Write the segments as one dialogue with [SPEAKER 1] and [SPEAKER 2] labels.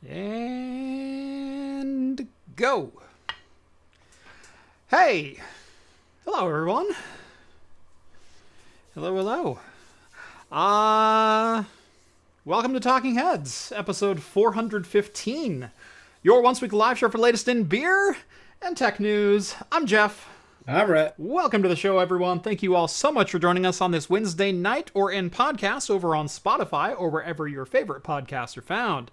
[SPEAKER 1] And go. Hey. Hello, everyone. Hello. Welcome to Talking Heads, episode 415. Your once-weekly live show for the latest in beer and tech news. I'm Jeff.
[SPEAKER 2] I'm Rett.
[SPEAKER 1] Welcome to the show, everyone. Thank you all so much for joining us on this Wednesday night or in podcast over on Spotify or wherever your favorite podcasts are found.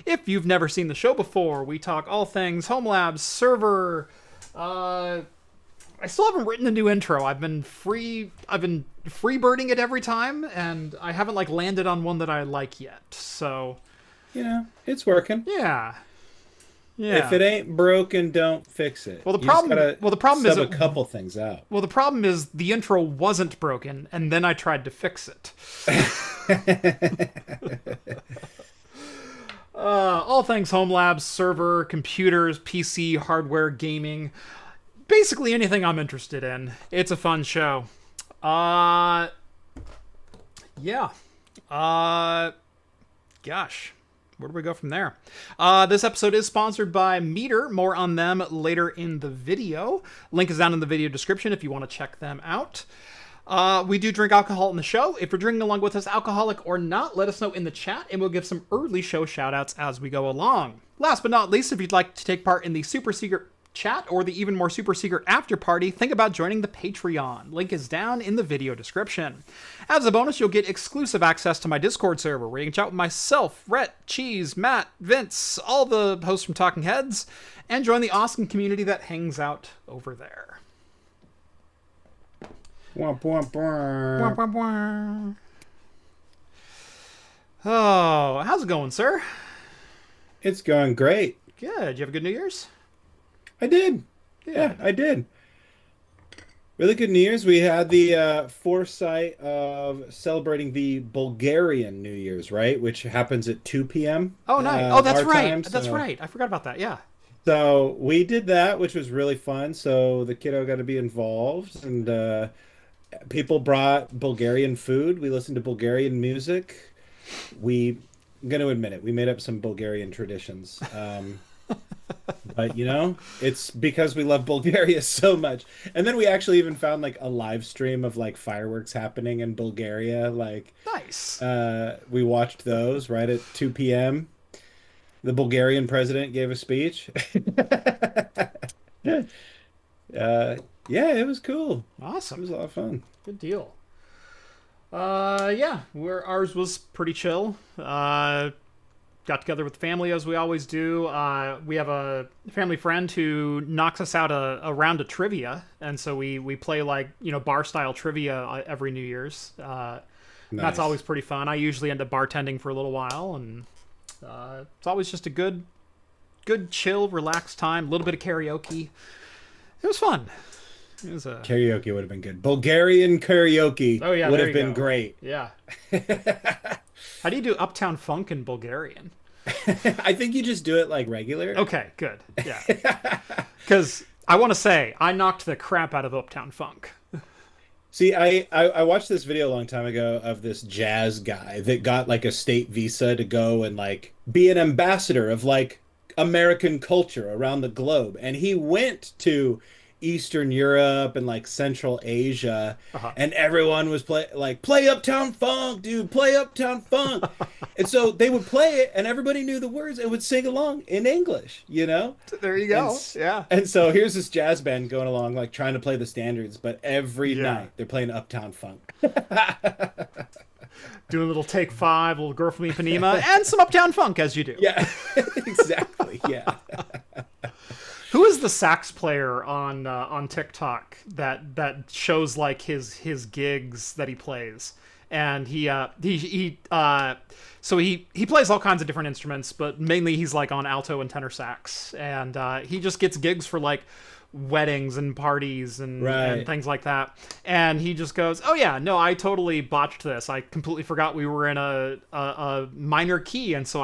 [SPEAKER 1] If you've never seen the show before, we talk all things home labs, server. I still haven't written a new intro. I've been freebirding it every time, and I haven't landed on one that I like yet. So,
[SPEAKER 2] it's working.
[SPEAKER 1] Yeah.
[SPEAKER 2] If it ain't broken, don't fix it.
[SPEAKER 1] The problem is
[SPEAKER 2] a couple things out.
[SPEAKER 1] Well, the problem is the intro wasn't broken, and then I tried to fix it. All things home labs, server, computers, PC, hardware, gaming, basically anything I'm interested in. It's a fun show. Gosh. Where do we go from there? This episode is sponsored by Meter. More on them later in the video. Link is down in the video description if you want to check them out. We do drink alcohol in the show. If you're drinking along with us, alcoholic or not, let us know in the chat, and we'll give some early show shoutouts as we go along. Last but not least, if you'd like to take part in the super secret chat or the even more super secret after party, think about joining the Patreon. Link is down in the video description. As a bonus, you'll get exclusive access to my Discord server where you can chat with myself, Rett, Cheese, Matt, Vince, all the hosts from Talking Heads, and join the awesome community that hangs out over there.
[SPEAKER 2] Womp, womp, womp.
[SPEAKER 1] Wah, wah, wah. Oh, how's it going, sir?
[SPEAKER 2] It's going great.
[SPEAKER 1] Good. You have a good New Year's?
[SPEAKER 2] I did. Yeah, I did. Really good New Year's. We had the foresight of celebrating the Bulgarian New Year's, right? Which happens at 2 p.m.
[SPEAKER 1] Oh, nice. Oh, that's right.
[SPEAKER 2] Time,
[SPEAKER 1] That's right. I forgot about that. Yeah.
[SPEAKER 2] So we did that, which was really fun. So the kiddo got to be involved, and people brought Bulgarian food. We listened to Bulgarian music. I'm going to admit it. We made up some Bulgarian traditions. But it's because we love Bulgaria so much. And then we actually even found a live stream of fireworks happening in Bulgaria.
[SPEAKER 1] Nice.
[SPEAKER 2] We watched those right at 2 p.m. The Bulgarian president gave a speech. Yeah, it was cool.
[SPEAKER 1] Awesome.
[SPEAKER 2] It was a lot of fun.
[SPEAKER 1] Good deal. Ours was pretty chill. Got together with the family as we always do. We have a family friend who knocks us out a round of trivia, and so we play bar style trivia every New Year's.
[SPEAKER 2] Nice.
[SPEAKER 1] That's always pretty fun. I usually end up bartending for a little while, and it's always just a good chill, relaxed time. A little bit of karaoke. It was fun.
[SPEAKER 2] Karaoke would have been good. Bulgarian karaoke would have been great.
[SPEAKER 1] Yeah. How do you do Uptown Funk in Bulgarian?
[SPEAKER 2] I think you just do it regular.
[SPEAKER 1] Okay, good. Yeah. Because I want to say, I knocked the crap out of Uptown Funk.
[SPEAKER 2] See, I watched this video a long time ago of this jazz guy that got a state visa to go and be an ambassador of American culture around the globe. And he went to Eastern Europe and Central Asia, and everyone was play Uptown Funk, dude, play Uptown Funk. And so they would play it, and everybody knew the words and would sing along in English,
[SPEAKER 1] There you go. Yeah.
[SPEAKER 2] And so here's this jazz band going along trying to play the standards, but every night they're playing Uptown Funk.
[SPEAKER 1] Doing a little Take 5, a little Girl from Ipanema, and some Uptown Funk, as you do.
[SPEAKER 2] Yeah, exactly. Yeah.
[SPEAKER 1] Who is the sax player on TikTok that shows his gigs that he plays? And he plays all kinds of different instruments, but mainly he's on alto and tenor sax, and he just gets gigs for weddings and parties and things like that. And he just goes, "Oh yeah, no, I totally botched this. I completely forgot we were in a minor key, and so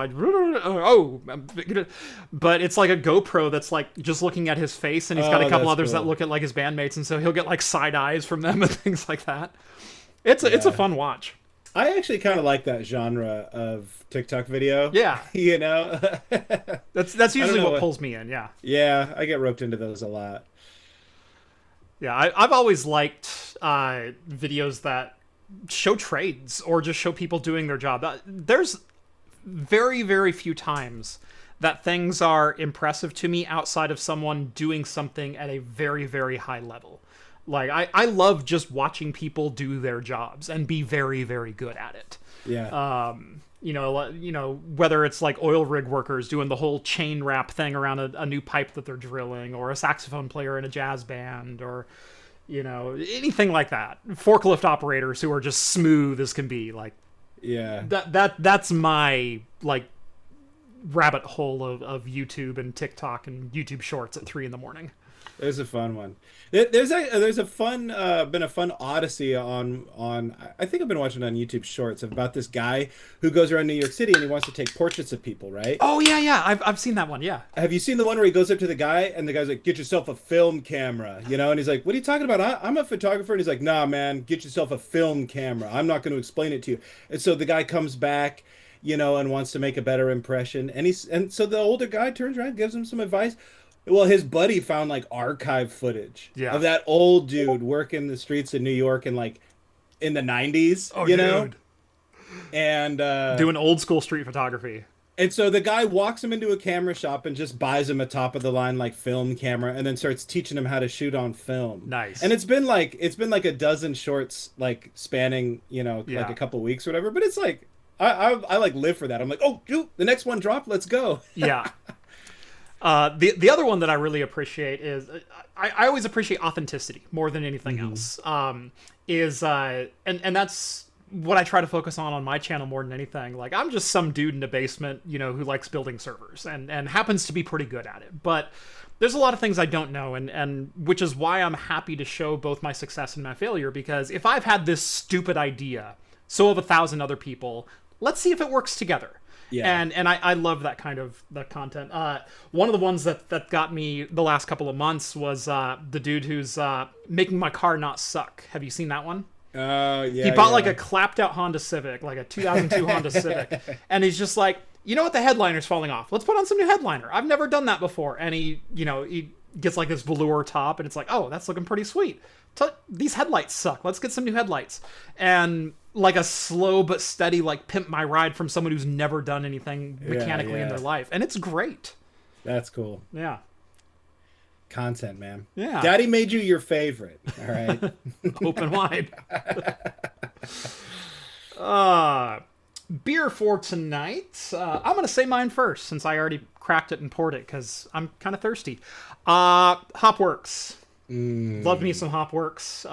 [SPEAKER 1] but it's a GoPro that's just looking at his face, and he's got a couple others that look at his bandmates, and so he'll get side eyes from them and things like that. It's a fun watch.
[SPEAKER 2] I actually kind of like that genre of TikTok video.
[SPEAKER 1] Yeah,
[SPEAKER 2] You know,
[SPEAKER 1] that's
[SPEAKER 2] I don't
[SPEAKER 1] usually
[SPEAKER 2] know.
[SPEAKER 1] what pulls me in. Yeah.
[SPEAKER 2] Yeah, I get roped into those a lot.
[SPEAKER 1] Yeah, I've always liked videos that show trades or just show people doing their job. There's very, very few times that things are impressive to me outside of someone doing something at a very, very high level. Like, I love just watching people do their jobs and be very, very good at it.
[SPEAKER 2] Yeah.
[SPEAKER 1] Whether it's like oil rig workers doing the whole chain wrap thing around a new pipe that they're drilling, or a saxophone player in a jazz band, or anything like that. Forklift operators who are just smooth as can be. Like
[SPEAKER 2] Yeah.
[SPEAKER 1] that's my like rabbit hole of YouTube and TikTok and YouTube Shorts at 3 a.m.
[SPEAKER 2] There's a fun one. There's a fun been a fun odyssey on I think I've been watching on YouTube Shorts about this guy who goes around New York City and he wants to take portraits of people, right?
[SPEAKER 1] Oh yeah, I've seen that one. Yeah.
[SPEAKER 2] Have you seen the one where he goes up to the guy and the guy's like, "Get yourself a film camera," and he's like, "What are you talking about? I'm a photographer," and he's like, "Nah, man, get yourself a film camera. I'm not going to explain it to you." And so the guy comes back, and wants to make a better impression, and so the older guy turns around, gives him some advice. Well, his buddy found like archive footage
[SPEAKER 1] Yeah.
[SPEAKER 2] of that old dude working the streets of New York in like in the 90s,
[SPEAKER 1] Oh, dude.
[SPEAKER 2] And
[SPEAKER 1] Doing old school street photography.
[SPEAKER 2] and so the guy walks him into a camera shop and just buys him a top of the line like film camera and then starts teaching him how to shoot on film.
[SPEAKER 1] Nice.
[SPEAKER 2] And it's been like a dozen shorts like spanning, like
[SPEAKER 1] Yeah.
[SPEAKER 2] a couple weeks or whatever, but it's like I like live for that. I'm like, "Oh, dude, the next one dropped. Let's go."
[SPEAKER 1] Yeah. The other one that I really appreciate is I always appreciate authenticity more than anything else. And that's what I try to focus on my channel more than anything. Like, I'm just some dude in a basement, who likes building servers and happens to be pretty good at it. But there's a lot of things I don't know, and which is why I'm happy to show both my success and my failure, because if I've had this stupid idea, so have 1,000 other people. Let's see if it works together.
[SPEAKER 2] Yeah.
[SPEAKER 1] And I love that kind of content. One of the ones that got me the last couple of months was the dude who's making my car not suck. Have you seen that one?
[SPEAKER 2] Oh, yeah.
[SPEAKER 1] He bought
[SPEAKER 2] yeah.
[SPEAKER 1] like a clapped out Honda Civic, like a 2002 Honda Civic. And he's just like, you know what? The headliner's falling off. Let's put on some new headliner. I've never done that before. And he gets like this velour top and it's like, oh, that's looking pretty sweet. These headlights suck. Let's get some new headlights. And like a slow but steady like pimp my ride from someone who's never done anything mechanically in their life. And it's great.
[SPEAKER 2] That's cool.
[SPEAKER 1] Yeah.
[SPEAKER 2] Content, man.
[SPEAKER 1] Yeah.
[SPEAKER 2] Daddy made you your favorite. All right.
[SPEAKER 1] Open wide. Beer for tonight. I'm going to say mine first since I already cracked it and poured it because I'm kind of thirsty. Hopworks. Love me some Hopworks.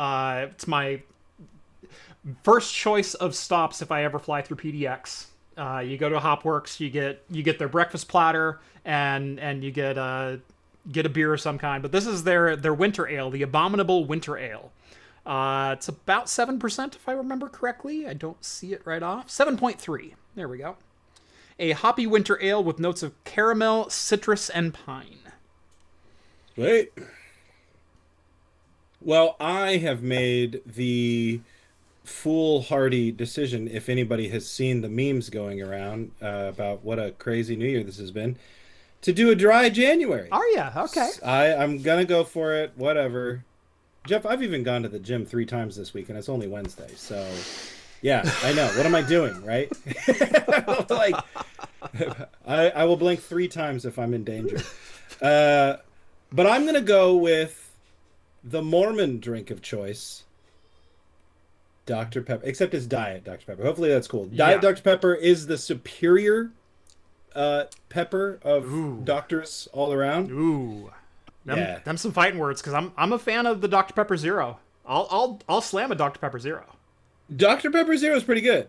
[SPEAKER 1] It's my first choice of stops if I ever fly through PDX. You go to Hopworks, you get their breakfast platter, and you get a beer of some kind. But this is their winter ale, the Abominable Winter Ale. It's about 7% if I remember correctly. I don't see it right off. 7.3. There we go. A hoppy winter ale with notes of caramel, citrus, and pine.
[SPEAKER 2] Wait. Well, I have made the foolhardy decision, if anybody has seen the memes going around about what a crazy New Year this has been, to do a dry January.
[SPEAKER 1] Are you? Okay.
[SPEAKER 2] I'm gonna go for it. Whatever. Jeff, I've even gone to the gym 3 times this week, and it's only Wednesday. So, yeah, I know. What am I doing, right? Like, I will blink 3 times if I'm in danger. But I'm gonna go with the Mormon drink of choice, Dr. Pepper, except it's Diet Dr. Pepper. Hopefully that's cool. Diet Dr. Pepper is the superior pepper of doctors all around.
[SPEAKER 1] Ooh. Them some fighting words, because I'm a fan of the Dr. Pepper Zero. I'll slam a Dr. Pepper Zero.
[SPEAKER 2] Dr. Pepper Zero is pretty good.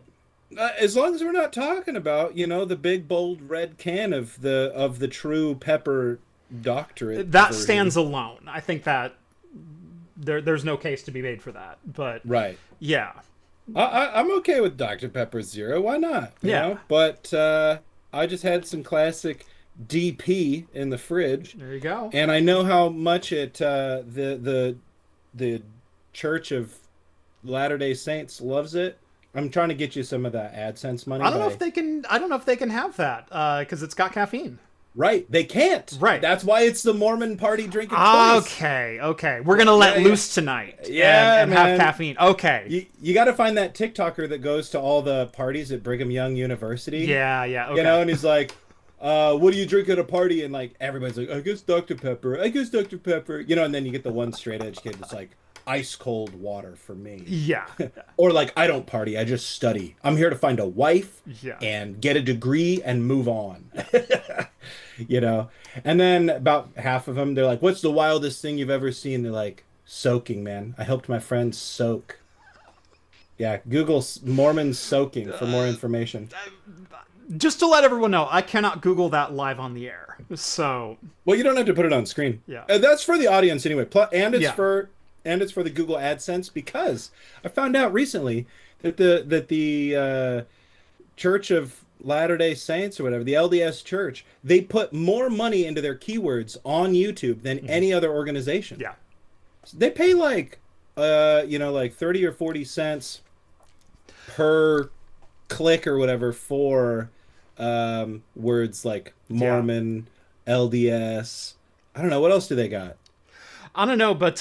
[SPEAKER 2] As long as we're not talking about, the big bold red can of the true pepper doctorate.
[SPEAKER 1] That
[SPEAKER 2] version.
[SPEAKER 1] stands alone. I think that there's no case to be made for that. But
[SPEAKER 2] right.
[SPEAKER 1] Yeah.
[SPEAKER 2] I'm okay with Dr. Pepper Zero. Why not? You know? But I just had some classic DP in the fridge.
[SPEAKER 1] There you go.
[SPEAKER 2] And I know how much it the Church of Latter-day Saints loves it. I'm trying to get you some of that AdSense money.
[SPEAKER 1] I don't know if they can. I don't know if they can have that because it's got caffeine.
[SPEAKER 2] Right, they can't.
[SPEAKER 1] Right.
[SPEAKER 2] That's why it's the Mormon party drink of choice.
[SPEAKER 1] Okay. We're gonna let loose tonight.
[SPEAKER 2] Yeah,
[SPEAKER 1] and have caffeine. Okay.
[SPEAKER 2] You got to find that TikToker that goes to all the parties at Brigham Young University.
[SPEAKER 1] Yeah. Okay.
[SPEAKER 2] You know, and he's like, what do you drink at a party? And like everybody's like, I guess Dr. Pepper. I guess Dr. Pepper. You know, and then you get the one straight edge kid that's like, ice cold water for me.
[SPEAKER 1] Yeah.
[SPEAKER 2] Or like, I don't party, I just study. I'm here to find a wife
[SPEAKER 1] Yeah.
[SPEAKER 2] and get a degree and move on. You know? And then about half of them, they're like, what's the wildest thing you've ever seen? They're like, soaking, man. I helped my friends soak. Yeah, Google Mormon soaking for more information.
[SPEAKER 1] Just to let everyone know, I cannot Google that live on the air. So.
[SPEAKER 2] Well, you don't have to put it on screen.
[SPEAKER 1] Yeah.
[SPEAKER 2] That's for the audience anyway. And it's
[SPEAKER 1] Yeah.
[SPEAKER 2] for the Google AdSense, because I found out recently that the Church of Latter-day Saints or whatever, the LDS Church, they put more money into their keywords on YouTube than any other organization.
[SPEAKER 1] Yeah.
[SPEAKER 2] They pay like like 30 or 40 cents per click or whatever for words like Mormon, LDS. I don't know, what else do they got?
[SPEAKER 1] I don't know, but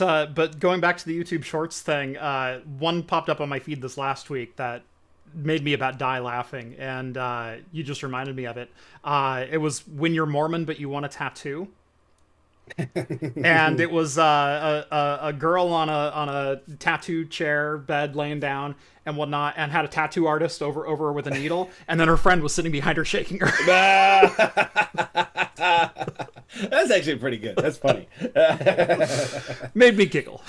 [SPEAKER 1] going back to the YouTube Shorts thing, one popped up on my feed this last week that made me about die laughing, and you just reminded me of it. It was when you're Mormon but you want a tattoo, and it was a girl on a tattoo chair bed laying down and whatnot, and had a tattoo artist over her with a needle, and then her friend was sitting behind her shaking her.
[SPEAKER 2] That's actually pretty good. That's funny.
[SPEAKER 1] Made me giggle.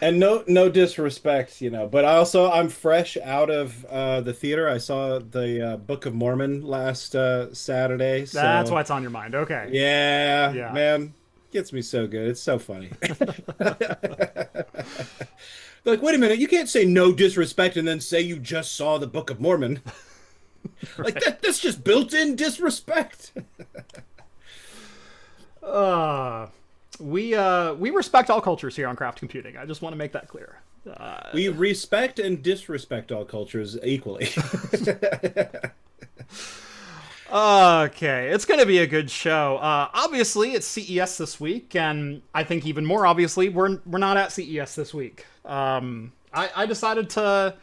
[SPEAKER 2] And no disrespect, but I'm fresh out of the theater. I saw the Book of Mormon last Saturday. So,
[SPEAKER 1] that's why it's on your mind. Okay.
[SPEAKER 2] Yeah, man, gets me so good. It's so funny. Like, wait a minute, you can't say no disrespect and then say you just saw the Book of Mormon. Like that's just built-in disrespect.
[SPEAKER 1] We respect all cultures here on Craft Computing. I just want to make that clear.
[SPEAKER 2] We respect and disrespect all cultures equally.
[SPEAKER 1] Okay, it's going to be a good show. Obviously, it's CES this week, and I think even more obviously, we're not at CES this week. I decided to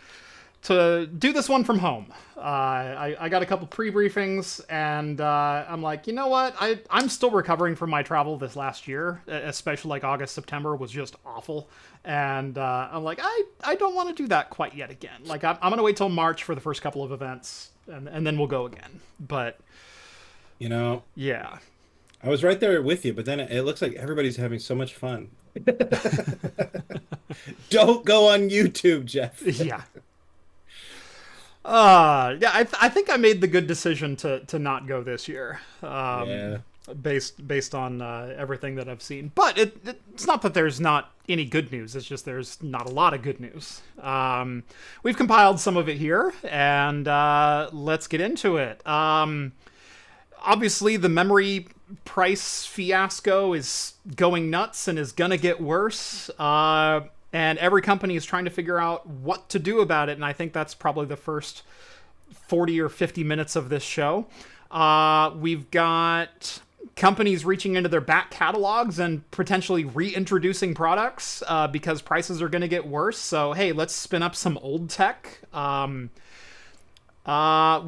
[SPEAKER 1] do this one from home. I got a couple pre-briefings, and I'm like, you know what? I'm still recovering from my travel this last year, especially like August, September was just awful. And I'm like, I don't want to do that quite yet again. Like, I'm going to wait till March for the first couple of events, and then we'll go again. But, yeah.
[SPEAKER 2] I was right there with you, but then it looks like everybody's having so much fun. Don't go on YouTube, Jeff.
[SPEAKER 1] Yeah. I think I made the good decision to not go this year. Based on everything that I've seen. But it's not that there's not any good news. It's just there's not a lot of good news. We've compiled some of it here, and let's get into it. Obviously, the memory price fiasco is going nuts and is gonna get worse. And every company is trying to figure out what to do about it. And I think that's probably the first 40 or 50 minutes of this show. We've got companies reaching into their back catalogs and potentially reintroducing products because prices are going to get worse. So, hey, let's spin up some old tech.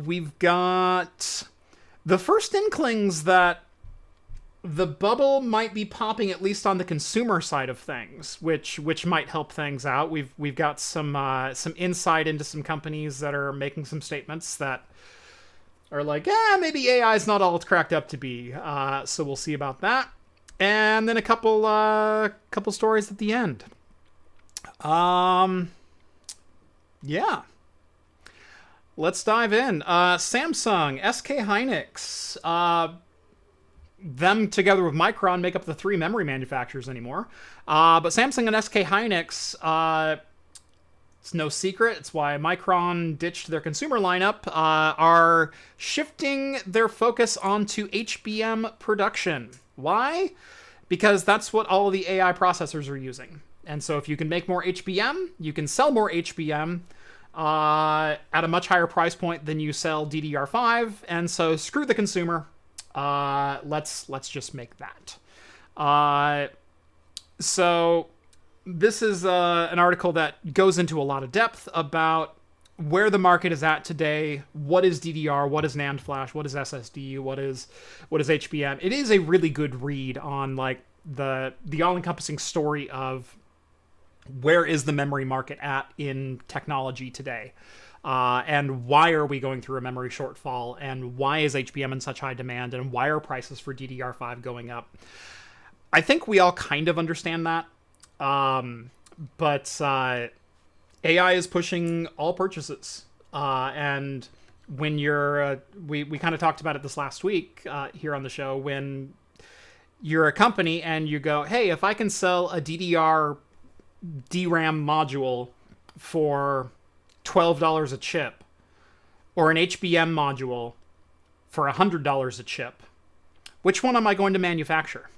[SPEAKER 1] We've got the first inklings that the bubble might be popping, at least on the consumer side of things, which might help things out. We've got some insight into some companies that are making some statements that are like, maybe AI is not all it's cracked up to be. So we'll see about that, and then a couple stories at the end. Yeah. Let's dive in. Samsung, SK Hynix, them together with Micron make up the three memory manufacturers anymore. But Samsung and SK Hynix, it's no secret, it's why Micron ditched their consumer lineup, are shifting their focus onto HBM production. Why? Because that's what all the AI processors are using. And so if you can make more HBM, you can sell more HBM at a much higher price point than you sell DDR5. And so screw the consumer. Let's just make that. So this is an article that goes into a lot of depth about where the market is at today. What is DDR? What is NAND flash? What is SSD? What is HBM? It is a really good read on like the all-encompassing story of where is the memory market at in technology today, and why are we going through a memory shortfall, and why is HBM in such high demand, and why are prices for DDR5 going up? I think we all kind of understand that, but AI is pushing all purchases, and when you're we kind of talked about it this last week here on the show, when you're a company and you go, hey, if I can sell a DDR DRAM module for $12 a chip, or an HBM module for $100 a chip, which one am I going to manufacture?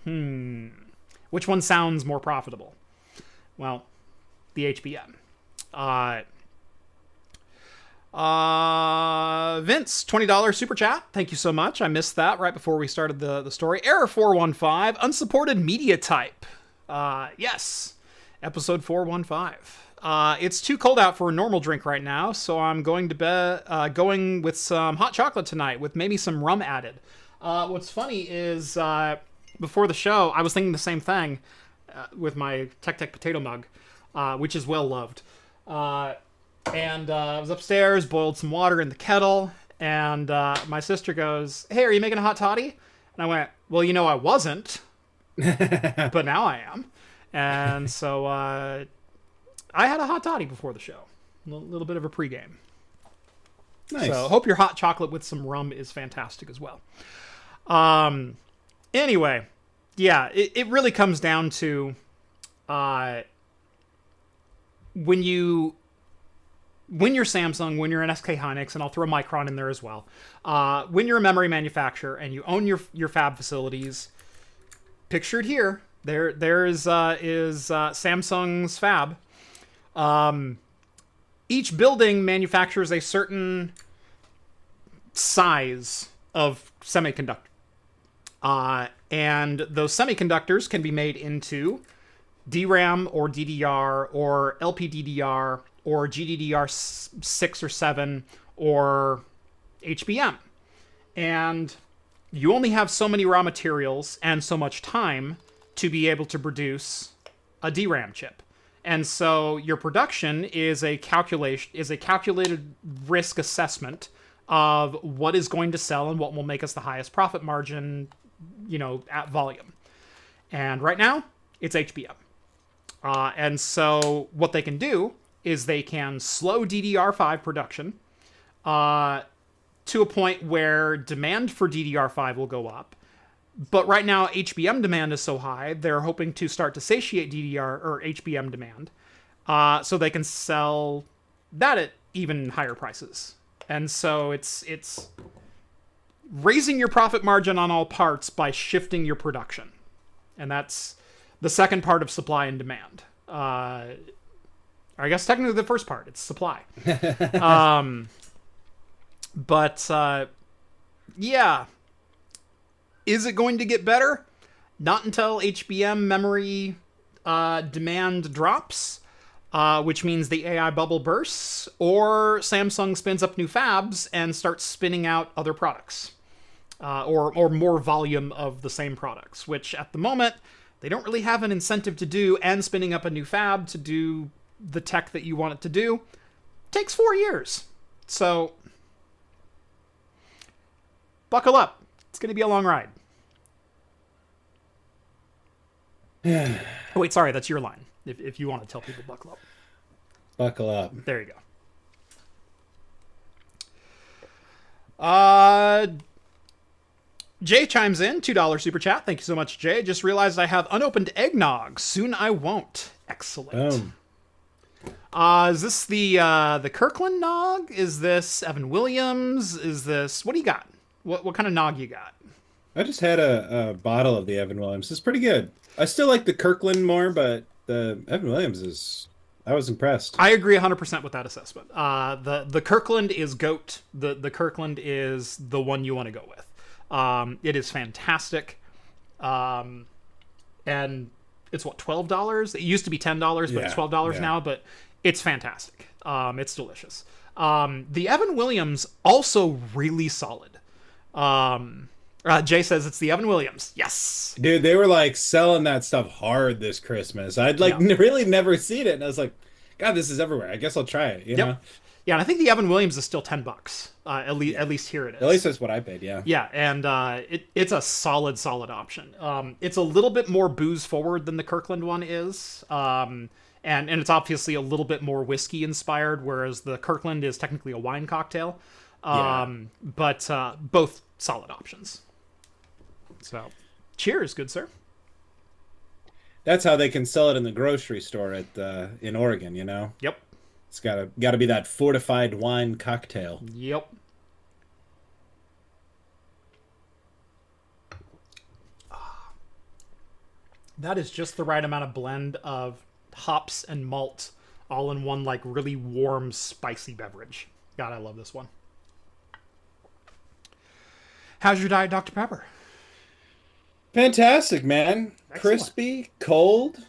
[SPEAKER 1] Which one sounds more profitable? Well, the HBM. Vince, $20 super chat. Thank you so much. I missed that right before we started the story. Error415, unsupported media type. Yes, episode 415. It's too cold out for a normal drink right now, so I'm going to bed, going with some hot chocolate tonight with maybe some rum added. What's funny is before the show, I was thinking the same thing with my Tech potato mug, which is well loved. And I was upstairs, boiled some water in the kettle, and my sister goes, hey, are you making a hot toddy? And I went, well, you know, I wasn't, but now I am. And so I had a hot toddy before the show. A little bit of a pregame.
[SPEAKER 2] Nice.
[SPEAKER 1] So hope your hot chocolate with some rum is fantastic as well. Anyway, yeah, it really comes down to when you're Samsung, when you're an SK Hynix, and I'll throw Micron in there as well, when you're a memory manufacturer and you own your fab facilities, pictured here, there is Samsung's fab. Each building manufactures a certain size of semiconductor. And those semiconductors can be made into DRAM or DDR or LPDDR or GDDR6 or 7 or HBM. And you only have so many raw materials and so much time to be able to produce a DRAM chip. And so your production is a calculated risk assessment of what is going to sell and what will make us the highest profit margin, at volume. And right now, it's HBM. And so what they can do is they can slow DDR5 production to a point where demand for DDR5 will go up. But right now, HBM demand is so high, they're hoping to start to satiate DDR or HBM demand, so they can sell that at even higher prices. And so it's raising your profit margin on all parts by shifting your production. And that's the second part of supply and demand. I guess technically the first part, it's supply. Yeah. Is it going to get better? Not until HBM memory demand drops, which means the AI bubble bursts, or Samsung spins up new fabs and starts spinning out other products, or more volume of the same products, which at the moment, they don't really have an incentive to do, and spinning up a new fab to do the tech that you want it to do takes 4 years. So, buckle up. It's going to be a long ride. Oh, wait, sorry, that's your line. If you want to tell people buckle up.
[SPEAKER 2] Buckle up.
[SPEAKER 1] There you go. Jay chimes in, $2 super chat. Thank you so much, Jay. Just realized I have unopened eggnog. Soon I won't. Excellent. Is this the Kirkland nog? Is this Evan Williams? Is this... What do you got? What kind of nog you got?
[SPEAKER 2] I just had a bottle of the Evan Williams. It's pretty good. I still like the Kirkland more, but the Evan Williams is. I was impressed.
[SPEAKER 1] I agree 100% with that assessment. The Kirkland is GOAT. The Kirkland is the one you want to go with. It is fantastic. And it's what, $12? It used to be $10, but it's $12 now, but it's fantastic. It's delicious. The Evan Williams, also really solid. Jay says it's the Evan Williams. Yes.
[SPEAKER 2] Dude, they were like selling that stuff hard this Christmas. I'd like really never seen it. And I was like, God, this is everywhere. I guess I'll try it, you know?
[SPEAKER 1] Yeah, and I think the Evan Williams is still $10. At least here it is.
[SPEAKER 2] At least that's what I paid, yeah.
[SPEAKER 1] Yeah, and it's a solid option. It's a little bit more booze forward than the Kirkland one is. And it's obviously a little bit more whiskey inspired, whereas the Kirkland is technically a wine cocktail. But both solid options. So, cheers, good sir.
[SPEAKER 2] That's how they can sell it in the grocery store in Oregon, you know?
[SPEAKER 1] Yep.
[SPEAKER 2] It's gotta be that fortified wine cocktail.
[SPEAKER 1] Yep. That is just the right amount of blend of hops and malt all in one, like, really warm, spicy beverage. God, I love this one. How's your Diet Dr. Pepper?
[SPEAKER 2] Fantastic, man.
[SPEAKER 1] Excellent.
[SPEAKER 2] Crispy, cold.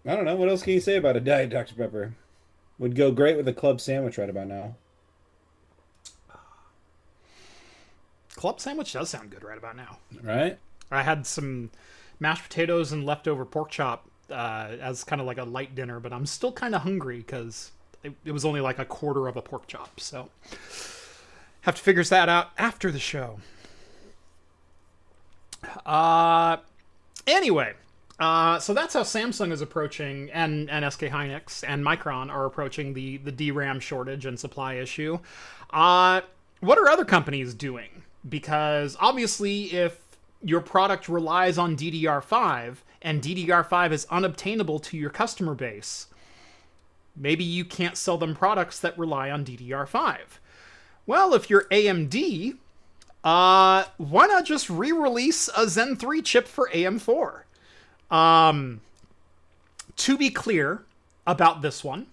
[SPEAKER 2] I don't know. What else can you say about a Diet Dr. Pepper? Would go great with a club sandwich right about now.
[SPEAKER 1] Club sandwich does sound good right about now.
[SPEAKER 2] Right?
[SPEAKER 1] I had some mashed potatoes and leftover pork chop as kind of like a light dinner, but I'm still kind of hungry because it was only like a quarter of a pork chop. So have to figure that out after the show. Anyway, so that's how Samsung is approaching, and SK Hynix and Micron are approaching the DRAM shortage and supply issue. What are other companies doing? Because obviously, if your product relies on DDR5 and DDR5 is unobtainable to your customer base, maybe you can't sell them products that rely on DDR5. Well, if you're AMD, why not just re-release a Zen 3 chip for AM4? To be clear about this one,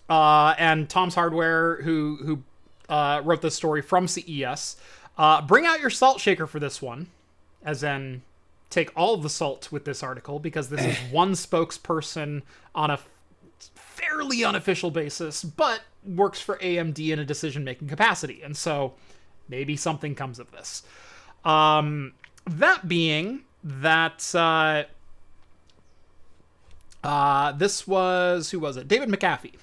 [SPEAKER 1] and Tom's Hardware, who wrote this story from CES, bring out your salt shaker for this one, as in take all of the salt with this article, because this is one spokesperson on a fairly unofficial basis, but works for AMD in a decision-making capacity, and so maybe something comes of this. That being that this was, who was it? David McAfee.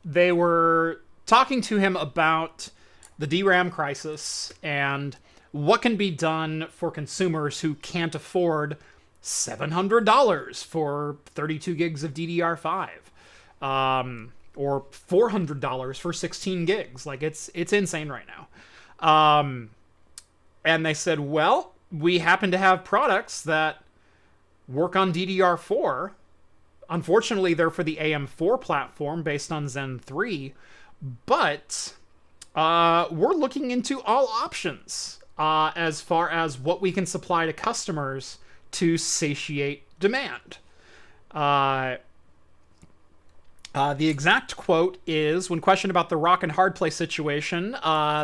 [SPEAKER 1] They were talking to him about the DRAM crisis and what can be done for consumers who can't afford $700 for 32 gigs of DDR5. Or $400 for 16 gigs. Like, it's insane right now. And they said, well, we happen to have products that work on DDR4. Unfortunately, they're for the AM4 platform based on Zen 3. But we're looking into all options as far as what we can supply to customers to satiate demand. The exact quote is, when questioned about the rock and hard play situation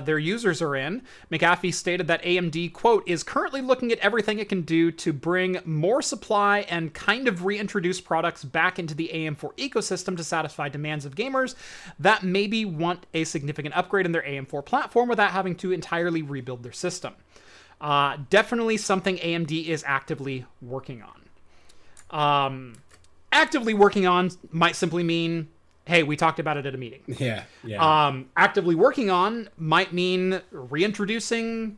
[SPEAKER 1] their users are in, McAfee stated that AMD, quote, is currently looking at everything it can do to bring more supply and kind of reintroduce products back into the AM4 ecosystem to satisfy demands of gamers that maybe want a significant upgrade in their AM4 platform without having to entirely rebuild their system. Definitely something AMD is actively working on. Actively working on might simply mean, hey, we talked about it at a meeting.
[SPEAKER 2] Yeah.
[SPEAKER 1] Actively working on might mean reintroducing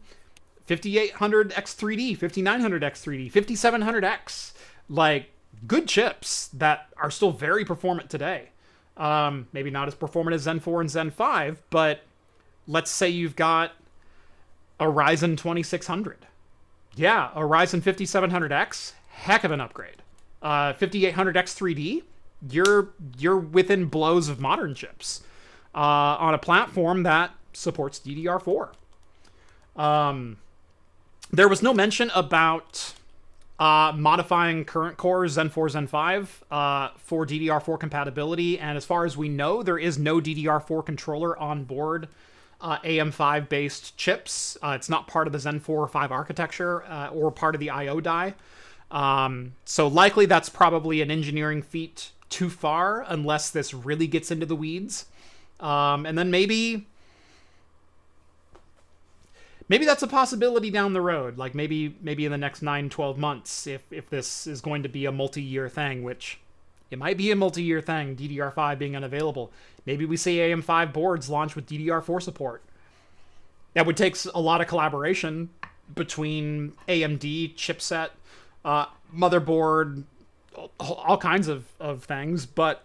[SPEAKER 1] 5800X3D, 5900X3D, 5700X, like good chips that are still very performant today. Maybe not as performant as Zen 4 and Zen 5, but let's say you've got a Ryzen 2600. Yeah, a Ryzen 5700X, heck of an upgrade. 5800X3D, you're within blows of modern chips on a platform that supports DDR4. There was no mention about modifying current cores Zen 4, Zen 5 for DDR4 compatibility. And as far as we know, there is no DDR4 controller on board AM5 based chips. It's not part of the Zen 4 or 5 architecture or part of the I/O die. So likely that's probably an engineering feat too far unless this really gets into the weeds. And then maybe that's a possibility down the road. Like maybe in the next 9-12 months, if this is going to be a multi-year thing, which it might be a multi-year thing, DDR5 being unavailable. Maybe we see AM5 boards launch with DDR4 support. That would take a lot of collaboration between AMD, chipset, motherboard, all kinds of things. But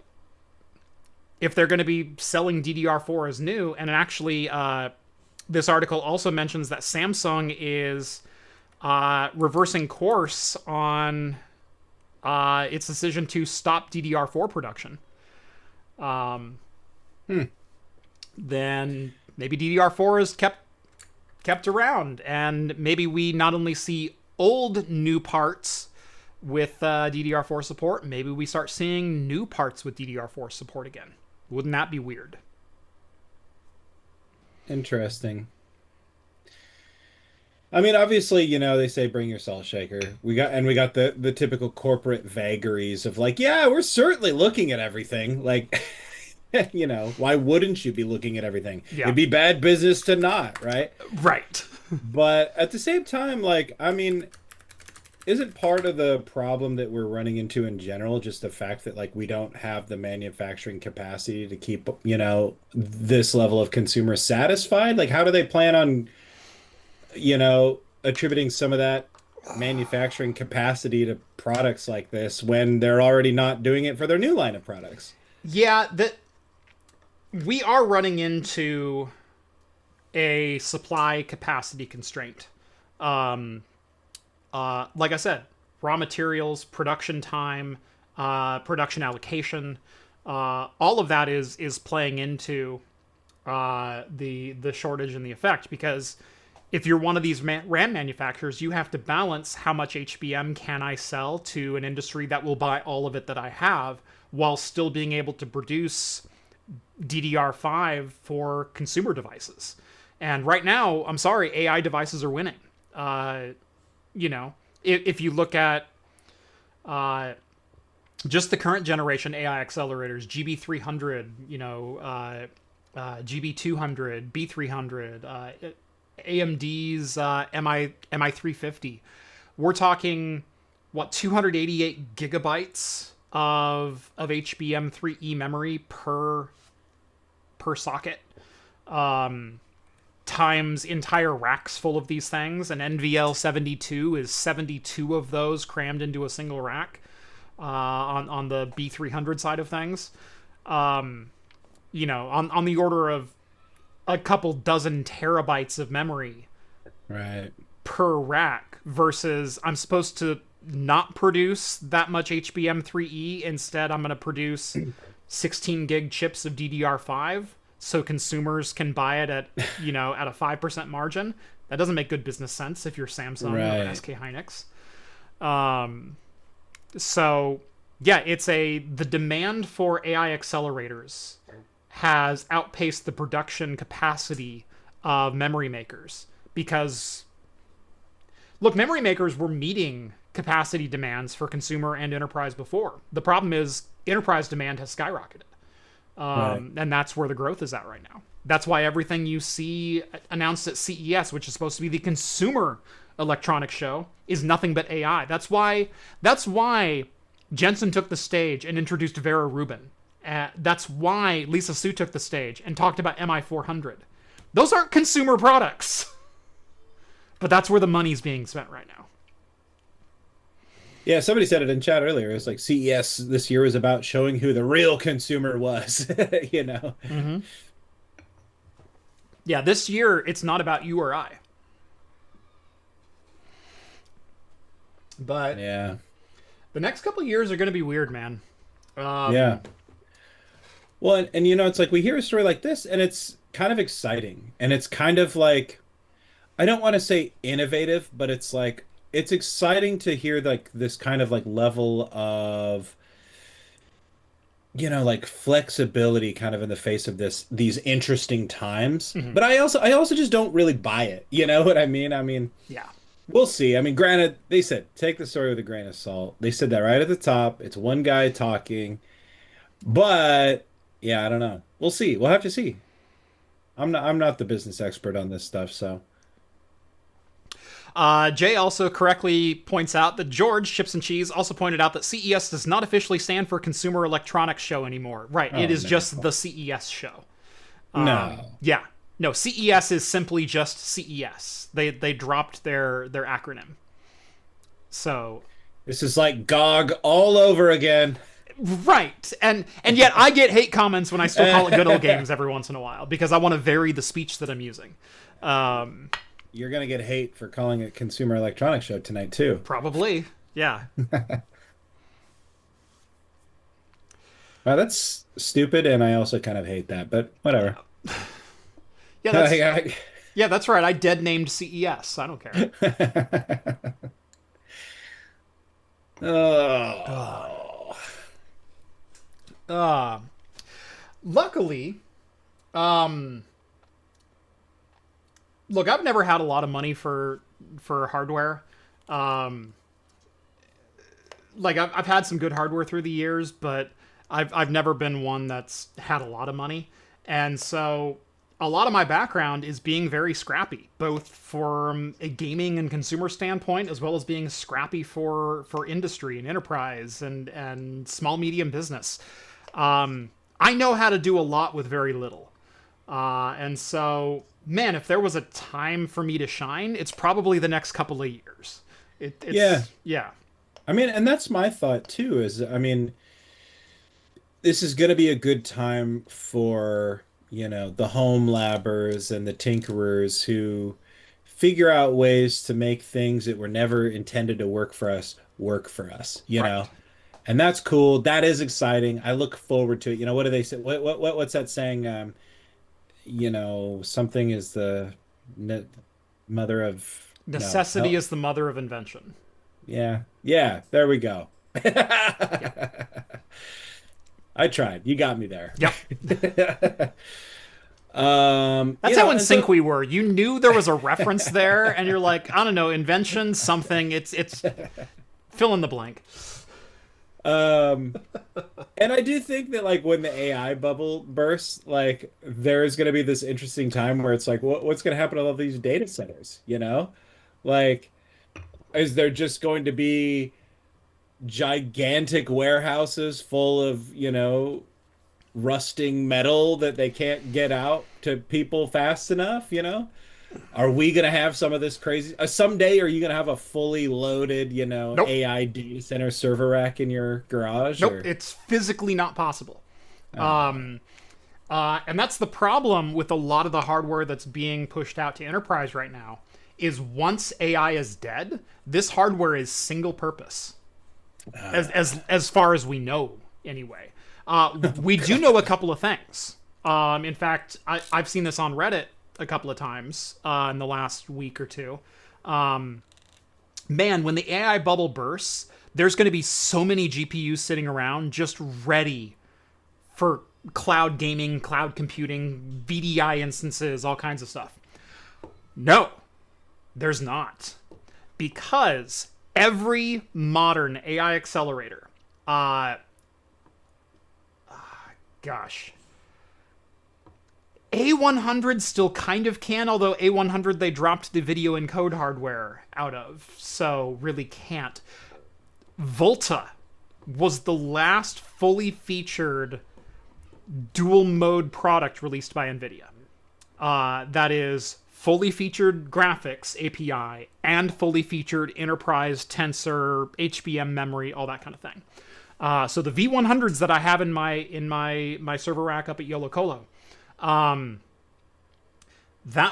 [SPEAKER 1] if they're going to be selling DDR4 as new, and actually this article also mentions that Samsung is reversing course on its decision to stop DDR4 production. Then maybe DDR4 is kept around, and maybe we not only see old new parts with DDR4 support, maybe we start seeing new parts with DDR4 support again. Wouldn't that be weird?
[SPEAKER 2] Interesting. I mean, obviously, they say bring your salt shaker. We got the typical corporate vagaries of like, yeah, we're certainly looking at everything. Like, why wouldn't you be looking at everything?
[SPEAKER 1] Yeah.
[SPEAKER 2] It'd be bad business to not, right?
[SPEAKER 1] Right.
[SPEAKER 2] But at the same time, like, I mean, isn't part of the problem that we're running into in general just the fact that like we don't have the manufacturing capacity to keep, this level of consumers satisfied? Like, how do they plan on, attributing some of that manufacturing capacity to products like this when they're already not doing it for their new line of products?
[SPEAKER 1] Yeah, we are running into a supply capacity constraint. Like I said, raw materials, production time, production allocation, all of that is playing into the shortage and the effect, because if you're one of these RAM manufacturers, you have to balance how much HBM can I sell to an industry that will buy all of it that I have, while still being able to produce DDR5 for consumer devices. And right now, I'm sorry, AI devices are winning. If you look at just the current generation AI accelerators, GB300, GB200, B300, AMD's MI350, we're talking 288 gigabytes of HBM3E memory per socket, times entire racks full of these things. And NVL72 is 72 of those crammed into a single rack on the B300 side of things. On the order of a couple dozen terabytes of memory
[SPEAKER 2] right
[SPEAKER 1] per rack, versus I'm supposed to not produce that much HBM3E. Instead, I'm going to produce 16 gig chips of DDR5 so consumers can buy it at, at a 5% margin. That doesn't make good business sense if you're Samsung or SK Hynix. So yeah, the demand for AI accelerators has outpaced the production capacity of memory makers, because look, memory makers were meeting capacity demands for consumer and enterprise before. The problem is enterprise demand has skyrocketed. And that's where the growth is at right now. That's why everything you see announced at CES, which is supposed to be the consumer electronics show, is nothing but AI. That's why Jensen took the stage and introduced Vera Rubin. That's why Lisa Su took the stage and talked about MI400. Those aren't consumer products. But that's where the money's being spent right now.
[SPEAKER 2] Yeah, somebody said it in chat earlier. It's like CES this year was about showing who the real consumer was,
[SPEAKER 1] Mm-hmm. Yeah, this year, it's not about you or I. But
[SPEAKER 2] yeah,
[SPEAKER 1] the next couple of years are going to be weird, man.
[SPEAKER 2] Yeah. Well, and it's like we hear a story like this, and it's kind of exciting. And it's kind of like, I don't want to say innovative, but it's like it's exciting to hear like this kind of like level of, like flexibility kind of in the face of these interesting times.
[SPEAKER 1] Mhm.
[SPEAKER 2] But I also just don't really buy it. You know what I mean? I mean,
[SPEAKER 1] Yeah.
[SPEAKER 2] we'll see. I mean, granted, they said take the story with a grain of salt. They said that right at the top. It's one guy talking. But yeah, I don't know. We'll see. We'll have to see. I'm not the business expert on this stuff, so
[SPEAKER 1] Jay also correctly points out that George, Chips and Cheese, also pointed out that CES does not officially stand for Consumer Electronics Show anymore. Right, it
[SPEAKER 2] oh
[SPEAKER 1] is
[SPEAKER 2] no.
[SPEAKER 1] just the CES show.
[SPEAKER 2] No.
[SPEAKER 1] Yeah. No, CES is simply just CES. They dropped their acronym. So
[SPEAKER 2] This is like GOG all over again.
[SPEAKER 1] right. And yet I get hate comments when I still call it good old games every once in a while because I want to vary the speech that I'm using.
[SPEAKER 2] You're gonna get hate for calling it Consumer Electronics Show tonight too.
[SPEAKER 1] Probably. Yeah.
[SPEAKER 2] Wow, that's stupid, and I also kind of hate that, but whatever.
[SPEAKER 1] Yeah, yeah, that's right. I dead named CES. I don't care.
[SPEAKER 2] Oh.
[SPEAKER 1] Uh, luckily, um, look, I've never had a lot of money for hardware. Um, like I've had some good hardware through the years, but I've never been one that's had a lot of money, and so a lot of my background is being very scrappy, both from a gaming and consumer standpoint, as well as being scrappy for industry and enterprise and small medium business. I know how to do a lot with very little, and so man, if there was a time for me to shine, it's probably the next couple of years. It's
[SPEAKER 2] Yeah.
[SPEAKER 1] yeah.
[SPEAKER 2] I mean, and that's my thought too, is I mean, this is going to be a good time for, the home labbers and the tinkerers who figure out ways to make things that were never intended to work for us,
[SPEAKER 1] Right.
[SPEAKER 2] And that's cool. That is exciting. I look forward to it. What do they say? What's that saying? Something is the ne mother of no,
[SPEAKER 1] Necessity
[SPEAKER 2] hell.
[SPEAKER 1] is the mother of invention.
[SPEAKER 2] Yeah. Yeah, there we go.
[SPEAKER 1] Yeah.
[SPEAKER 2] I tried. You got me there.
[SPEAKER 1] Yep.
[SPEAKER 2] You
[SPEAKER 1] That's
[SPEAKER 2] know,
[SPEAKER 1] how in
[SPEAKER 2] and
[SPEAKER 1] sync
[SPEAKER 2] so
[SPEAKER 1] we were. You knew there was a reference there, and you're like, I don't know, invention, something. It's fill in the blank.
[SPEAKER 2] um and I do think that like when the AI bubble bursts, like there's going to be this interesting time where it's like what's going to happen to all these data centers? Like is there just going to be gigantic warehouses full of, rusting metal that they can't get out to people fast enough? Are we going to have some of this crazy someday? Are you going to have a fully loaded,
[SPEAKER 1] Nope.
[SPEAKER 2] AI data center server rack in your garage
[SPEAKER 1] Nope.
[SPEAKER 2] or
[SPEAKER 1] It's physically not possible.
[SPEAKER 2] uh,
[SPEAKER 1] And that's the problem with a lot of the hardware that's being pushed out to enterprise right now. Is once AI is dead, this hardware is single purpose, as far as we know, anyway. We do know a couple of things. In fact, I've seen this on Reddit a couple of times in the last week or two. Man, when the AI bubble bursts, there's going to be so many GPUs sitting around just ready for cloud gaming, cloud computing, VDI instances, all kinds of stuff. No, there's not. Because every modern AI accelerator, gosh, A100 still kind of can, although A100 they dropped the video encode hardware out of, so really can't. Volta was the last fully featured dual mode product released by Nvidia. That is fully featured graphics API and fully featured enterprise tensor, HBM memory, all that kind of thing. So the V100s that I have in my server rack up at Yolo Colo, that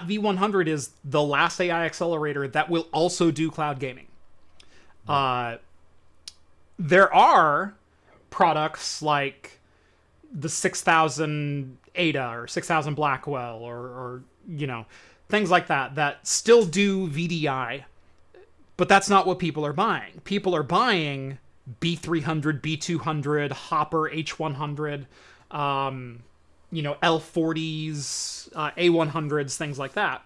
[SPEAKER 1] V100 is the last AI accelerator that will also do cloud gaming. There are products like the 6000 Ada or 6000 Blackwell or things like that still do VDI But that's not what people are buying. People are buying B300, B200, Hopper, H100, L40s, A100s, things like that.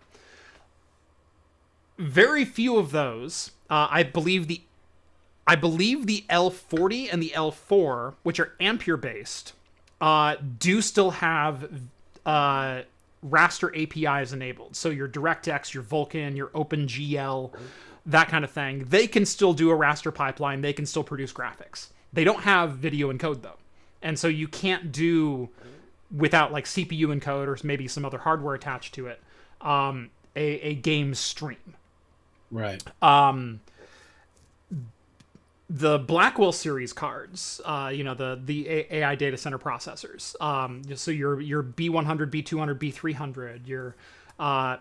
[SPEAKER 1] Very few of those, I believe the L40 and the L4, which are Ampere based, do still have raster APIs enabled. So your DirectX, your Vulkan, your OpenGL, that kind of thing, they can still do a raster pipeline. They can still produce graphics. They don't have video encode though. And so you can't do, without like CPU encode or maybe some other hardware attached to it, a game stream.
[SPEAKER 2] Right.
[SPEAKER 1] The Blackwell series cards, the AI data center processors. So your B100, B200, B300,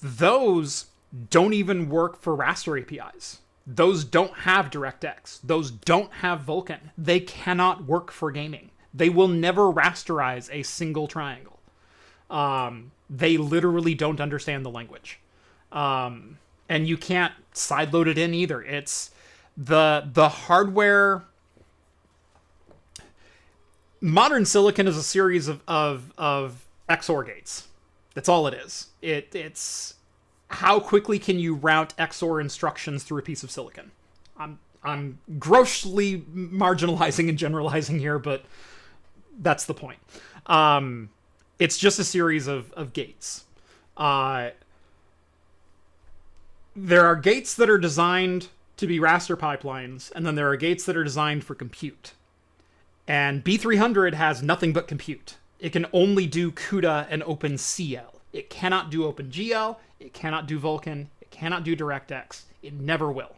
[SPEAKER 1] those don't even work for raster APIs. Those don't have DirectX. Those don't have Vulkan. They cannot work for gaming. They will never rasterize a single triangle. They literally don't understand the language. And you can't sideload it in either. It's the hardware. Modern silicon is a series of XOR gates. That's all it is. It's how quickly can you route XOR instructions through a piece of silicon. I'm grossly marginalizing and generalizing here, but that's the point. It's just a series of gates. There are gates that are designed to be raster pipelines, and then there are gates that are designed for compute. And B300 has nothing but compute. It can only do CUDA and OpenCL. It cannot do OpenGL. It cannot do Vulkan. It cannot do DirectX. It never will.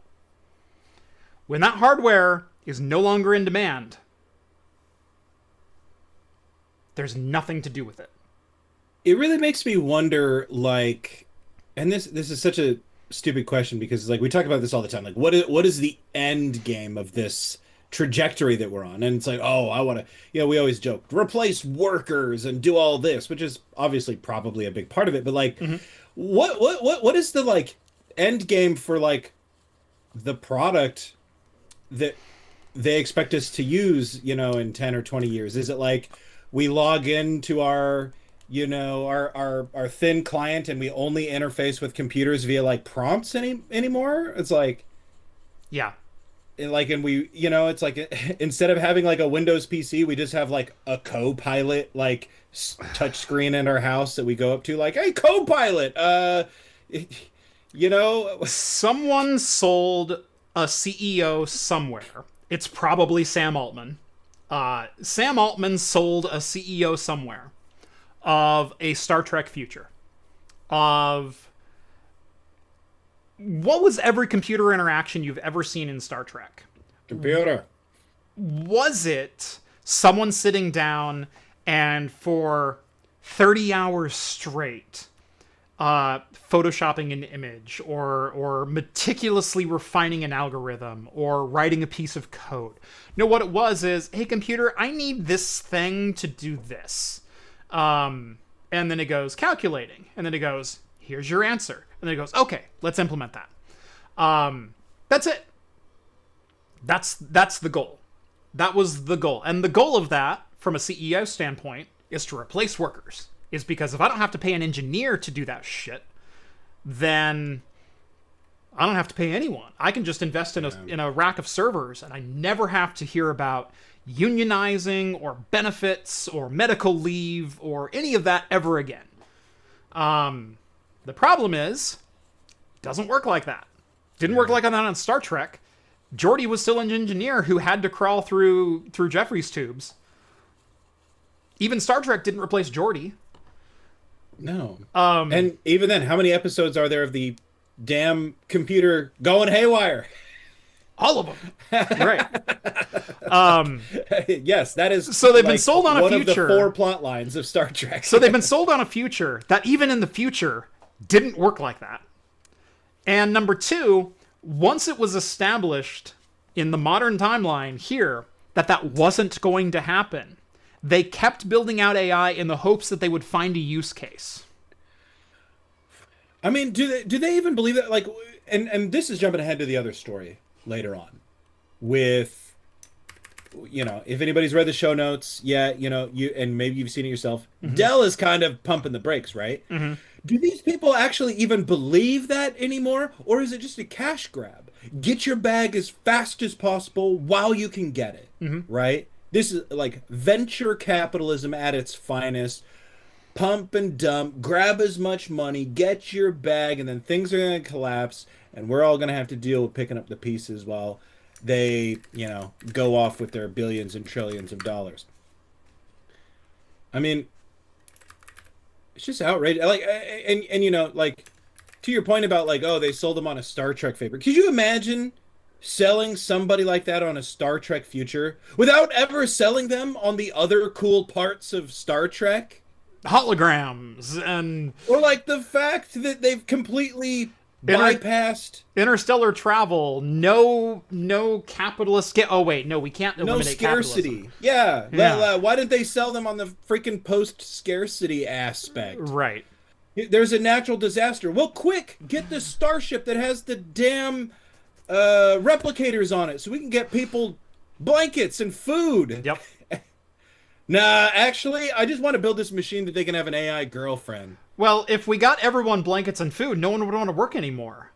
[SPEAKER 1] When that hardware is no longer in demand, there's nothing to do with it.
[SPEAKER 2] It really makes me wonder, like, and this is such a stupid question because, like, we talk about this all the time. Like, what is the end game of this trajectory that we're on? And it's like, oh, I want to, we always joke, replace workers and do all this, which is obviously probably a big part of it. But like, what is the like end game for like the product that they expect us to use, in 10 or 20 years? Is it like we log into our our thin client and we only interface with computers via like prompts anymore? It's like,
[SPEAKER 1] yeah.
[SPEAKER 2] And we, it's like instead of having like a Windows PC, we just have like a CoPilot like touch screen in our house that we go up to, like, hey, CoPilot,
[SPEAKER 1] Someone sold a CEO somewhere. It's probably Sam Altman. Sam Altman sold a CEO somewhere of a Star Trek future. Of what was every computer interaction you've ever seen in Star Trek?
[SPEAKER 2] Computer.
[SPEAKER 1] Was it someone sitting down and for 30 hours straight photoshopping an image or meticulously refining an algorithm or writing a piece of code? No, what it was is, hey, computer, I need this thing to do this. And then it goes, calculating. And then it goes, here's your answer. And then it goes, okay, let's implement that. That's it. That's the goal. That was the goal. And the goal of that, from a CEO standpoint, is to replace workers. Is because if I don't have to pay an engineer to do that shit, then I don't have to pay anyone. I can just invest in a rack of servers, and I never have to hear about unionizing or benefits or medical leave or any of that ever again. The problem is, it doesn't work like that. Didn't work like that on Star Trek. Geordi was still an engineer who had to crawl through Jeffrey's tubes. Even Star Trek didn't replace Geordi.
[SPEAKER 2] No. And even then, how many episodes are there of the damn computer going haywire?
[SPEAKER 1] All of them. Right.
[SPEAKER 2] Yes, that is.
[SPEAKER 1] So they've been sold on a future.
[SPEAKER 2] One of the 4 plot lines of Star Trek.
[SPEAKER 1] So they've been sold on a future that even in the future didn't work like that. And number 2, once it was established in the modern timeline here that wasn't going to happen, they kept building out AI in the hopes that they would find a use case.
[SPEAKER 2] I mean, do they even believe that? Like, and this is jumping ahead to the other story later on with, if anybody's read the show notes, yeah, and maybe you've seen it yourself, Dell is kind of pumping the brakes, right? Do these people actually even believe that anymore? Or is it just a cash grab? Get your bag as fast as possible while you can get it, right? This is like venture capitalism at its finest. Pump and dump, grab as much money, get your bag, and then things are going to collapse, and we're all going to have to deal with picking up the pieces while they, go off with their billions and trillions of dollars. I mean, it's just outrageous. Like, and like, to your point about like, oh, they sold them on a Star Trek favorite. Could you imagine selling somebody like that on a Star Trek future without ever selling them on the other cool parts of Star Trek?
[SPEAKER 1] Holograms and
[SPEAKER 2] or like the fact that they've completely bypassed
[SPEAKER 1] interstellar travel, no capitalist oh wait, no, we can't eliminate
[SPEAKER 2] no scarcity. Yeah. Why didn't they sell them on the freaking post scarcity aspect?
[SPEAKER 1] Right.
[SPEAKER 2] There's a natural disaster. Well, quick, get the starship that has the damn replicators on it so we can get people blankets and food.
[SPEAKER 1] Yep.
[SPEAKER 2] Nah, actually, I just want to build this machine that they can have an AI girlfriend.
[SPEAKER 1] Well, if we got everyone blankets and food, no one would want to work anymore.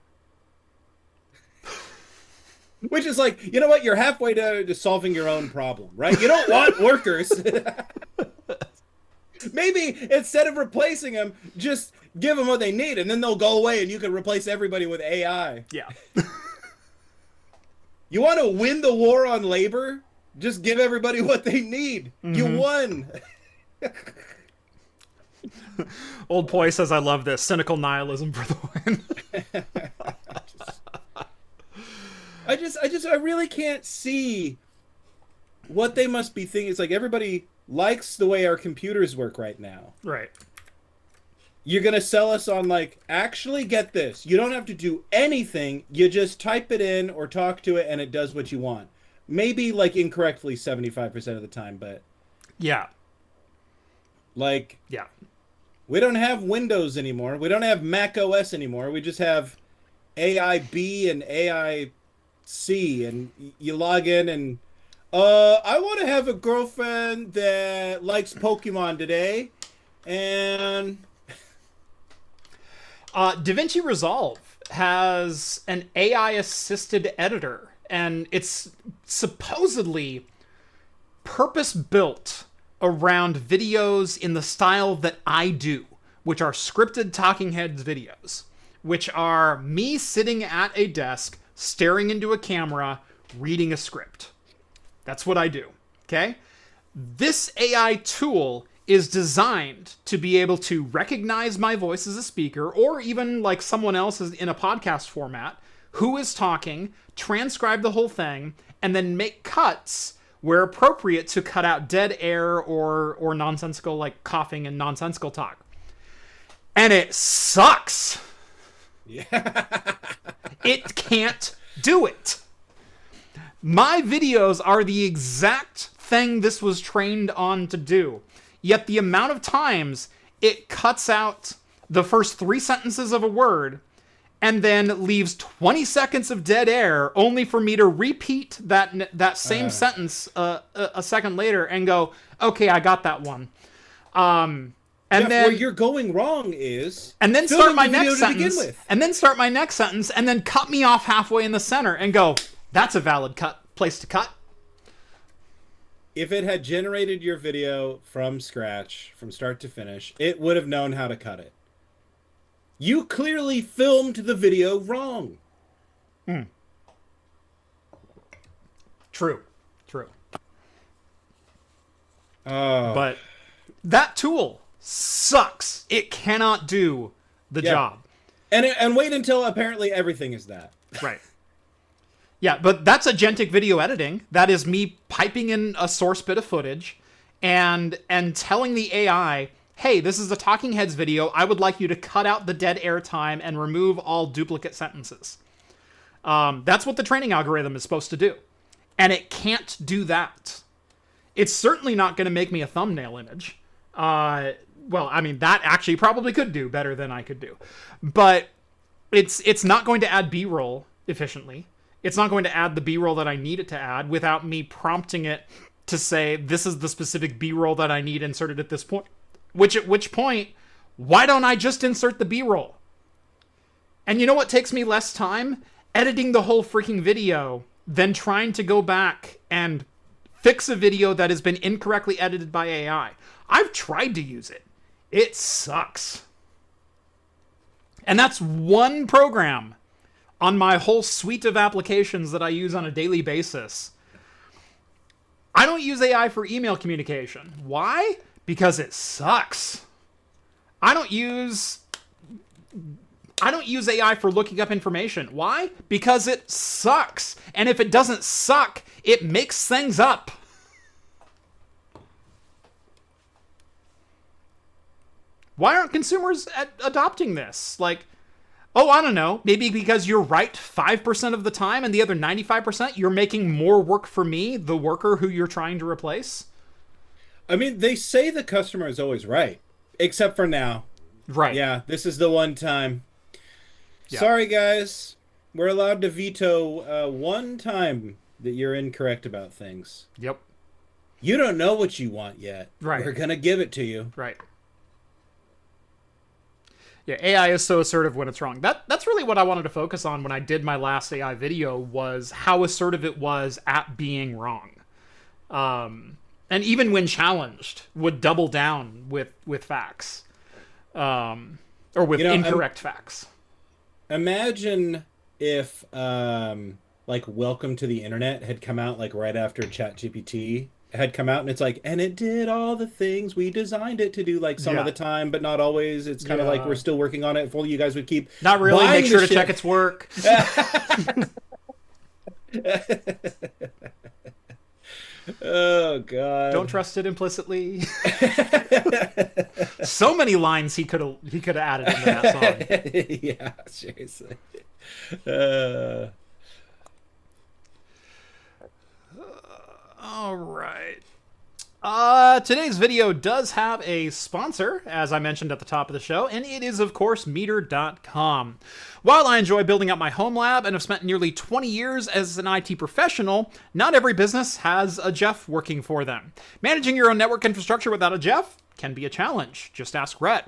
[SPEAKER 2] Which is like, you know what? You're halfway to solving your own problem, right? You don't want workers. Maybe instead of replacing them, just give them what they need, and then they'll go away, and you can replace everybody with AI.
[SPEAKER 1] Yeah.
[SPEAKER 2] You want to win the war on labor? Just give everybody what they need. You won.
[SPEAKER 1] Old Poi says, I love this. Cynical nihilism for the win.
[SPEAKER 2] I really can't see what they must be thinking. It's like everybody likes the way our computers work right now.
[SPEAKER 1] Right.
[SPEAKER 2] You're going to sell us on like, actually get this. You don't have to do anything. You just type it in or talk to it and it does what you want. Maybe like incorrectly 75% of the time, but
[SPEAKER 1] yeah.
[SPEAKER 2] Like,
[SPEAKER 1] yeah.
[SPEAKER 2] We don't have Windows anymore. We don't have Mac OS anymore. We just have AI B and AI C, and you log in and I want to have a girlfriend that likes Pokemon today, and
[SPEAKER 1] DaVinci Resolve has an AI assisted editor, and it's supposedly purpose built around videos in the style that I do, which are scripted talking heads videos, which are me sitting at a desk, staring into a camera, reading a script. That's what I do, okay? This AI tool is designed to be able to recognize my voice as a speaker, or even like someone else is in a podcast format, who is talking, transcribe the whole thing, and then make cuts where appropriate to cut out dead air or nonsensical, like coughing and nonsensical talk. And it sucks.
[SPEAKER 2] yeah.
[SPEAKER 1] It can't do it. My videos are the exact thing this was trained on to do. Yet the amount of times it cuts out the first 3 sentences of a word and then leaves 20 seconds of dead air only for me to repeat that same sentence a second later and go, okay, I got that one. And then
[SPEAKER 2] where you're going wrong is,
[SPEAKER 1] and then start my next sentence, and then start my next sentence, and then cut me off halfway in the center and go, that's a valid place to cut.
[SPEAKER 2] If it had generated your video from scratch, from start to finish, it would have known how to cut it. You clearly filmed the video wrong.
[SPEAKER 1] True.
[SPEAKER 2] Oh.
[SPEAKER 1] But that tool sucks. It cannot do the job.
[SPEAKER 2] And wait until apparently everything is that.
[SPEAKER 1] Right. Yeah, but that's agentic video editing. That is me piping in a source bit of footage and telling the AI, hey, this is a Talking Heads video. I would like you to cut out the dead air time and remove all duplicate sentences. That's what the training algorithm is supposed to do. And it can't do that. It's certainly not going to make me a thumbnail image. Well, I mean, that actually probably could do better than I could do. But It's not going to add B-roll efficiently. It's not going to add the B-roll that I need it to add without me prompting it to say, this is the specific B-roll that I need inserted at this point. At which point, why don't I just insert the B-roll? And you know what takes me less time? Editing the whole freaking video than trying to go back and fix a video that has been incorrectly edited by AI. I've tried to use it. It sucks. And that's one program on my whole suite of applications that I use on a daily basis. I don't use AI for email communication. Why? Because it sucks. I don't use AI for looking up information. Why? Because it sucks. And if it doesn't suck, it makes things up. Why aren't consumers adopting this? Like, oh, I don't know. Maybe because you're right 5% of the time and the other 95% you're making more work for me, the worker who you're trying to replace?
[SPEAKER 2] I mean, they say the customer is always right, except for now.
[SPEAKER 1] Right.
[SPEAKER 2] Yeah, this is the one time.
[SPEAKER 1] Yeah.
[SPEAKER 2] Sorry, guys. We're allowed to veto one time that you're incorrect about things.
[SPEAKER 1] Yep.
[SPEAKER 2] You don't know what you want yet.
[SPEAKER 1] Right.
[SPEAKER 2] We're going to give it to you.
[SPEAKER 1] Right. Yeah, AI is so assertive when it's wrong. That's really what I wanted to focus on when I did my last AI video, was how assertive it was at being wrong. And even when challenged, would double down with facts. Or with incorrect facts.
[SPEAKER 2] Imagine if like Welcome to the Internet had come out like right after ChatGPT had come out, and it's like, and it did all the things we designed it to do, like some of the time, but not always. It's kind of like we're still working on it. If only you guys would keep
[SPEAKER 1] not really make sure to check its work.
[SPEAKER 2] Oh God!
[SPEAKER 1] Don't trust it implicitly. So many lines he could have added into that song.
[SPEAKER 2] Yeah, seriously.
[SPEAKER 1] All right. Today's video does have a sponsor, as I mentioned at the top of the show, and it is, of course, Meter.com. While I enjoy building up my home lab and have spent nearly 20 years as an IT professional, not every business has a Jeff working for them. Managing your own network infrastructure without a Jeff can be a challenge. Just ask Rett.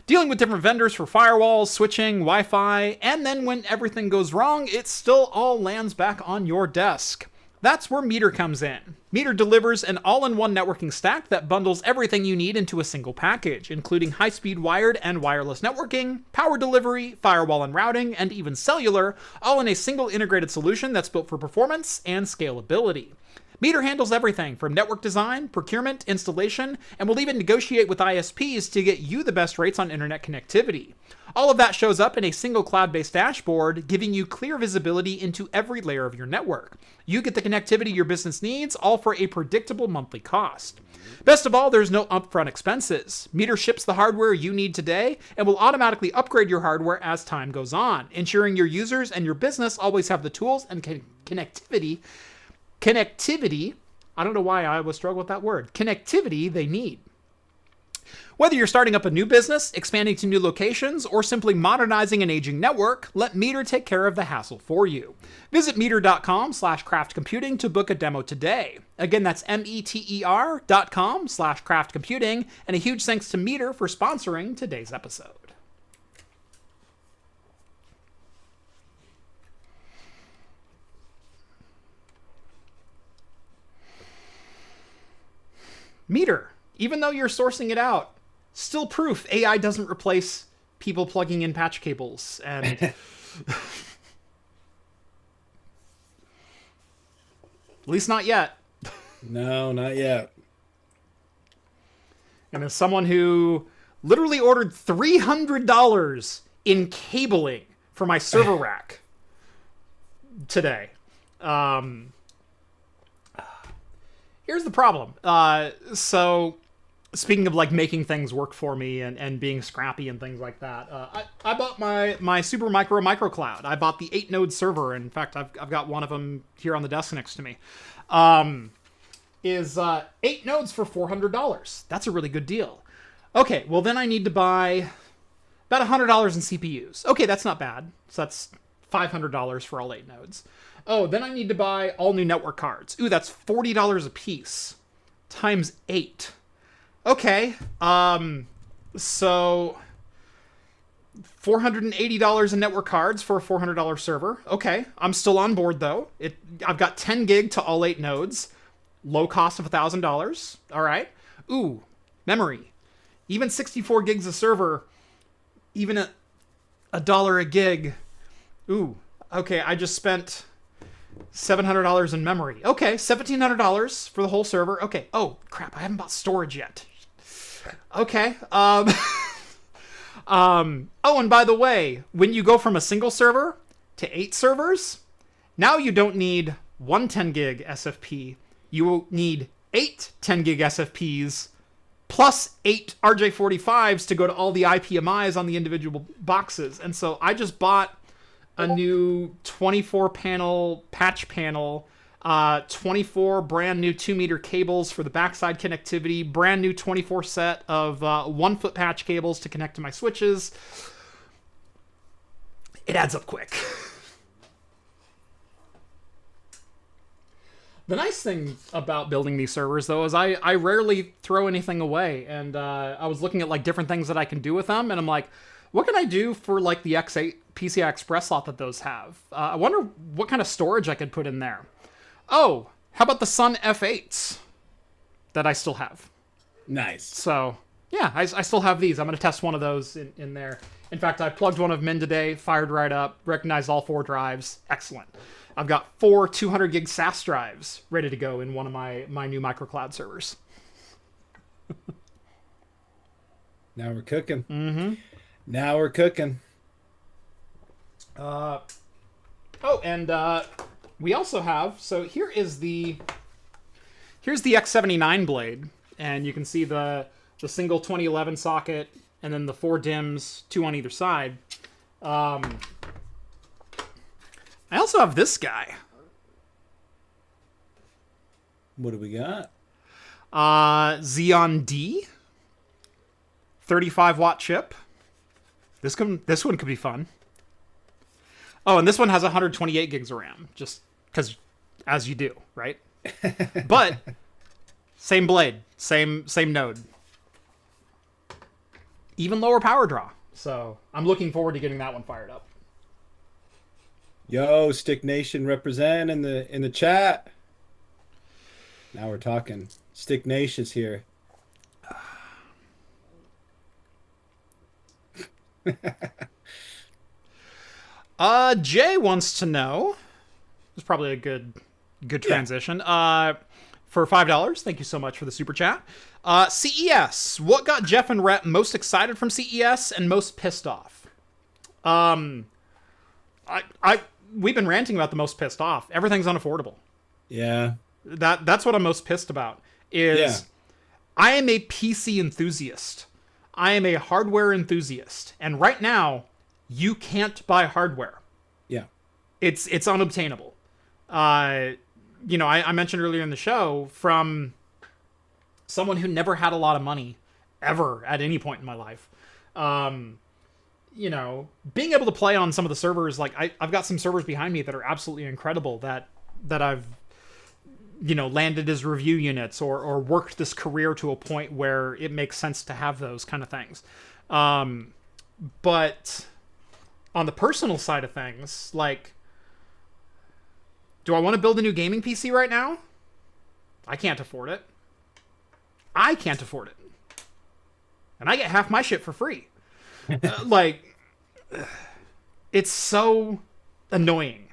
[SPEAKER 1] Dealing with different vendors for firewalls, switching, Wi-Fi, and then when everything goes wrong, it still all lands back on your desk. That's where Meter comes in. Meter delivers an all-in-one networking stack that bundles everything you need into a single package, including high-speed wired and wireless networking, power delivery, firewall and routing, and even cellular, all in a single integrated solution that's built for performance and scalability. Meter handles everything from network design, procurement, installation, and will even negotiate with ISPs to get you the best rates on internet connectivity. All of that shows up in a single cloud-based dashboard, giving you clear visibility into every layer of your network. You get the connectivity your business needs, all for a predictable monthly cost. Best of all, there's no upfront expenses. Meter ships the hardware you need today and will automatically upgrade your hardware as time goes on, ensuring your users and your business always have the tools and connectivity, I don't know why I always struggle with that word, connectivity they need. Whether you're starting up a new business, expanding to new locations, or simply modernizing an aging network, let Meter take care of the hassle for you. Visit meter.com/craftcomputing to book a demo today. Again, that's meter.com/craftcomputing, and a huge thanks to Meter for sponsoring today's episode. Meter, even though you're sourcing it out, still proof AI doesn't replace people plugging in patch cables and at least not yet.
[SPEAKER 2] No, not yet.
[SPEAKER 1] And as someone who literally ordered $300 in cabling for my server rack today, here's the problem. So speaking of like making things work for me and being scrappy and things like that, I bought my Super Micro Cloud. I bought the 8-node server. In fact, I've got one of them here on the desk next to me. Is 8 nodes for $400. That's a really good deal. Okay, well then I need to buy About $100 in CPUs. Okay, that's not bad. So that's $500 for all 8 nodes. Oh, then I need to buy all new network cards. Ooh, that's $40 a piece times 8. Okay, so $480 in network cards for a $400 server. Okay, I'm still on board though. I've got 10 gig to all 8 nodes. Low cost of $1,000. All right. Ooh, memory. Even 64 gigs a server, even at $1 a gig. Ooh, okay, I just spent $700 in memory. Okay, $1,700 for the whole server. Okay, oh, crap, I haven't bought storage yet. Okay, oh, and by the way, when you go from a single server to 8 servers, now you don't need one 10 gig SFP. You will need 8 10 gig SFPs plus 8 RJ45s to go to all the IPMIs on the individual boxes. And so I just bought a new 24 panel patch panel, 24 brand new 2-meter cables for the backside connectivity, brand new 24 set of 1-foot patch cables to connect to my switches. It adds up quick. The nice thing about building these servers, though, is I rarely throw anything away. And I was looking at like different things that I can do with them, and I'm like, what can I do for like the X8 PCI Express slot that those have? I wonder what kind of storage I could put in there. Oh, how about the Sun F8s that I still have?
[SPEAKER 2] Nice.
[SPEAKER 1] So, yeah, I still have these. I'm going to test one of those in there. In fact, I plugged one of them in today, fired right up, recognized all 4 drives. Excellent. I've got 4 200 gig SAS drives ready to go in one of my new microcloud servers.
[SPEAKER 2] Now we're cooking.
[SPEAKER 1] Mm-hmm.
[SPEAKER 2] Now we're cooking.
[SPEAKER 1] Oh, and we also have, so here's the X79 blade, and you can see the single 2011 socket, and then the 4 DIMMs, 2 on either side. I also have this guy.
[SPEAKER 2] What do we got?
[SPEAKER 1] Xeon D, 35-watt chip. This one could be fun. Oh, and this one has 128 gigs of RAM, just because, as you do, right? But same blade, same node, even lower power draw. So I'm looking forward to getting that one fired up.
[SPEAKER 2] Yo, Stick Nation represent in the chat. Now we're talking. Stick Nation's here.
[SPEAKER 1] Jay wants to know. It's probably a good transition. For $5, thank you so much for the super chat. CES. What got Jeff and Rett most excited from CES and most pissed off? We've been ranting about the most pissed off. Everything's unaffordable.
[SPEAKER 2] Yeah.
[SPEAKER 1] That's what I'm most pissed about. I am a PC enthusiast. I am a hardware enthusiast. And right now, you can't buy hardware.
[SPEAKER 2] Yeah.
[SPEAKER 1] It's unobtainable. I mentioned earlier in the show, from someone who never had a lot of money ever at any point in my life. Being able to play on some of the servers, like I've got some servers behind me that are absolutely incredible that I've, landed as review units or worked this career to a point where it makes sense to have those kind of things. But on the personal side of things, like, do I want to build a new gaming PC right now? I can't afford it. And I get half my shit for free. It's so annoying.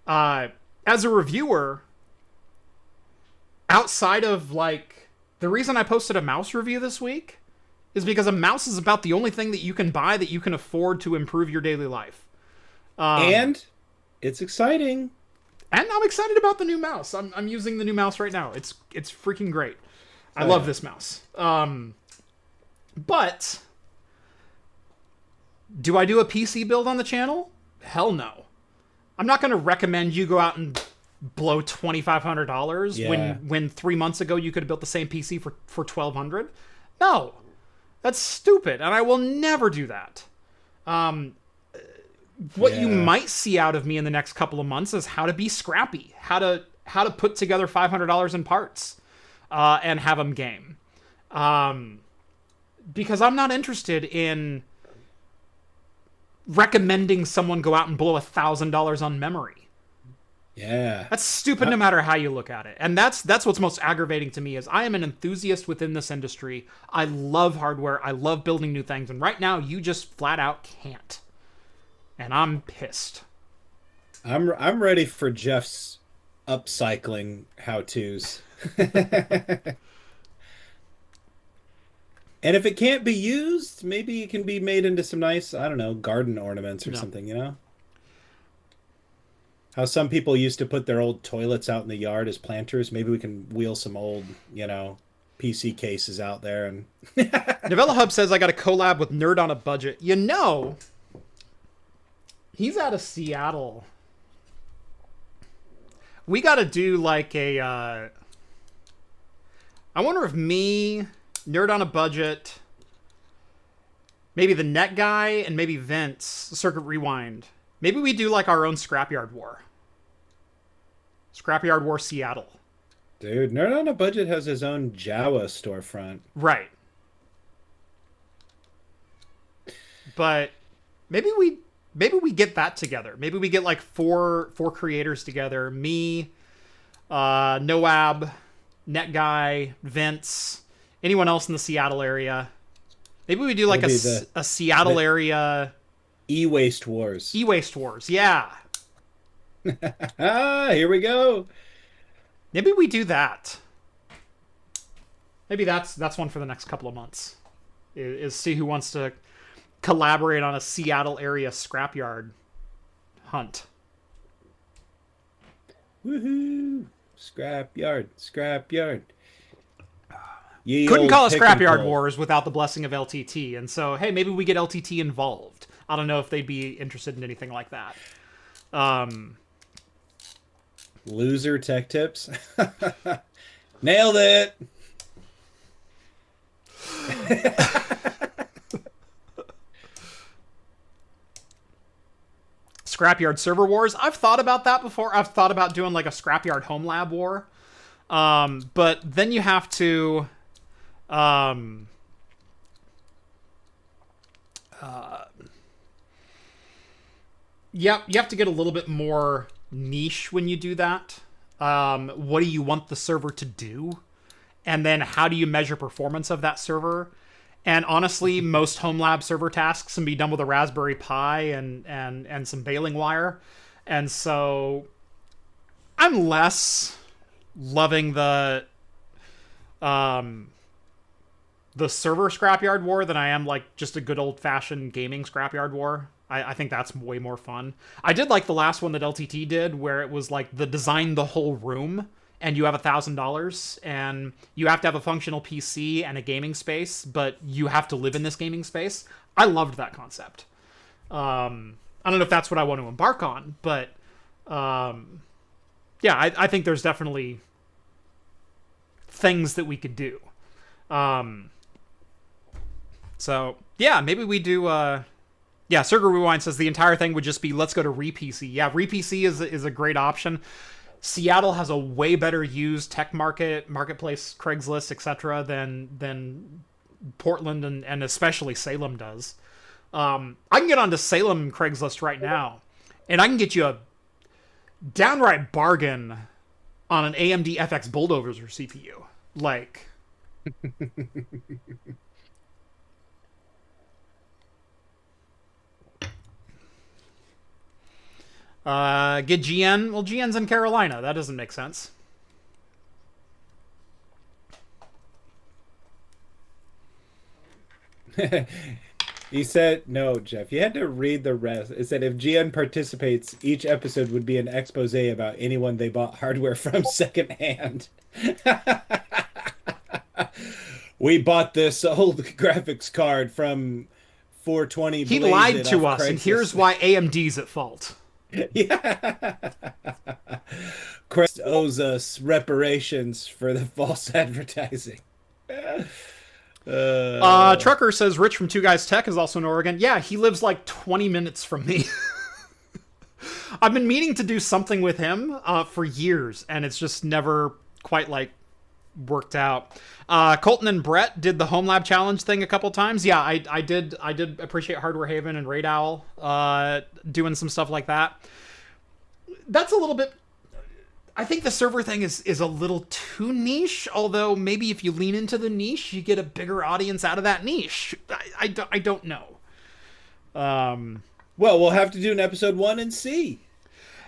[SPEAKER 1] As a reviewer, outside of, the reason I posted a mouse review this week is because a mouse is about the only thing that you can buy that you can afford to improve your daily life.
[SPEAKER 2] And it's exciting.
[SPEAKER 1] And I'm excited about the new mouse. I'm using the new mouse right now. It's freaking great. I love this mouse. But do I do a PC build on the channel? Hell no. I'm not going to recommend you go out and blow $2,500 when 3 months ago you could have built the same PC for $1,200. No, that's stupid, and I will never do that. What you
[SPEAKER 2] Yeah.
[SPEAKER 1] might see out of me in the next couple of months is how to be scrappy, how to put together $500 in parts, and have them game. Because I'm not interested in recommending someone go out and blow $1,000 on memory.
[SPEAKER 2] Yeah.
[SPEAKER 1] That's stupid
[SPEAKER 2] Uh,
[SPEAKER 1] no matter how you look at it. And that's what's most aggravating to me is I am an enthusiast within this industry. I love hardware. I love building new things. And right now you just flat out can't. And I'm pissed.
[SPEAKER 2] I'm ready for Jeff's upcycling how-tos. And if it can't be used, maybe it can be made into some nice, I don't know, garden ornaments or
[SPEAKER 1] No.
[SPEAKER 2] something, you know? How some people used to put their old toilets out in the yard as planters. Maybe we can wheel some old, PC cases out there and
[SPEAKER 1] Novella Hub says I got a collab with Nerd on a Budget. He's out of Seattle. We got to do like a. I wonder if me, Nerd on a Budget, maybe the Net Guy, and maybe Vince, Circuit Rewind. Maybe we do like our own Scrapyard War. Scrapyard War Seattle.
[SPEAKER 2] dude, Nerd on a Budget has his own Jawa storefront.
[SPEAKER 1] Right. But maybe we get that together. Maybe we get like four creators together. Me, Noab, Net Guy, Vince, anyone else in the Seattle area. Maybe we do like
[SPEAKER 2] It'll be
[SPEAKER 1] a Seattle
[SPEAKER 2] the
[SPEAKER 1] area
[SPEAKER 2] e-waste wars.
[SPEAKER 1] e-waste wars. Yeah.
[SPEAKER 2] Ah, here we go.
[SPEAKER 1] Maybe we do that. Maybe that's one for the next couple of months. Is see who wants to collaborate on a Seattle area scrapyard hunt.
[SPEAKER 2] Woohoo! Scrapyard, scrapyard. Ye
[SPEAKER 1] Couldn't
[SPEAKER 2] old
[SPEAKER 1] call it
[SPEAKER 2] pick and
[SPEAKER 1] Scrapyard
[SPEAKER 2] pull.
[SPEAKER 1] Wars without the blessing of LTT, and so hey, maybe we get LTT involved. I don't know if they'd be interested in anything like that.
[SPEAKER 2] Loser tech tips. Nailed it.
[SPEAKER 1] Scrapyard Server Wars. I've thought about that before. I've thought about doing like a Scrapyard Home Lab War, but then you have to. Yeah, you have to get a little bit more niche when you do that. What do you want the server to do? And then how do you measure performance of that server? And honestly, most home lab server tasks can be done with a Raspberry Pi and some baling wire. And so I'm less loving the server scrapyard war than I am like just a good old fashioned gaming scrapyard war. I think that's way more fun. I did like the last one that LTT did where it was like the design the whole room and you have $1,000 and you have to have a functional PC and a gaming space, but you have to live in this gaming space. I loved that concept. I don't know if that's what I want to embark on, but yeah, I think there's definitely things that we could do. So yeah, maybe we do. Yeah, Serger Rewind says the entire thing would just be let's go to RePC. Yeah, RePC is a great option. Seattle has a way better used tech marketplace, Craigslist, etc. than Portland and especially Salem does. I can get onto Salem Craigslist right now, and I can get you a downright bargain on an AMD FX Bulldozer CPU. Like. Get GN. Well, GN's in Carolina. That doesn't make sense.
[SPEAKER 2] He said, no, Jeff, you had to read the rest. It said if GN participates, each episode would be an expose about anyone they bought hardware from secondhand. We bought this old graphics card from 420.
[SPEAKER 1] He
[SPEAKER 2] Blaze
[SPEAKER 1] lied
[SPEAKER 2] It
[SPEAKER 1] to
[SPEAKER 2] off
[SPEAKER 1] us, and
[SPEAKER 2] Craigslist.
[SPEAKER 1] here's why AMD's at fault.
[SPEAKER 2] Yeah. Crest owes us reparations for the false advertising.
[SPEAKER 1] Trucker says Rich from Two Guys Tech is also in Oregon. Yeah, he lives like 20 minutes from me. I've been meaning to do something with him for years, and it's just never quite like worked out. Colton and Brett did the Home Lab Challenge thing a couple times. Yeah, I did appreciate Hardware Haven and Raid Owl doing some stuff like that. That's a little bit... I think the server thing is a little too niche, although maybe if you lean into the niche, you get a bigger audience out of that niche. I don't know.
[SPEAKER 2] Well, we'll have to do an episode 1 and see.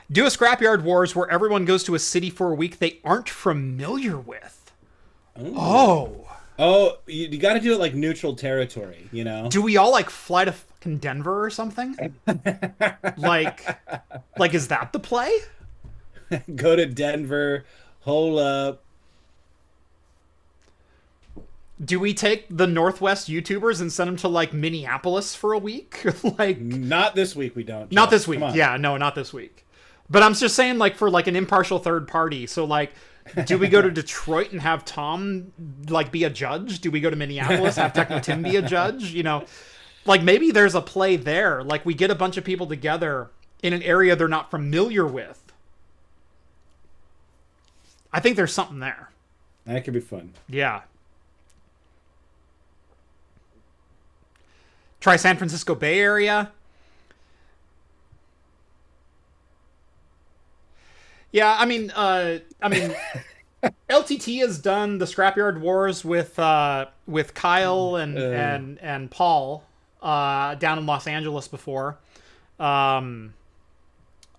[SPEAKER 1] Do a Scrapyard Wars where everyone goes to a city for a week they aren't familiar with.
[SPEAKER 2] Oh, you got to do it like neutral territory, you know?
[SPEAKER 1] Do we all like fly to fucking Denver or something? like, is that the play?
[SPEAKER 2] Go to Denver, hole up.
[SPEAKER 1] Do we take the Northwest YouTubers and send them to like Minneapolis for a week? Like,
[SPEAKER 2] not this week. We don't.
[SPEAKER 1] Not this week. Yeah, no, not this week. But I'm just saying, like, for like an impartial third party. So, like, do we go to Detroit and have Tom like be a judge? Do we go to Minneapolis have Techno Tim be a judge? You know, like maybe there's a play there. Like we get a bunch of people together in an area they're not familiar with. I think there's something there.
[SPEAKER 2] That could be fun.
[SPEAKER 1] Yeah. Try San Francisco Bay Area. Yeah, I mean, LTT has done the Scrapyard Wars with Kyle and Paul down in Los Angeles before.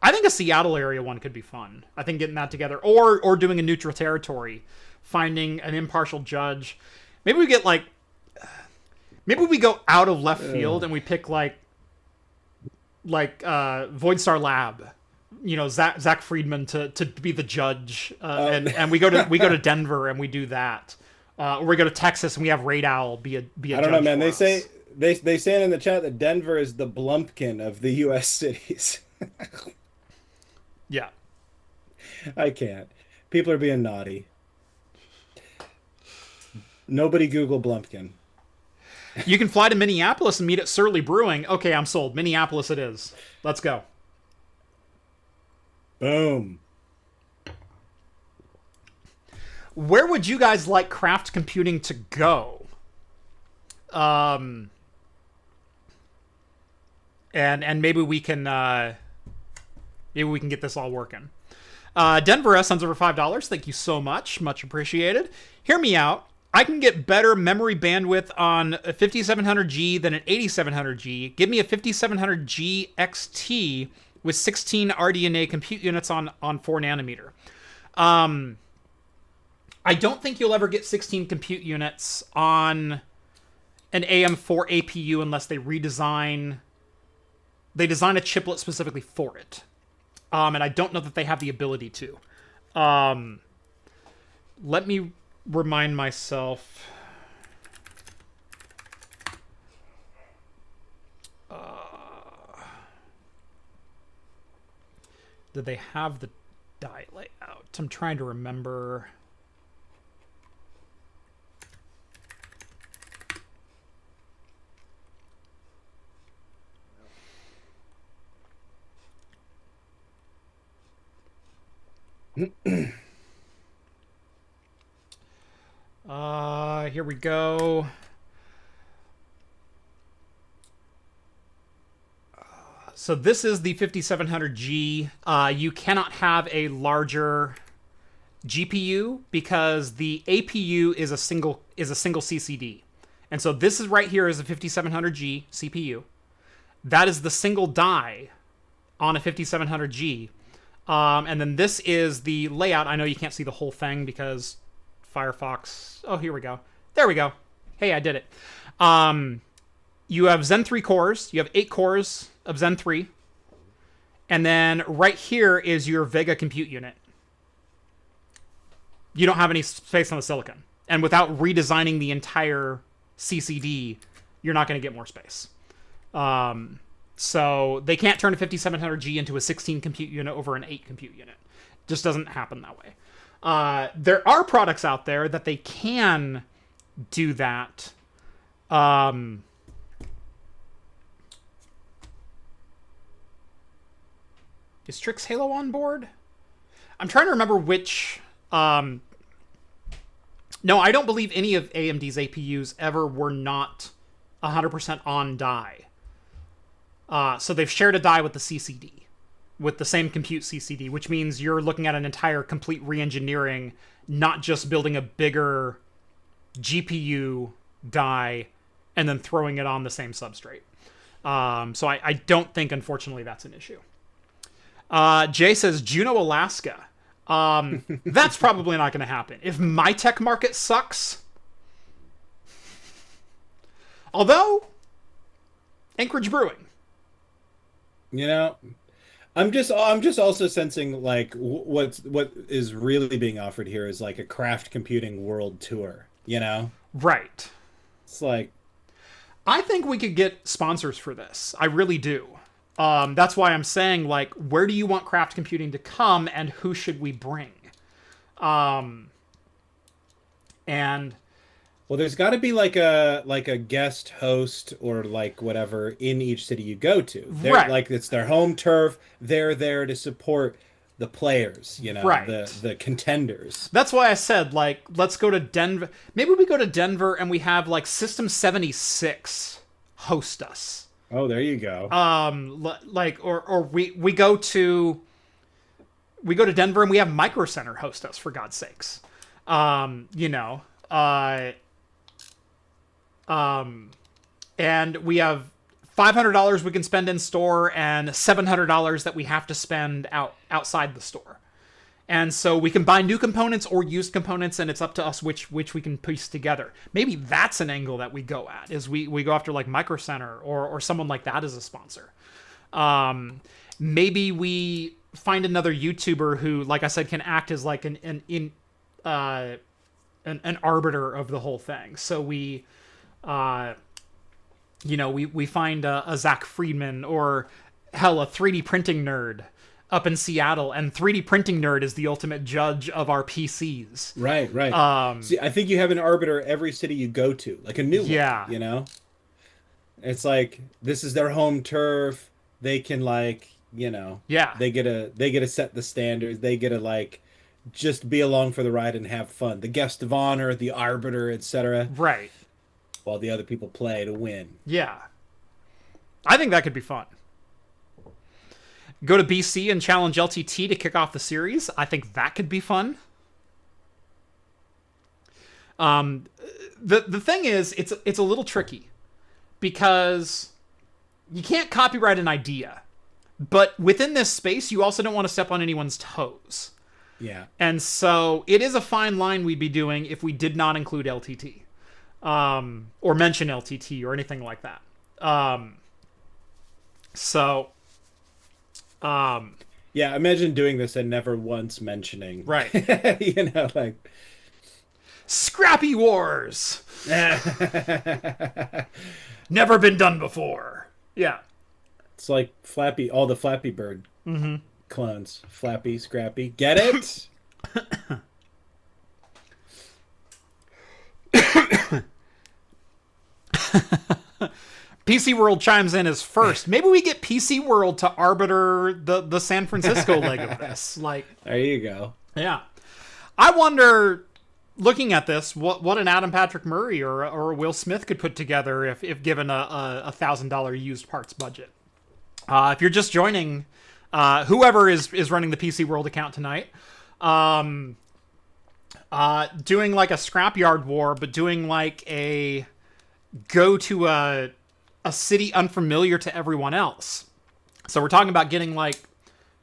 [SPEAKER 1] I think a Seattle area one could be fun. I think getting that together, or doing a neutral territory, finding an impartial judge. Maybe we get like, maybe we go out of left field and we pick like Voidstar Lab. You know, Zach Friedman to be the judge, and we go to Denver and we do that, or we go to Texas and we have Raid Owl be a
[SPEAKER 2] I don't know, man. They say in the chat that Denver is the Blumpkin of the U.S. cities.
[SPEAKER 1] Yeah,
[SPEAKER 2] I can't. People are being naughty. Nobody Google Blumpkin.
[SPEAKER 1] You can fly to Minneapolis and meet at Surly Brewing. Okay, I'm sold. Minneapolis it is. Let's go.
[SPEAKER 2] Boom.
[SPEAKER 1] Where would you guys like craft computing to go? And maybe we can get this all working. Denver S sends over $5. Thank you so much. Much appreciated. Hear me out. I can get better memory bandwidth on a 5700G than an 8700G. Give me a 5700G XT with 16 RDNA compute units on 4 nanometer. I don't think you'll ever get 16 compute units on an AM4 APU unless they design a chiplet specifically for it. And I don't know that they have the ability to. Let me remind myself. Did they have the die layout? I'm trying to remember. Here we go. So this is the 5700G. You cannot have a larger GPU because the APU is a single CCD. And so this is right here is a 5700G CPU. That is the single die on a 5700G. And then this is the layout. I know you can't see the whole thing because Firefox... Oh, here we go. There we go. Hey, I did it. You have Zen 3 cores. You have 8 cores of Zen 3. And then right here is your Vega compute unit. You don't have any space on the silicon. And without redesigning the entire CCD, you're not going to get more space. So they can't turn a 5700G into a 16 compute unit over an 8 compute unit. Just doesn't happen that way. There are products out there that they can do that. Is Trix Halo on board? I'm trying to remember which... no, I don't believe any of AMD's APUs ever were not 100% on die. So they've shared a die with the CCD, with the same compute CCD, which means you're looking at an entire complete re-engineering, not just building a bigger GPU die and then throwing it on the same substrate. So I don't think, unfortunately, that's an issue. Jay says, Juneau, Alaska. That's probably not going to happen. If my tech market sucks... Although, Anchorage Brewing.
[SPEAKER 2] You know, I'm just also sensing like what is really being offered here is like a craft computing world tour, you know?
[SPEAKER 1] Right.
[SPEAKER 2] It's like,
[SPEAKER 1] I think we could get sponsors for this. I really do. That's why I'm saying, like, where do you want craft computing to come and who should we bring? And
[SPEAKER 2] well, there's got to be like a guest host or like whatever in each city you go to. They're,
[SPEAKER 1] right.
[SPEAKER 2] Like it's their home turf. They're there to support the players, you know,
[SPEAKER 1] right.
[SPEAKER 2] the contenders.
[SPEAKER 1] That's why I said, like, let's go to Denver. Maybe we go to Denver and we have like System 76 host us.
[SPEAKER 2] Oh, there you go.
[SPEAKER 1] Like, or we go to Denver and we have Micro Center host us, for God's sakes. You know, and we have $500 we can spend in store and $700 that we have to spend outside the store. And so we can buy new components or used components, and it's up to us which we can piece together. Maybe that's an angle that we go at, is we go after like Micro Center or someone like that as a sponsor. Maybe we find another YouTuber who, like I said, can act as like an arbiter of the whole thing. So we find a Zach Friedman, or hell, a 3D printing nerd up in Seattle, and 3D printing nerd is the ultimate judge of our PCs.
[SPEAKER 2] Right. See, I think you have an arbiter every city you go to, like a new one, you know? It's like, this is their home turf. They can, like, you know, they get to set the standards. They get to, like, just be along for the ride and have fun. The guest of honor, the arbiter, etc.
[SPEAKER 1] Right.
[SPEAKER 2] While the other people play to win.
[SPEAKER 1] Yeah. I think that could be fun. Go to BC and challenge LTT to kick off the series. I think that could be fun. The thing is, it's a little tricky, because you can't copyright an idea, but within this space, you also don't want to step on anyone's toes.
[SPEAKER 2] Yeah. And
[SPEAKER 1] so it is a fine line we'd be doing if we did not include LTT, or mention LTT or anything like that.
[SPEAKER 2] Yeah, imagine doing this and never once mentioning.
[SPEAKER 1] Right.
[SPEAKER 2] You know, like,
[SPEAKER 1] Scrappy Wars. Never been done before. Yeah.
[SPEAKER 2] It's like all the Flappy Bird clones. Flappy, Scrappy. Get it?
[SPEAKER 1] PC World chimes in as first. Maybe we get PC World to arbiter the San Francisco leg of this. Like,
[SPEAKER 2] there you go.
[SPEAKER 1] Yeah. I wonder, looking at this, what an Adam Patrick Murray or a Will Smith could put together if given a $1,000 used parts budget. If you're just joining, whoever is running the PC World account tonight, doing like a scrapyard war, but doing like a go to a city unfamiliar to everyone else. So we're talking about getting like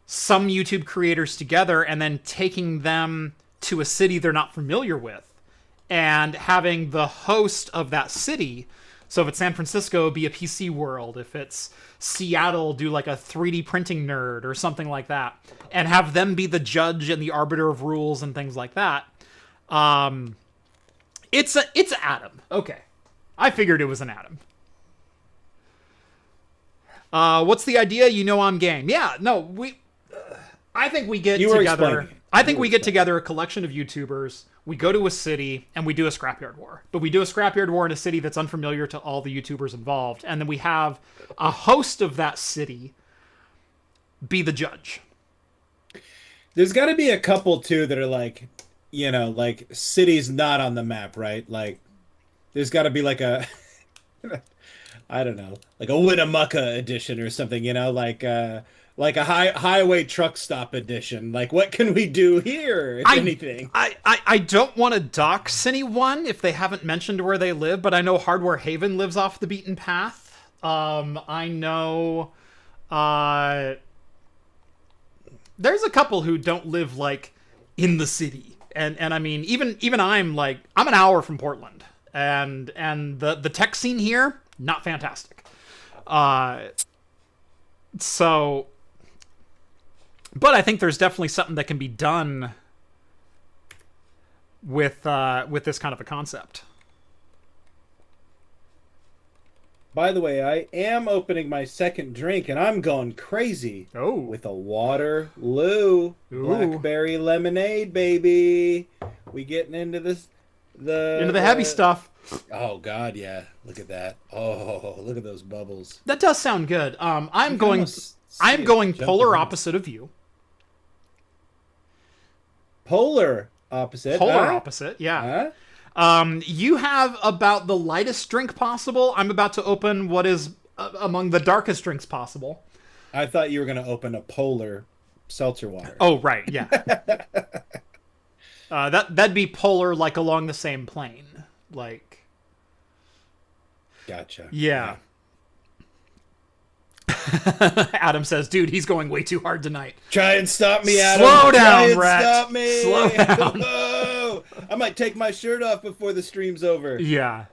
[SPEAKER 1] some YouTube creators together and then taking them to a city they're not familiar with, and having the host of that city. So if it's San Francisco, be a PC World. If it's Seattle, do like a 3D printing nerd or something like that, and have them be the judge and the arbiter of rules and things like that. It's Adam. Okay. I figured it was an Adam. What's the idea? You know I'm game. Yeah, no, I think we get together. I think we get together a collection of YouTubers, we go to a city, and we do a scrapyard war. But we do a scrapyard war in a city that's unfamiliar to all the YouTubers involved, and then we have a host of that city be the judge.
[SPEAKER 2] There's got to be a couple too that are like, like cities not on the map, right? Like, there's got to be like a, I don't know, like a Winnemucca edition or something, like a highway truck stop edition. Like, what can we do here, if anything?
[SPEAKER 1] I don't want to dox anyone if they haven't mentioned where they live, but I know Hardware Haven lives off the beaten path. I know there's a couple who don't live like in the city. And I mean, even I'm an hour from Portland, and the tech scene here, not fantastic. So, but I think there's definitely something that can be done with this kind of a concept.
[SPEAKER 2] By the way, I am opening my second drink, and I'm going crazy.
[SPEAKER 1] Oh,
[SPEAKER 2] with a Waterloo blackberry lemonade, baby. We getting into this
[SPEAKER 1] into the heavy stuff.
[SPEAKER 2] Oh God, yeah! Look at that. Oh, look at those bubbles.
[SPEAKER 1] That does sound good. I'm going polar opposite of you.
[SPEAKER 2] Polar opposite.
[SPEAKER 1] Opposite. Yeah. You have about the lightest drink possible. I'm about to open what is among the darkest drinks possible.
[SPEAKER 2] I thought you were going to open a polar seltzer water.
[SPEAKER 1] Oh, right. Yeah. That'd be polar, like along the same plane. Like.
[SPEAKER 2] Gotcha.
[SPEAKER 1] Yeah. Adam says, dude, he's going way too hard tonight.
[SPEAKER 2] Try and stop me, Adam.
[SPEAKER 1] Slow down, Rett.
[SPEAKER 2] Stop me.
[SPEAKER 1] Slow down.
[SPEAKER 2] Oh, I might take my shirt off before the stream's over.
[SPEAKER 1] Yeah.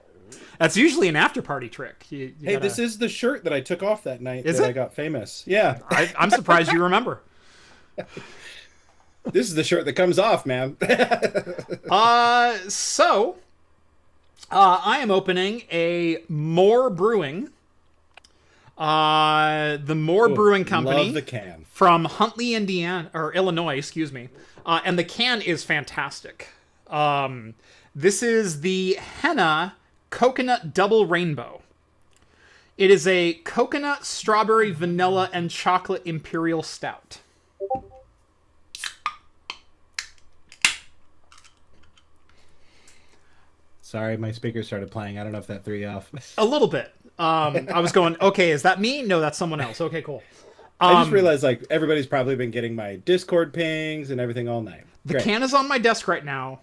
[SPEAKER 1] That's usually an after-party trick. You
[SPEAKER 2] hey, this is the shirt that I took off that night
[SPEAKER 1] I
[SPEAKER 2] got famous. Yeah.
[SPEAKER 1] I'm surprised you remember.
[SPEAKER 2] This is the shirt that comes off, man.
[SPEAKER 1] So, I am opening a More Brewing. The More Brewing Company.
[SPEAKER 2] Love the can.
[SPEAKER 1] From Huntley, Illinois, excuse me. And the can is fantastic. This is the Henna Coconut Double Rainbow. It is a coconut, strawberry, vanilla, and chocolate imperial stout.
[SPEAKER 2] Sorry, my speaker started playing. I don't know if that threw you off.
[SPEAKER 1] A little bit. I was going, okay, is that me? No, that's someone else. Okay, cool.
[SPEAKER 2] I just realized, like, everybody's probably been getting my Discord pings and everything all night.
[SPEAKER 1] The can is on my desk right now.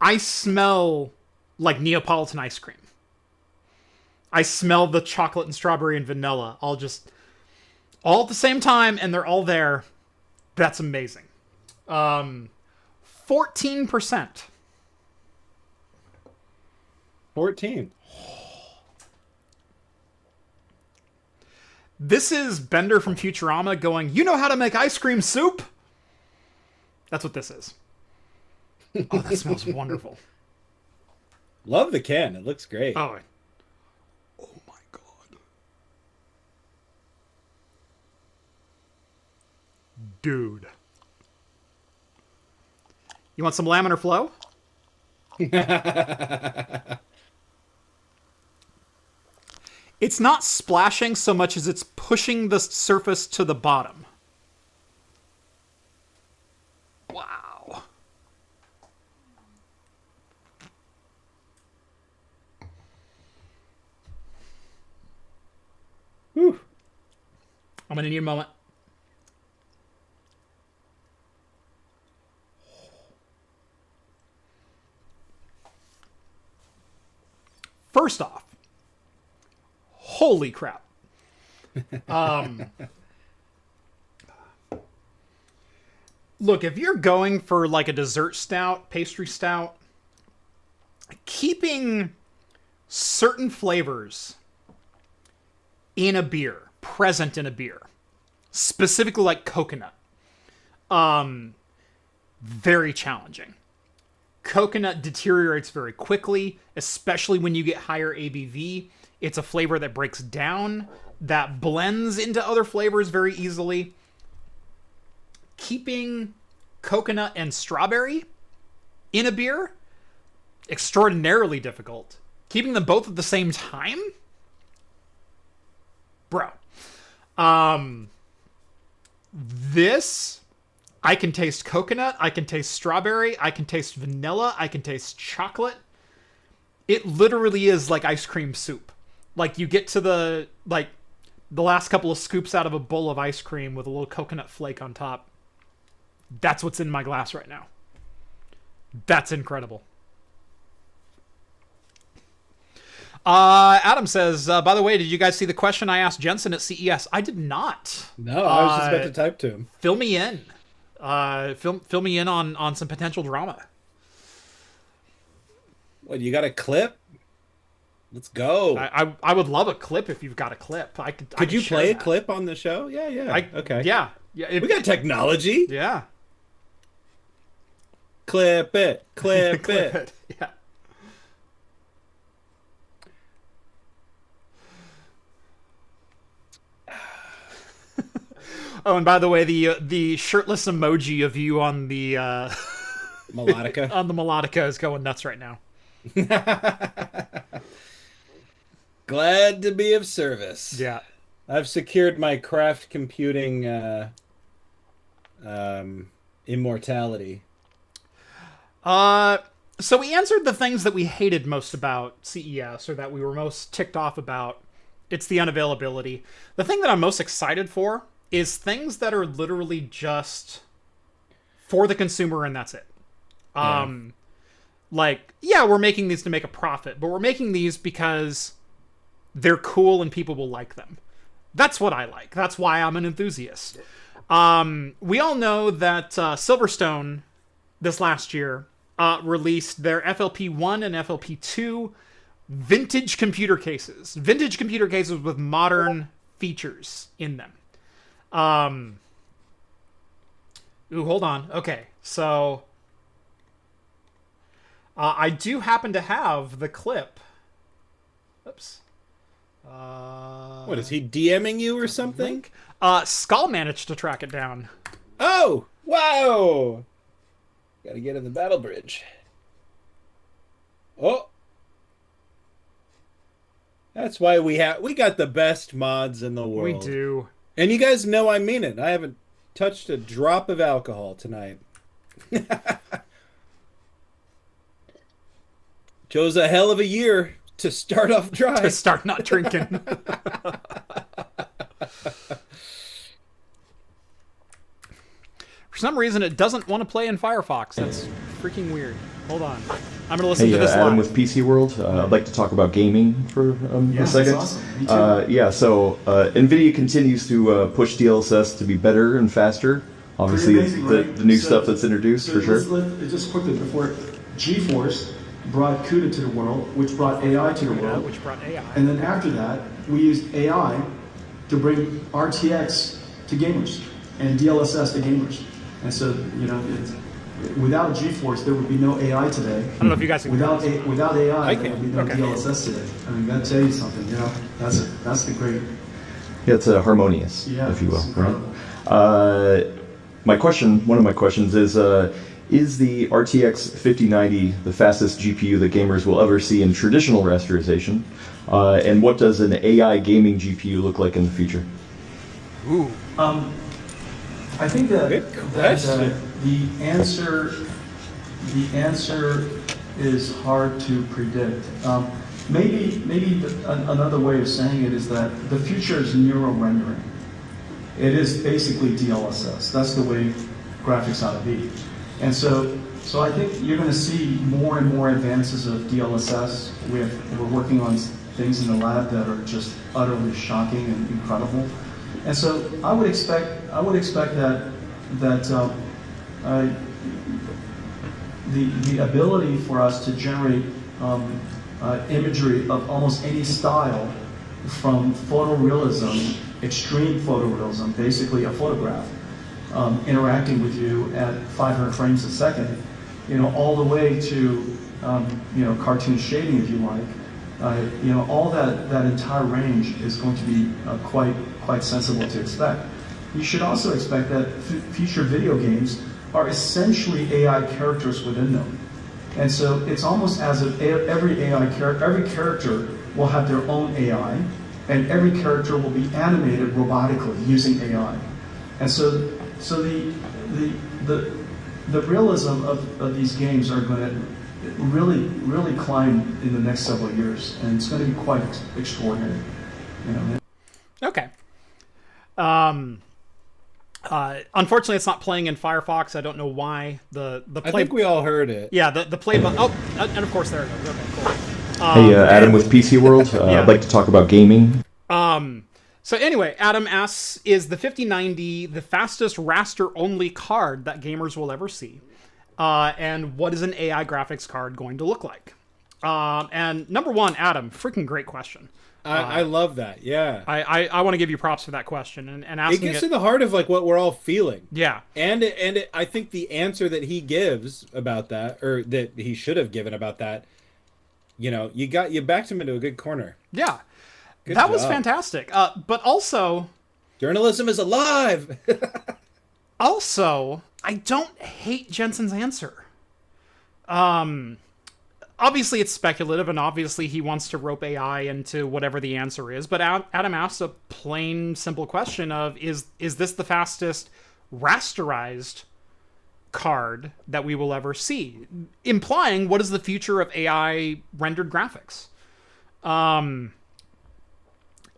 [SPEAKER 1] I smell like Neapolitan ice cream. I smell the chocolate and strawberry and vanilla. All at the same time, and they're all there. That's amazing. 14%.
[SPEAKER 2] 14.
[SPEAKER 1] This is Bender from Futurama going, you know how to make ice cream soup? That's what this is. Oh, that smells wonderful.
[SPEAKER 2] Love the can. It looks great.
[SPEAKER 1] Oh my God. Dude. You want some laminar flow? It's not splashing so much as it's pushing the surface to the bottom. Wow.
[SPEAKER 2] Whew.
[SPEAKER 1] I'm going to need a moment. First off, holy crap. Look, if you're going for like a dessert stout, pastry stout, keeping certain flavors in a beer, present in a beer, specifically like coconut, very challenging. Coconut deteriorates very quickly, especially when you get higher ABV. It's a flavor that breaks down, that blends into other flavors very easily. Keeping coconut and strawberry in a beer, extraordinarily difficult. Keeping them both at the same time? Bro. This, I can taste coconut, I can taste strawberry, I can taste vanilla, I can taste chocolate. It literally is like ice cream soup. Like, you get to the last couple of scoops out of a bowl of ice cream with a little coconut flake on top. That's what's in my glass right now. That's incredible. Adam says, by the way, did you guys see the question I asked Jensen at CES? I did not.
[SPEAKER 2] No, I was just about to type to him.
[SPEAKER 1] Fill me in. Fill me in on some potential drama.
[SPEAKER 2] What, you got a clip? Let's go.
[SPEAKER 1] I would love a clip if you've got a clip. Could
[SPEAKER 2] you play a clip on the show? Yeah. Okay.
[SPEAKER 1] Yeah.
[SPEAKER 2] We got technology.
[SPEAKER 1] Yeah.
[SPEAKER 2] Clip it. Clip it.
[SPEAKER 1] Yeah. Oh, and by the way, the shirtless emoji of you on the
[SPEAKER 2] melodica
[SPEAKER 1] on the melodica is going nuts right now.
[SPEAKER 2] Glad to be of service.
[SPEAKER 1] Yeah.
[SPEAKER 2] I've secured my craft computing immortality.
[SPEAKER 1] So we answered the things that we hated most about CES, or that we were most ticked off about. It's the unavailability. The thing that I'm most excited for is things that are literally just for the consumer and that's it.
[SPEAKER 2] Yeah.
[SPEAKER 1] We're making these to make a profit, but we're making these because they're cool and people will like them. That's what I like. That's why I'm an enthusiast. We all know that Silverstone this last year released their FLP1 and FLP2 vintage computer cases. Vintage computer cases with modern features in them. Ooh, hold on. Okay, so I do happen to have the clip. Oops.
[SPEAKER 2] What, is he DMing you or something?
[SPEAKER 1] Skull managed to track it down.
[SPEAKER 2] Oh, wow! Gotta get in the battle bridge. Oh, that's why we got the best mods in the world.
[SPEAKER 1] We do.
[SPEAKER 2] And you guys know I mean it. I haven't touched a drop of alcohol tonight. Chose a hell of a year to start off dry.
[SPEAKER 1] To start not drinking. For some reason, it doesn't want to play in Firefox. That's freaking weird. Hold on. I'm going to listen to this
[SPEAKER 3] Adam
[SPEAKER 1] live.
[SPEAKER 3] with PC World. I'd like to talk about gaming for a second.
[SPEAKER 4] That's awesome. Me too.
[SPEAKER 3] So Nvidia continues to push DLSS to be better and faster. Obviously,
[SPEAKER 4] Pretty amazing, right?
[SPEAKER 3] the new stuff that's introduced, for sure.
[SPEAKER 4] Just quickly before, GeForce brought CUDA to the world, which brought AI to the world.
[SPEAKER 1] Which brought AI.
[SPEAKER 4] And then after that, we used AI to bring RTX to gamers and DLSS to gamers. And so, without GeForce, there would be no AI today.
[SPEAKER 1] I don't know if you guys can
[SPEAKER 4] Without AI, there would be no
[SPEAKER 1] Okay.
[SPEAKER 4] DLSS today. I mean, gotta tell you something. That's the great.
[SPEAKER 3] Yeah, it's harmonious,
[SPEAKER 4] Yeah,
[SPEAKER 3] if you will.
[SPEAKER 4] it's incredible.
[SPEAKER 3] Right? One of my questions is the RTX 5090 the fastest GPU that gamers will ever see in traditional rasterization? And what does an AI gaming GPU look like in the future?
[SPEAKER 1] Ooh.
[SPEAKER 4] I think that
[SPEAKER 2] Good question.
[SPEAKER 4] the answer is hard to predict. Maybe another way of saying it is that the future is neural rendering. It is basically DLSS. That's the way graphics ought to be. And so I think you're going to see more and more advances of DLSS. We're working on things in the lab that are just utterly shocking and incredible. And so I would expect that the ability for us to generate imagery of almost any style, from photorealism, extreme photorealism, basically a photograph, interacting with you at 500 frames a second, all the way to cartoon shading, if you like. All that entire range is going to be quite sensible to expect. You should also expect that future video games are essentially AI characters within them. And so it's almost as if every character will have their own AI, and every character will be animated robotically using AI. And so the realism of these games are going to really climb in the next several years, and it's going to be quite extraordinary.
[SPEAKER 1] Okay. Unfortunately, it's not playing in Firefox. I don't know why. The play.
[SPEAKER 2] I think we all heard it.
[SPEAKER 1] Yeah, the play button. Oh, and of course there it goes. Okay, cool.
[SPEAKER 3] Hey, Adam with PC World.
[SPEAKER 1] Yeah.
[SPEAKER 3] I'd like to talk about gaming.
[SPEAKER 1] So anyway, Adam asks, is the 5090 the fastest raster-only card that gamers will ever see? And what is an AI graphics card going to look like? And number one, Adam, freaking great question.
[SPEAKER 2] I love that. Yeah.
[SPEAKER 1] I want to give you props for that question and asking
[SPEAKER 2] it gets to the heart of like what we're all feeling.
[SPEAKER 1] Yeah.
[SPEAKER 2] And I think the answer that he gives about that, or that he should have given about that, you backed him into a good corner.
[SPEAKER 1] Yeah.
[SPEAKER 2] Good
[SPEAKER 1] that
[SPEAKER 2] job.
[SPEAKER 1] was fantastic. But also,
[SPEAKER 2] journalism is alive.
[SPEAKER 1] also, I don't hate Jensen's answer. Obviously it's speculative, and obviously he wants to rope AI into whatever the answer is, but Adam asks a plain, simple question of, is this the fastest rasterized card that we will ever see? Implying, what is the future of AI rendered graphics?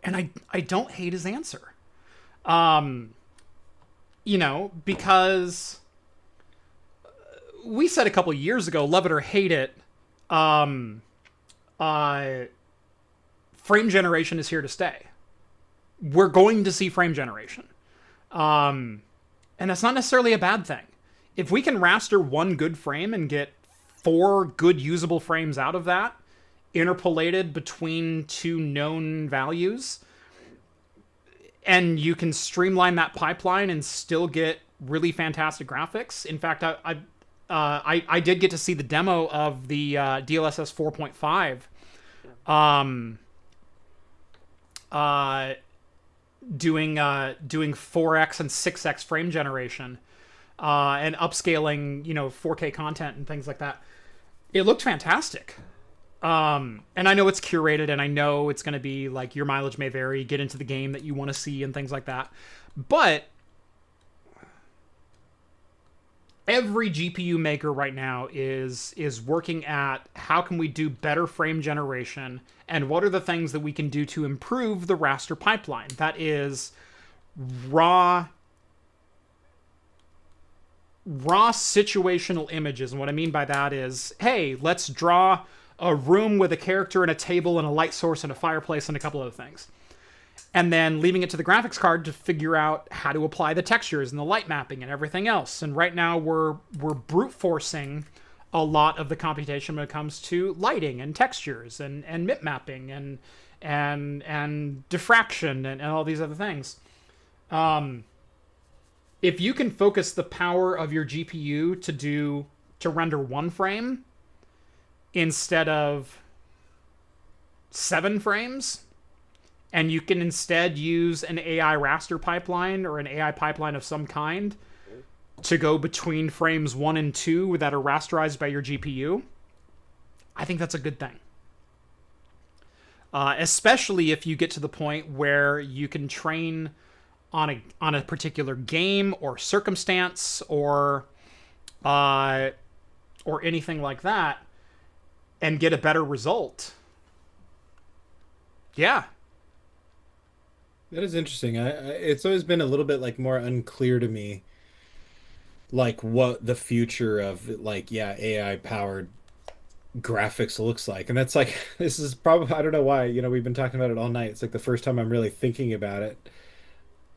[SPEAKER 1] And I don't hate his answer. Because we said a couple years ago, love it or hate it, frame generation is here to stay. We're going to see frame generation. And that's not necessarily a bad thing. If we can raster one good frame and get 4 good usable frames out of that, interpolated between 2 known values, and you can streamline that pipeline and still get really fantastic graphics. In fact, I did get to see the demo of the DLSS 4.5 doing 4x and 6x frame generation and upscaling 4K content and things like that. It looked fantastic. And I know it's curated, and I know it's going to be like your mileage may vary, get into the game that you want to see and things like that. But every GPU maker right now is working at how can we do better frame generation, and what are the things that we can do to improve the raster pipeline. That is raw situational images. And what I mean by that is, hey, let's draw a room with a character and a table and a light source and a fireplace and a couple other things. And then leaving it to the graphics card to figure out how to apply the textures and the light mapping and everything else. And right now we're brute forcing a lot of the computation when it comes to lighting and textures and mip mapping and diffraction and all these other things. If you can focus the power of your GPU to render 1 frame instead of 7 frames, and you can instead use an AI raster pipeline or an AI pipeline of some kind to go between frames 1 and 2 that are rasterized by your GPU, I think that's a good thing. Especially if you get to the point where you can train on a particular game or circumstance or anything like that and get a better result. Yeah.
[SPEAKER 2] That is interesting. It's always been a little bit like more unclear to me, like what the future of AI powered graphics looks like. And that's like, this is probably, I don't know why, we've been talking about it all night. It's like the first time I'm really thinking about it.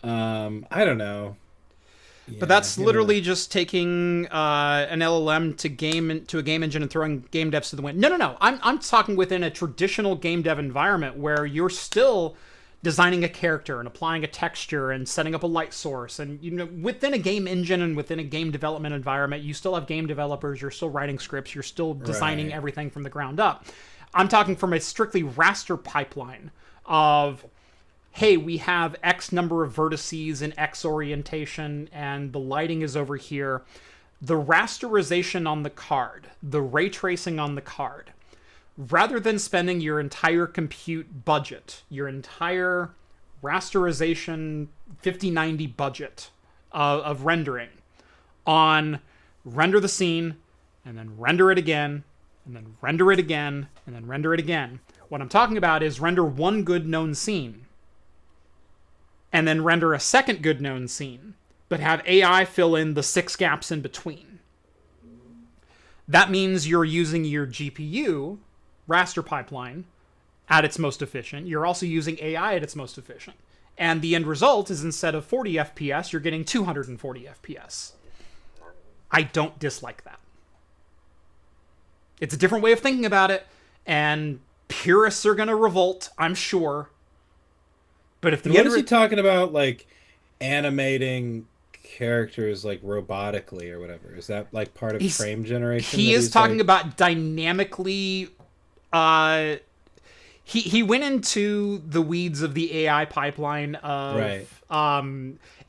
[SPEAKER 2] I don't know.
[SPEAKER 1] But that's literally just taking an LLM to a game engine and throwing game devs to the wind. No. I'm talking within a traditional game dev environment where you're still designing a character and applying a texture and setting up a light source. And within a game engine and within a game development environment, you still have game developers. You're still writing scripts. You're still designing everything from the ground up. I'm talking from a strictly raster pipeline of, hey, we have X number of vertices in X orientation, and the lighting is over here. the rasterization on the card, the ray tracing on the card, rather than spending your entire compute budget, your entire rasterization 5090 budget of rendering on render the scene and then render it again and then render it again and then render it again. What I'm talking about is render one good known scene and then render a second good known scene, but have AI fill in the 6 gaps in between. That means you're using your GPU raster pipeline at its most efficient. You're also using AI at its most efficient. And the end result is, instead of 40 FPS, you're getting 240 FPS. I don't dislike that. It's a different way of thinking about it, and purists are going to revolt, I'm sure. But if the
[SPEAKER 2] what is he talking about, like animating characters like robotically or whatever? Is that like part of frame generation?
[SPEAKER 1] He is talking about dynamically. He went into the weeds of the AI pipeline of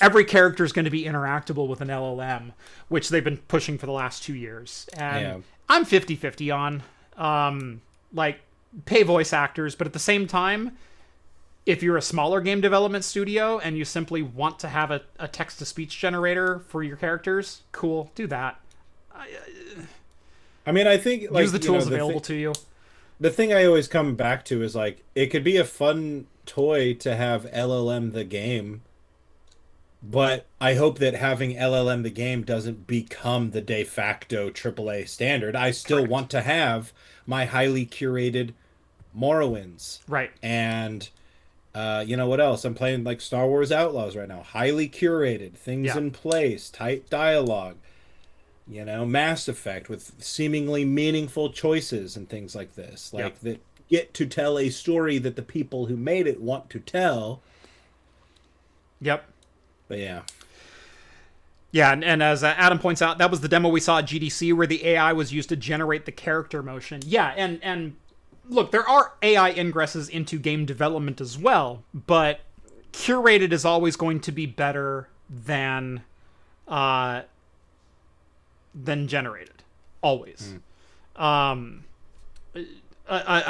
[SPEAKER 1] every character is going to be interactable with an LLM, which they've been pushing for the last 2 years. And I'm 50-50 on like pay voice actors, but at the same time, if you're a smaller game development studio and you simply want to have a text-to-speech generator for your characters, cool, do that.
[SPEAKER 2] I mean, I think like,
[SPEAKER 1] use the tools available to you.
[SPEAKER 2] The thing I always come back to is like, it could be a fun toy to have LLM the game, but I hope that having LLM the game doesn't become the de facto AAA standard. I still want to have my highly curated Morrowinds.
[SPEAKER 1] Right.
[SPEAKER 2] And you know what else? I'm playing like Star Wars Outlaws right now. Highly curated, things in place, tight dialogue. You know, Mass Effect with seemingly meaningful choices and things like this. Like that get to tell a story that the people who made it want to tell.
[SPEAKER 1] Yep.
[SPEAKER 2] But yeah.
[SPEAKER 1] Yeah, and as Adam points out, that was the demo we saw at GDC where the AI was used to generate the character motion. Yeah, and look, there are AI ingresses into game development as well, but curated is always going to be better than generated. Always. A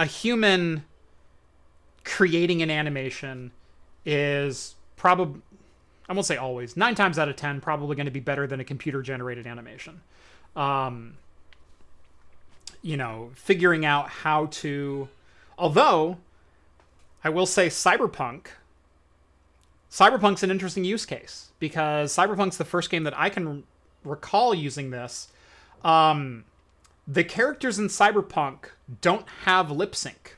[SPEAKER 1] human creating an animation is probably, I won't say always, 9 times out of 10 probably going to be better than a computer generated animation. You know, figuring out how to, although I will say Cyberpunk's an interesting use case, because Cyberpunk's the first game that I can recall using this. The characters in Cyberpunk don't have lip sync.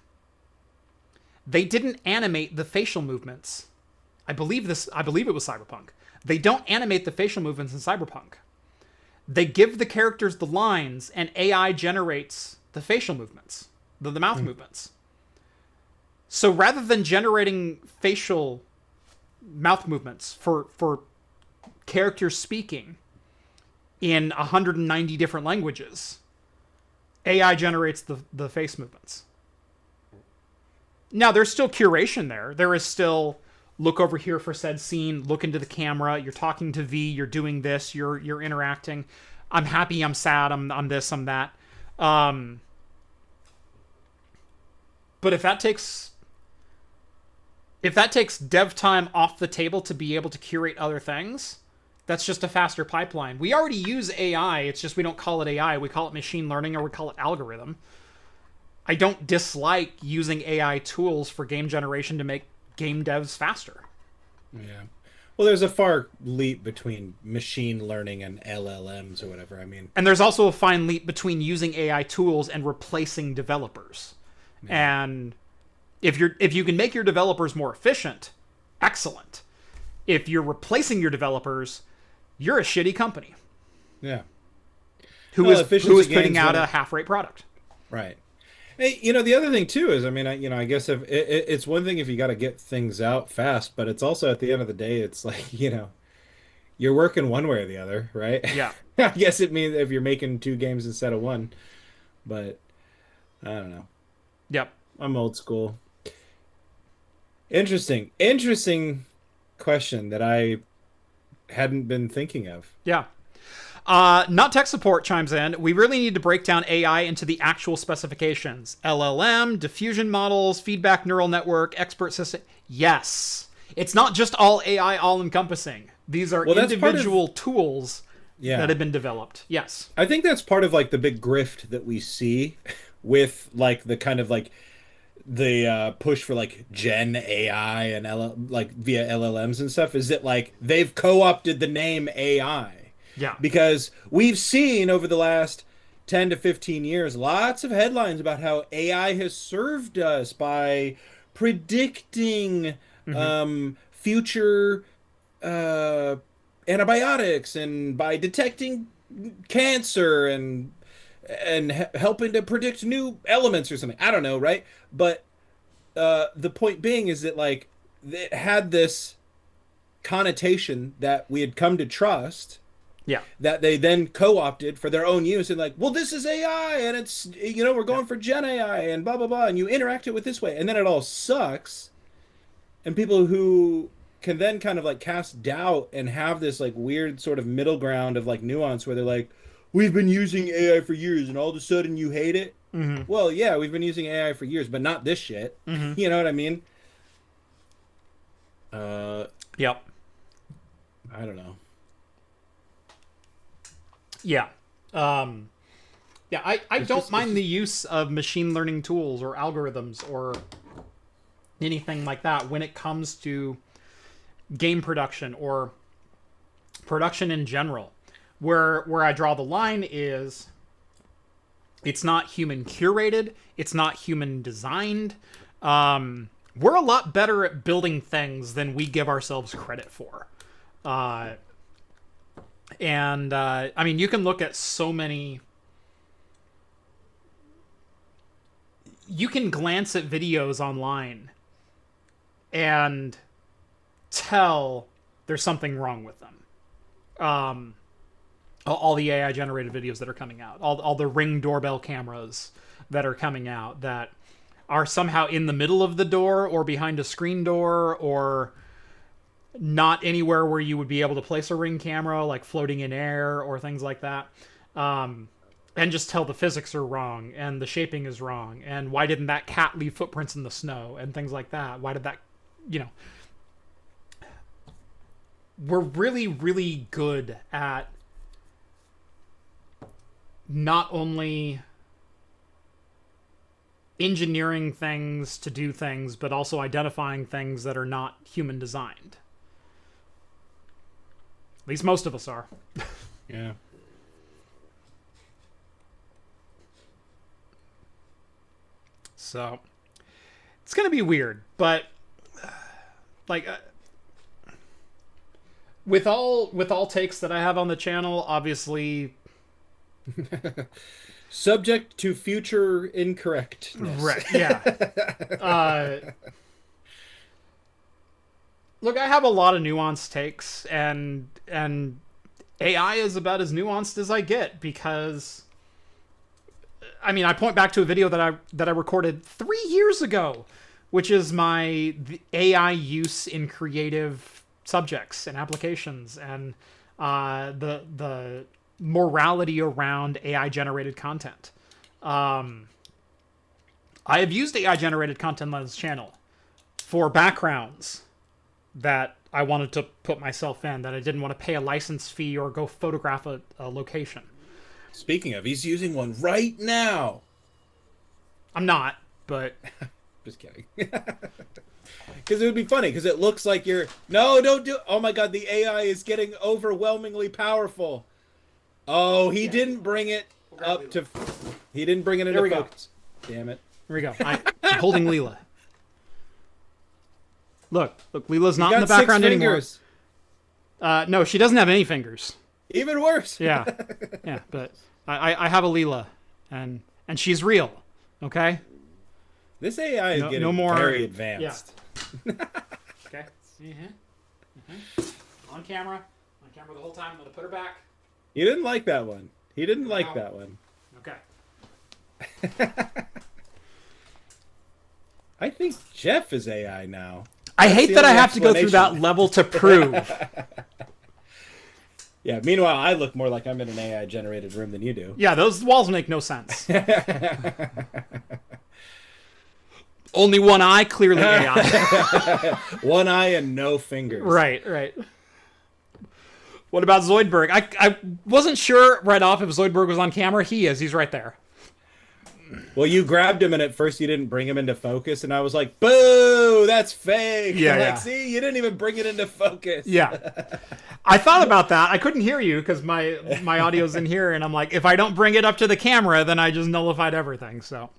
[SPEAKER 1] They didn't animate the facial movements. I believe it was Cyberpunk. They don't animate the facial movements in Cyberpunk. They give the characters the lines, and AI generates the facial movements, the mouth movements. So rather than generating facial mouth movements for characters speaking in 190 different languages, AI generates the face movements. Now, there's still curation there. There is still, look over here for said scene, look into the camera, you're talking to V, you're doing this, you're interacting. I'm happy, I'm sad, I'm this, I'm that. But if that takes dev time off the table to be able to curate other things, that's just a faster pipeline. We already use AI, it's just we don't call it AI, we call it machine learning, or we call it algorithm. I don't dislike using AI tools for game generation to make game devs faster.
[SPEAKER 2] Yeah. Well, there's a far leap between machine learning and LLMs or whatever. I mean,
[SPEAKER 1] and there's also a fine leap between using AI tools and replacing developers. Yeah. And if you can make your developers more efficient, excellent. If you're replacing your developers, you're a shitty company.
[SPEAKER 2] Yeah.
[SPEAKER 1] Who is putting out a half-rate product.
[SPEAKER 2] Right. Hey, you know, the other thing too is, I mean, I guess if it's one thing if you got to get things out fast, but it's also at the end of the day, it's like, you know, you're working one way or the other, right?
[SPEAKER 1] Yeah.
[SPEAKER 2] I guess it means if you're making 2 games instead of 1, but I don't know.
[SPEAKER 1] Yep.
[SPEAKER 2] I'm old school. Interesting question that I hadn't been thinking of.
[SPEAKER 1] Yeah. Not tech support chimes in. We really need to break down AI into the actual specifications. LLM, diffusion models, feedback neural network, expert system. Yes. It's not just all AI all-encompassing. These are individual tools that have been developed. Yes.
[SPEAKER 2] I think that's part of like the big grift that we see with like the kind of like the push for like Gen AI and like via LLMs and stuff, is that like they've co-opted the name AI.
[SPEAKER 1] Yeah.
[SPEAKER 2] Because we've seen over the last 10 to 15 years lots of headlines about how AI has served us by predicting future antibiotics and by detecting cancer and helping to predict new elements or something. I don't know, right? But the point being is that like it had this connotation that we had come to trust.
[SPEAKER 1] Yeah.
[SPEAKER 2] That they then co-opted for their own use and like, well, this is AI and it's, you know, we're going for Gen AI and blah, blah, blah. And you interact it with this way. And then it all sucks. And people who can then kind of like cast doubt and have this like weird sort of middle ground of like nuance where they're like, we've been using AI for years and all of a sudden you hate it. Mm-hmm. Well, yeah, we've been using AI for years, but not this shit. Mm-hmm. You know what I mean?
[SPEAKER 1] Yep.
[SPEAKER 2] I don't know.
[SPEAKER 1] Yeah. I don't mind the use of machine learning tools or algorithms or anything like that when it comes to game production or production in general. Where I draw the line is it's not human curated, it's not human designed. We're a lot better at building things than we give ourselves credit for. And I mean, you can look at so many. You can glance at videos online and tell there's something wrong with them. All the AI generated videos that are coming out, all the Ring doorbell cameras that are coming out that are somehow in the middle of the door or behind a screen door or not anywhere where you would be able to place a Ring camera, like floating in air or things like that. And just tell the physics are wrong and the shaping is wrong. And why didn't that cat leave footprints in the snow and things like that? Why did that, you know, we're really, really good at not only engineering things to do things, but also identifying things that are not human designed. At least most of us are.
[SPEAKER 2] Yeah.
[SPEAKER 1] So it's going to be weird, but like with all takes that I have on the channel, obviously
[SPEAKER 2] subject to future incorrectness.
[SPEAKER 1] Right. Yeah. Look, I have a lot of nuanced takes, and AI is about as nuanced as I get because, I mean, I point back to a video that I recorded 3 years ago, which is the AI use in creative subjects and applications, and the morality around AI generated content. I have used AI generated content on this channel for backgrounds that I wanted to put myself in, that I didn't want to pay a license fee or go photograph a location.
[SPEAKER 2] Speaking of, he's using one right now.
[SPEAKER 1] I'm not, but
[SPEAKER 2] just kidding. Because it would be funny, because it looks like you're... No, don't do... Oh my god, the AI is getting overwhelmingly powerful. Oh, he didn't bring it up to... He didn't bring it into focus. Damn it.
[SPEAKER 1] Here we go. I'm holding Leela. Look, Leela's not in the background anymore. No, she doesn't have any fingers.
[SPEAKER 2] Even worse.
[SPEAKER 1] Yeah, but I have a Leela, and she's real. Okay.
[SPEAKER 2] This AI is getting very advanced.
[SPEAKER 1] Yeah. Okay. On camera the whole time. I'm gonna put her back.
[SPEAKER 2] He didn't like that one. He didn't like that one.
[SPEAKER 1] Okay.
[SPEAKER 2] I think Jeff is AI now.
[SPEAKER 1] I hate that I have to go through that level to prove.
[SPEAKER 2] Yeah. Meanwhile, I look more like I'm in an AI generated room than you do.
[SPEAKER 1] Yeah, those walls make no sense. Only one eye, clearly AI.
[SPEAKER 2] One eye and no fingers.
[SPEAKER 1] Right, right. What about Zoidberg? I wasn't sure right off if Zoidberg was on camera. He is. He's right there.
[SPEAKER 2] Well, you grabbed him, and at first you didn't bring him into focus, and I was like, "Boo! That's fake."
[SPEAKER 1] Yeah,
[SPEAKER 2] I'm
[SPEAKER 1] yeah.
[SPEAKER 2] like, see, you didn't even bring it into focus.
[SPEAKER 1] Yeah. I thought about that. I couldn't hear you because my audio's in here, and I'm like, if I don't bring it up to the camera, then I just nullified everything. So,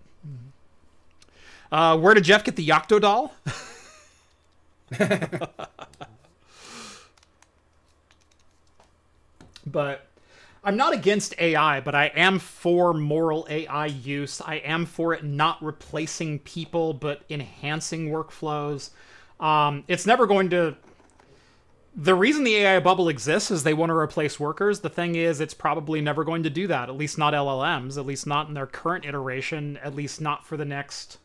[SPEAKER 1] where did Jeff get the Yocto doll? But I'm not against AI, but I am for moral AI use. I am for it not replacing people, but enhancing workflows. It's never going to... The reason the AI bubble exists is they want to replace workers. The thing is, it's probably never going to do that, at least not LLMs, at least not in their current iteration, at least not for the next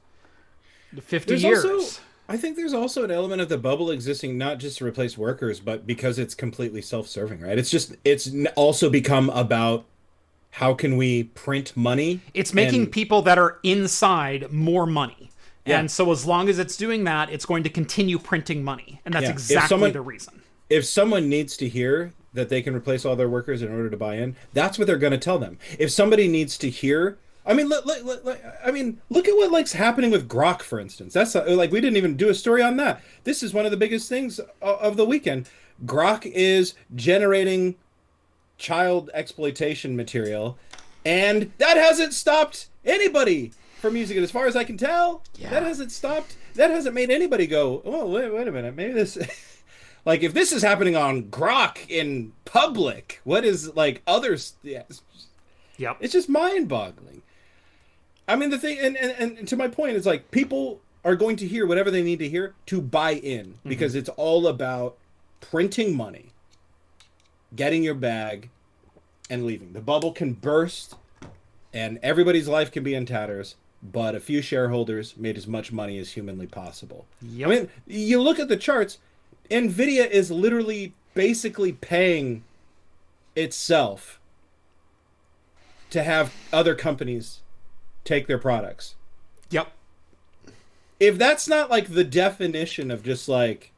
[SPEAKER 1] 50 years.
[SPEAKER 2] I think there's also an element of the bubble existing not just to replace workers, but because it's completely self-serving, right? It's also become about how can we print money?
[SPEAKER 1] It's making people that are inside more money.
[SPEAKER 2] Yeah.
[SPEAKER 1] And so as long as it's doing that, it's going to continue printing money. And that's
[SPEAKER 2] Yeah.
[SPEAKER 1] exactly the reason.
[SPEAKER 2] If someone needs to hear that they can replace all their workers in order to buy in, that's what they're going to tell them. If somebody needs to hear... I mean, look at what's happening with Grok, for instance. That's like we didn't even do a story on that. This is one of the biggest things of the weekend. Grok is generating child exploitation material, and that hasn't stopped anybody from using it, as far as I can tell.
[SPEAKER 1] Yeah.
[SPEAKER 2] That hasn't stopped. That hasn't made anybody go, "Oh, wait a minute, maybe this." Like, if this is happening on Grok in public, what is like others? Yeah,
[SPEAKER 1] Yep.
[SPEAKER 2] it's just mind-boggling. I mean, the thing, and to my point, it's like people are going to hear whatever they need to hear to buy in, because it's all about printing money, getting your bag, and leaving. The bubble can burst, and everybody's life can be in tatters, but a few shareholders made as much money as humanly possible.
[SPEAKER 1] Yep.
[SPEAKER 2] I mean, you look at the charts, Nvidia is literally basically paying itself to have other companies take their products.
[SPEAKER 1] Yep.
[SPEAKER 2] If that's not like the definition of just like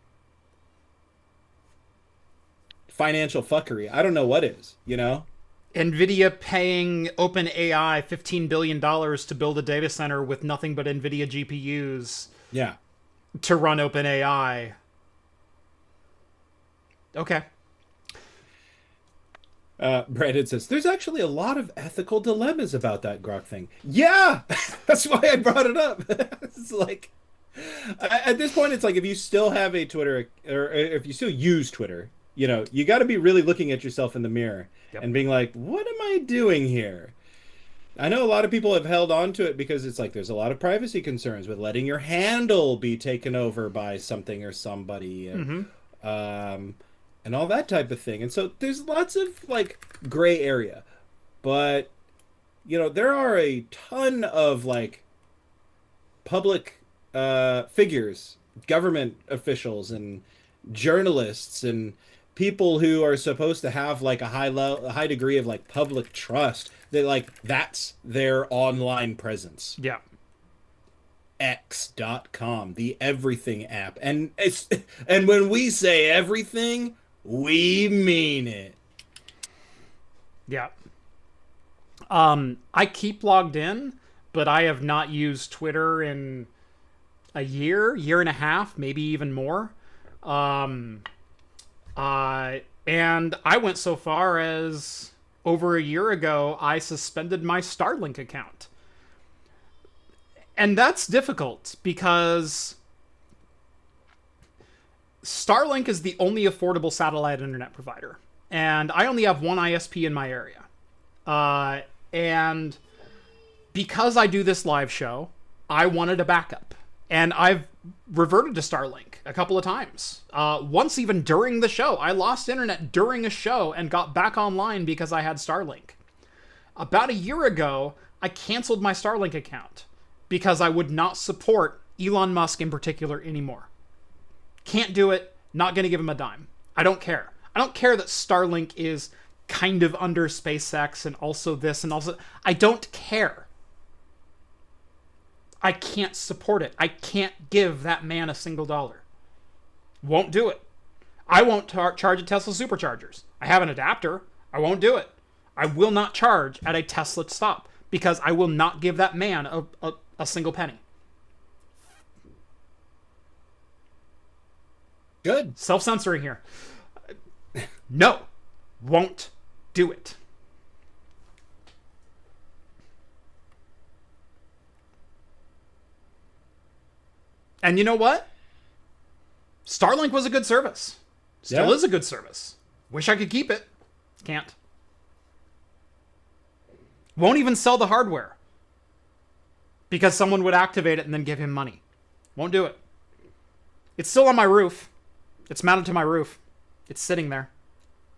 [SPEAKER 2] financial fuckery, I don't know what is, you know?
[SPEAKER 1] Nvidia paying OpenAI $15 billion to build a data center with nothing but Nvidia GPUs
[SPEAKER 2] Yeah.
[SPEAKER 1] to run OpenAI. Okay.
[SPEAKER 2] Brandon says, there's actually a lot of ethical dilemmas about that Grok thing. Yeah! That's why I brought it up. It's like, at this point, it's like if you still have a Twitter, or if you still use Twitter, you know, you got to be really looking at yourself in the mirror and being like, what am I doing here? I know a lot of people have held on to it because it's like there's a lot of privacy concerns with letting your handle be taken over by something or somebody. And, and all that type of thing. And so there's lots of like gray area, but you know, there are a ton of like public figures, government officials and journalists and people who are supposed to have like a high degree of like public trust, that like that's their online presence.
[SPEAKER 1] Yeah.
[SPEAKER 2] X.com, the everything app. And when we say everything, we mean it.
[SPEAKER 1] Yeah. I keep logged in, but I have not used Twitter in a year and a half, maybe even more. And I went so far as over a year ago, I suspended my Starlink account. And that's difficult because Starlink is the only affordable satellite internet provider. And I only have one ISP in my area. And because I do this live show, I wanted a backup. And I've reverted to Starlink a couple of times. Once even during the show. I lost internet during a show and got back online because I had Starlink. About a year ago, I canceled my Starlink account because I would not support Elon Musk in particular anymore. Can't do it. Not going to give him a dime. I don't care. I don't care that Starlink is kind of under SpaceX and also this and also... I don't care. I can't support it. I can't give that man a single dollar. Won't do it. I won't charge at Tesla superchargers. I have an adapter. I won't do it. I will not charge at a Tesla stop because I will not give that man a single penny.
[SPEAKER 2] Good.
[SPEAKER 1] Self-censoring here. No. Won't do it. And you know what? Starlink was a good service. Still is a good service. Wish I could keep it. Can't. Won't even sell the hardware. Because someone would activate it and then give him money. Won't do it. It's still on my roof. It's mounted to my roof. It's sitting there.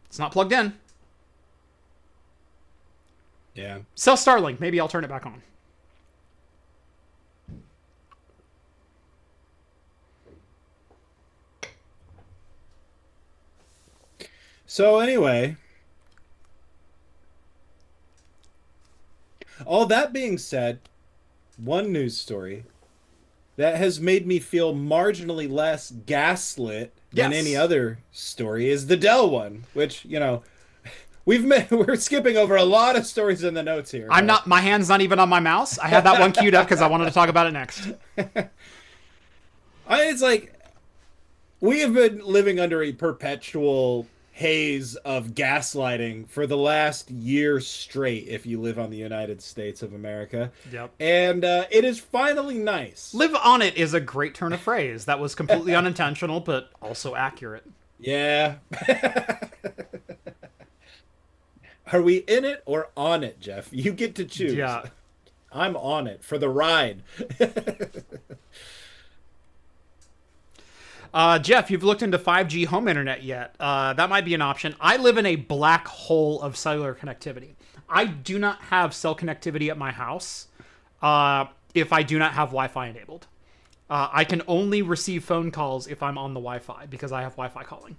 [SPEAKER 1] It's not plugged in.
[SPEAKER 2] Yeah.
[SPEAKER 1] Sell Starlink. Maybe I'll turn it back on.
[SPEAKER 2] So anyway, all that being said, one news story that has made me feel marginally less gaslit than
[SPEAKER 1] Yes.
[SPEAKER 2] any other story is the Dell one, which, you know, we're skipping over a lot of stories in the notes here.
[SPEAKER 1] I'm not, my hand's not even on my mouse. I had that one queued up because I wanted to talk about it next.
[SPEAKER 2] It's like we have been living under a perpetual haze of gaslighting for the last year straight if you live on the United States of America.
[SPEAKER 1] Yep.
[SPEAKER 2] And it is finally nice.
[SPEAKER 1] Live on it is a great turn of phrase. That was completely unintentional, but also accurate.
[SPEAKER 2] Yeah. Are we in it or on it, Jeff? You get to choose.
[SPEAKER 1] Yeah.
[SPEAKER 2] I'm on it for the ride.
[SPEAKER 1] Jeff, you've looked into 5G home internet yet? That might be an option. I live in a black hole of cellular connectivity. I do not have cell connectivity at my house if I do not have Wi-Fi enabled. I can only receive phone calls if I'm on the Wi-Fi because I have Wi-Fi calling.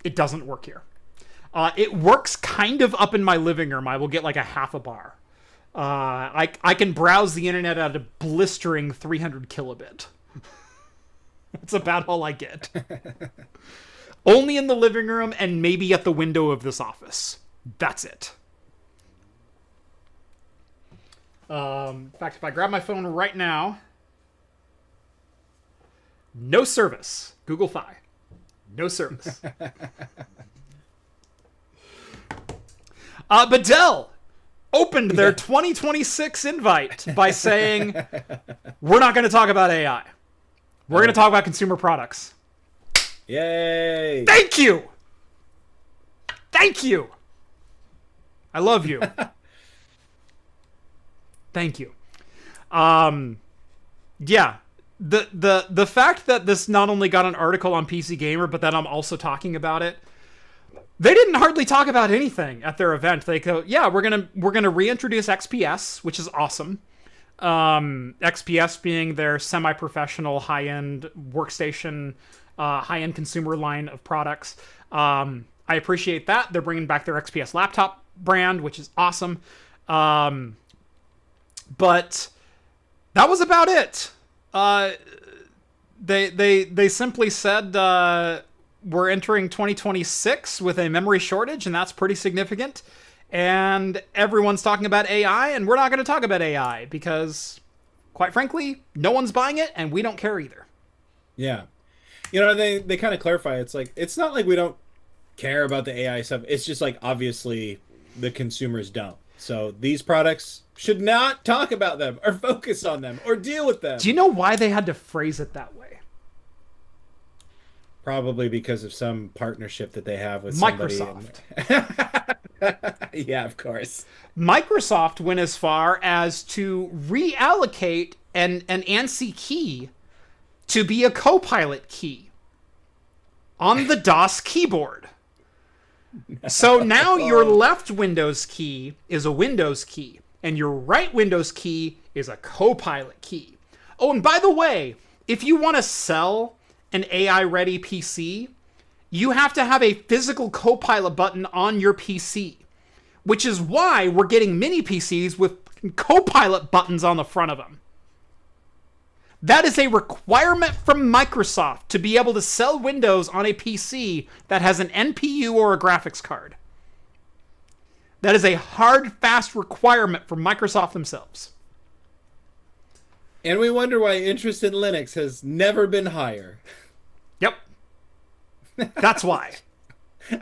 [SPEAKER 1] It doesn't work here. It works kind of up in my living room. I will get like a half a bar. I can browse the internet at a blistering 300 kilobit. That's about all I get. Only in the living room and maybe at the window of this office. That's it. In fact, if I grab my phone right now, no service. Google Fi. No service. But Dell opened their 2026 invite by saying, we're not going to talk about AI. We're going to talk about consumer products.
[SPEAKER 2] Yay!
[SPEAKER 1] Thank you! Thank you! I love you. Thank you. Yeah. The fact that this not only got an article on PC Gamer, but that I'm also talking about it, they didn't hardly talk about anything at their event. They go, yeah, we're gonna reintroduce XPS, which is awesome. XPS being their semi-professional high-end workstation, high-end consumer line of products. I appreciate that. They're bringing back their XPS laptop brand, which is awesome. But that was about it. They simply said, we're entering 2026 with a memory shortage, and that's pretty significant. And everyone's talking about AI, and we're not going to talk about AI because, quite frankly, no one's buying it, and we don't care either.
[SPEAKER 2] Yeah. You know, they kind of clarify. It's like, it's not like we don't care about the AI stuff. It's just like, obviously, the consumers don't. So these products should not talk about them or focus on them or deal with them.
[SPEAKER 1] Do you know why they had to phrase it that way?
[SPEAKER 2] Probably because of some partnership that they have with somebody.
[SPEAKER 1] Microsoft.
[SPEAKER 2] Yeah, of course.
[SPEAKER 1] Microsoft went as far as to reallocate an ANSI key to be a CoPilot key on the DOS keyboard. So now your left Windows key is a Windows key, and your right Windows key is a CoPilot key. Oh, and by the way, if you want to sell an AI-ready PC, you have to have a physical CoPilot button on your PC, which is why we're getting mini PCs with CoPilot buttons on the front of them. That is a requirement from Microsoft to be able to sell Windows on a PC that has an NPU or a graphics card. That is a hard, fast requirement for Microsoft themselves.
[SPEAKER 2] And we wonder why interest in Linux has never been higher.
[SPEAKER 1] Yep. That's why.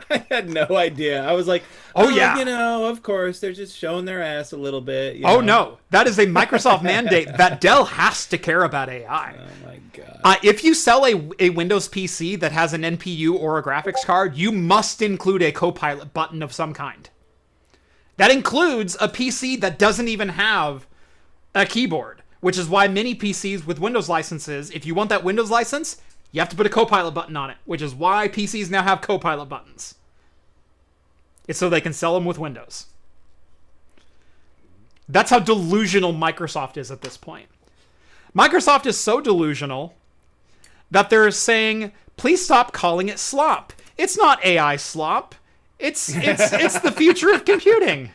[SPEAKER 2] I had no idea. I was like,
[SPEAKER 1] oh yeah,
[SPEAKER 2] you know, of course, they're just showing their ass a little bit.
[SPEAKER 1] Oh no, that is a Microsoft mandate that Dell has to care about AI.
[SPEAKER 2] Oh my god.
[SPEAKER 1] If you sell a Windows PC that has an NPU or a graphics card, you must include a CoPilot button of some kind. That includes a PC that doesn't even have a keyboard, which is why many PCs with Windows licenses, if you want that Windows license, you have to put a CoPilot button on it, which is why PCs now have CoPilot buttons. It's so they can sell them with Windows. That's how delusional Microsoft is at this point. Microsoft is so delusional that they're saying, please stop calling it Slop. It's not AI Slop. It's the future of computing.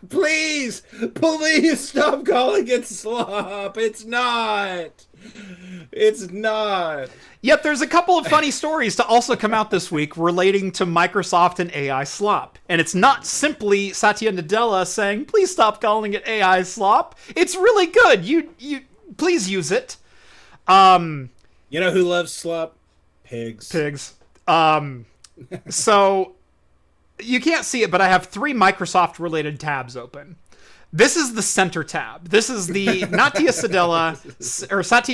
[SPEAKER 2] Please stop calling it Slop. It's not.
[SPEAKER 1] Yet there's a couple of funny stories to also come out this week relating to Microsoft and AI Slop. And it's not simply Satya Nadella saying, please stop calling it AI Slop. It's really good. You please use it.
[SPEAKER 2] You know who loves Slop? Pigs.
[SPEAKER 1] So you can't see it, but I have 3 Microsoft related tabs open. This is the center tab. This is the Satya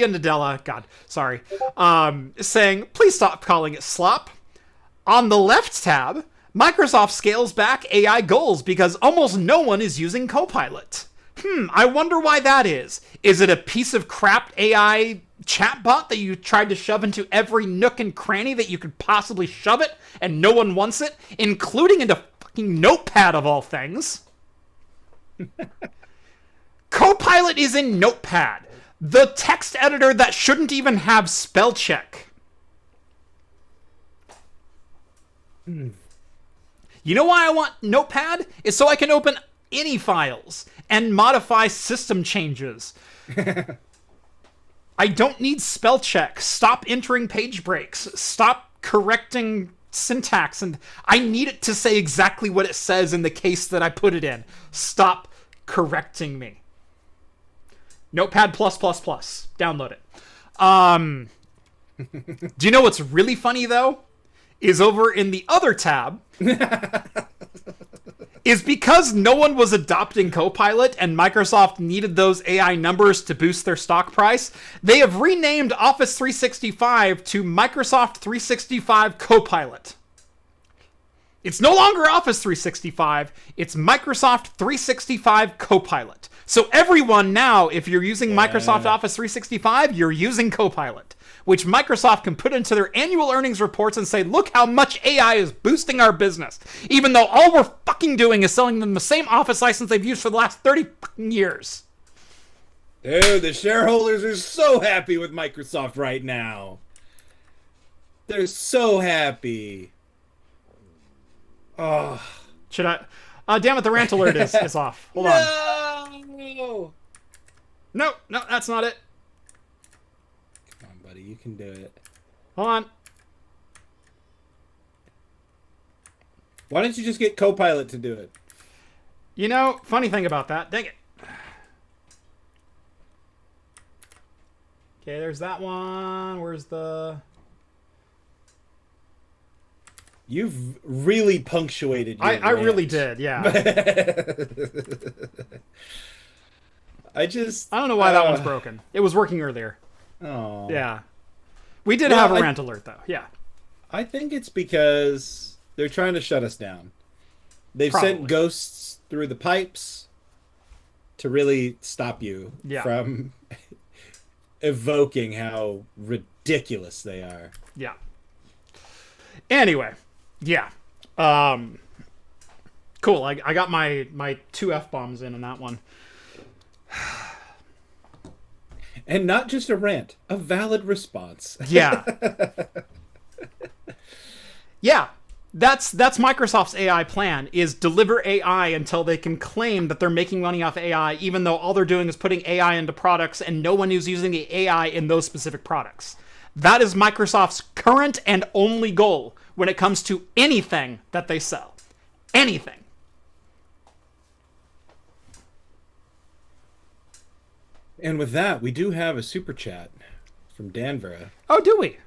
[SPEAKER 1] Nadella, God, sorry, saying, please stop calling it Slop. On the left tab, Microsoft scales back AI goals because almost no one is using CoPilot. I wonder why that is. Is it a piece of crap AI chatbot that you tried to shove into every nook and cranny that you could possibly shove it and no one wants it, including into fucking Notepad of all things? CoPilot is in Notepad, the text editor that shouldn't even have spell check. You know why I want Notepad? Is so I can open any files and modify system changes. I don't need spell check. Stop entering page breaks. Stop correcting syntax. And I need it to say exactly what it says in the case that I put it in. Stop correcting me. Notepad+++. Download it. Do you know what's really funny, though? Is over in the other tab. Is because no one was adopting CoPilot and Microsoft needed those AI numbers to boost their stock price, they have renamed Office 365 to Microsoft 365 CoPilot. It's no longer Office 365, it's Microsoft 365 CoPilot. So everyone now, if you're using Microsoft Office 365, you're using CoPilot, which Microsoft can put into their annual earnings reports and say, look how much AI is boosting our business, even though all we're fucking doing is selling them the same Office license they've used for the last 30 fucking years.
[SPEAKER 2] Dude, the shareholders are so happy with Microsoft right now. They're so happy. Oh.
[SPEAKER 1] Should I? Damn it, the rant alert is off. Hold on. No, that's not it.
[SPEAKER 2] Come on, buddy, you can do it.
[SPEAKER 1] Hold on.
[SPEAKER 2] Why don't you just get CoPilot to do it?
[SPEAKER 1] You know, funny thing about that. Dang it. Okay, there's that one. Where's the...
[SPEAKER 2] You've really punctuated your
[SPEAKER 1] I really did, yeah.
[SPEAKER 2] I
[SPEAKER 1] don't know why that one's broken. It was working earlier.
[SPEAKER 2] Oh.
[SPEAKER 1] Yeah. We did have a rant alert, though. Yeah.
[SPEAKER 2] I think it's because they're trying to shut us down. They've sent ghosts through the pipes to really stop you from evoking how ridiculous they are.
[SPEAKER 1] Yeah. Anyway, yeah. Cool. I got my 2 F-bombs in on that one.
[SPEAKER 2] And not just a rant, a valid response.
[SPEAKER 1] Yeah. Yeah. That's Microsoft's AI plan, is deliver AI until they can claim that they're making money off AI, even though all they're doing is putting AI into products and no one is using the AI in those specific products. That is Microsoft's current and only goal when it comes to anything that they sell. Anything.
[SPEAKER 2] And with that, we do have a super chat from Danvera.
[SPEAKER 1] Oh, do we?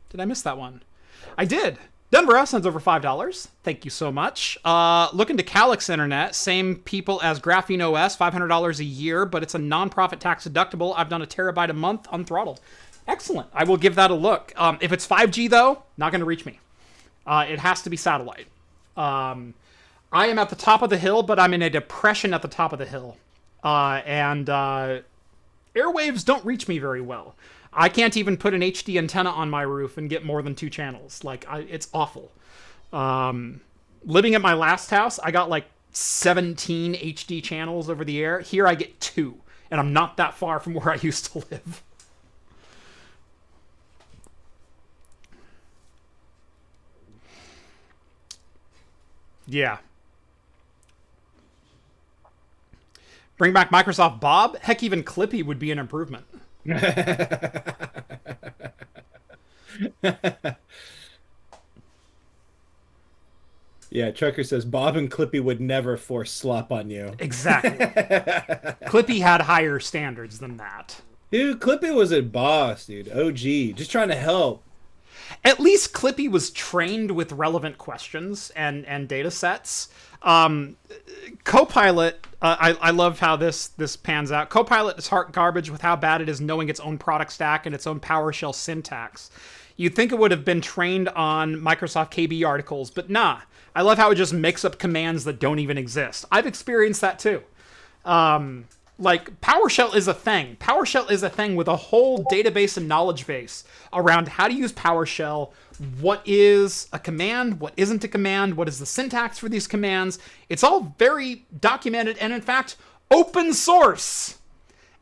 [SPEAKER 1] Did I miss that one? I did. Denver sends over $5. Thank you so much. Looking to Calyx Internet, same people as Graphene OS, $500 a year, but it's a non-profit tax deductible. I've done a terabyte a month unthrottled. Excellent. I will give that a look. If it's 5G, though, not going to reach me. It has to be satellite. I am at the top of the hill, but I'm in a depression at the top of the hill. And airwaves don't reach me very well. I can't even put an HD antenna on my roof and get more than 2 channels. Like, it's awful. Living at my last house, I got like 17 HD channels over the air. Here I get 2, and I'm not that far from where I used to live. Yeah. Bring back Microsoft Bob? Heck, even Clippy would be an improvement.
[SPEAKER 2] Yeah, Trucker says Bob and Clippy would never force Slop on you.
[SPEAKER 1] Exactly. Clippy had higher standards than that.
[SPEAKER 2] Dude, Clippy was a boss, dude. OG. Just trying to help.
[SPEAKER 1] At least Clippy was trained with relevant questions and data sets. CoPilot, I love how this pans out. CoPilot is heart garbage with how bad it is knowing its own product stack and its own PowerShell syntax. You'd think it would have been trained on Microsoft KB articles, but nah. I love how it just makes up commands that don't even exist. I've experienced that too. Like, PowerShell is a thing. PowerShell is a thing with a whole database and knowledge base around how to use PowerShell, what is a command, what isn't a command, what is the syntax for these commands. It's all very documented and, in fact, open source.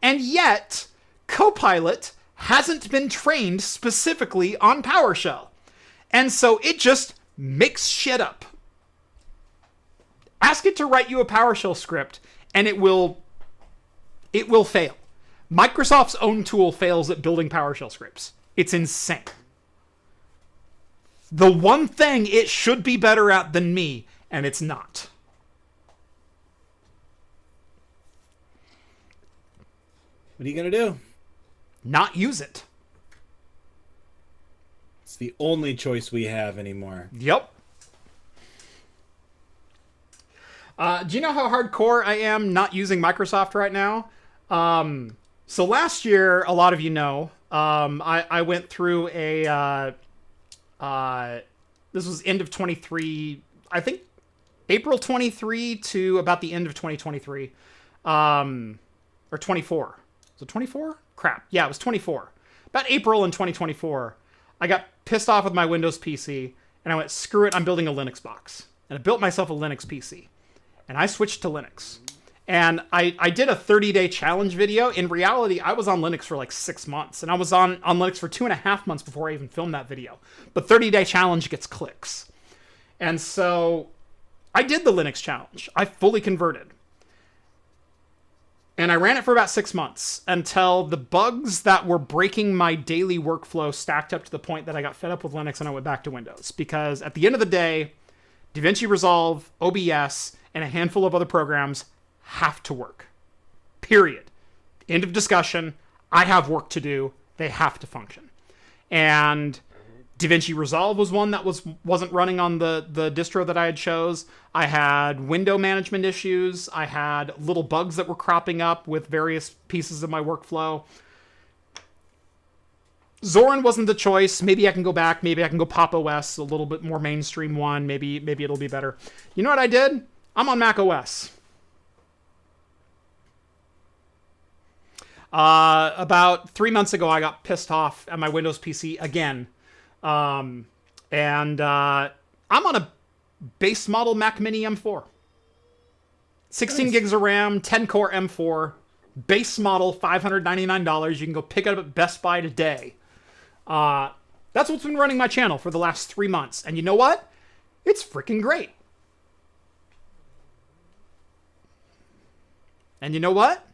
[SPEAKER 1] And yet, CoPilot hasn't been trained specifically on PowerShell. And so it just makes shit up. Ask it to write you a PowerShell script, and it will fail. Microsoft's own tool fails at building PowerShell scripts. It's insane. The one thing it should be better at than me, and it's not.
[SPEAKER 2] What are you going to do?
[SPEAKER 1] Not use it.
[SPEAKER 2] It's the only choice we have anymore.
[SPEAKER 1] Yep. Do you know how hardcore I am not using Microsoft right now? So last year, a lot of you know, I went through a, this was end of 23, I think April 23 to about the end of 2023, or 24. Was it 24? Crap. Yeah, it was 24. About April in 2024, I got pissed off with my Windows PC, and I went, screw it, I'm building a Linux box. And I built myself a Linux PC. And I switched to Linux. And I did a 30-day challenge video. In reality, I was on Linux for like 6 months. And I was on Linux for 2.5 months before I even filmed that video. But 30-day challenge gets clicks. And so I did the Linux challenge. I fully converted. And I ran it for about 6 months until the bugs that were breaking my daily workflow stacked up to the point that I got fed up with Linux and I went back to Windows. Because at the end of the day, DaVinci Resolve, OBS, and a handful of other programs have to work. Period. End of discussion. I have work to do. They have to function. And DaVinci Resolve was one that wasn't running on the distro that I had chose. I had window management issues. I had little bugs that were cropping up with various pieces of my workflow. Zorin wasn't the choice. Maybe I can go back. Maybe I can go Pop OS, a little bit more mainstream one. Maybe it'll be better. You know what I did? I'm on Mac OS. About 3 months ago, I got pissed off at my Windows PC again. I'm on a base model Mac Mini M4. 16 gigs of RAM, 10 core M4, Base model, $599. You can go pick it up at Best Buy today. That's what's been running my channel for the last 3 months. And you know what? It's freaking great. And you know what?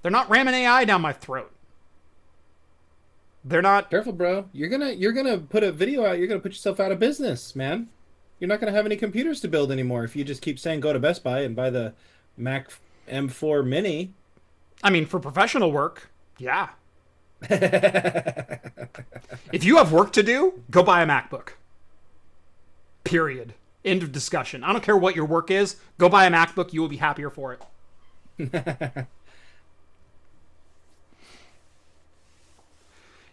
[SPEAKER 1] They're not ramming AI down my throat. They're not.
[SPEAKER 2] Careful, bro. You're gonna put a video out. You're gonna put yourself out of business, man. You're not gonna have any computers to build anymore if you just keep saying go to Best Buy and buy the Mac M4 Mini.
[SPEAKER 1] I mean, for professional work, yeah. If you have work to do, go buy a MacBook. Period. End of discussion. I don't care what your work is. Go buy a MacBook. You will be happier for it.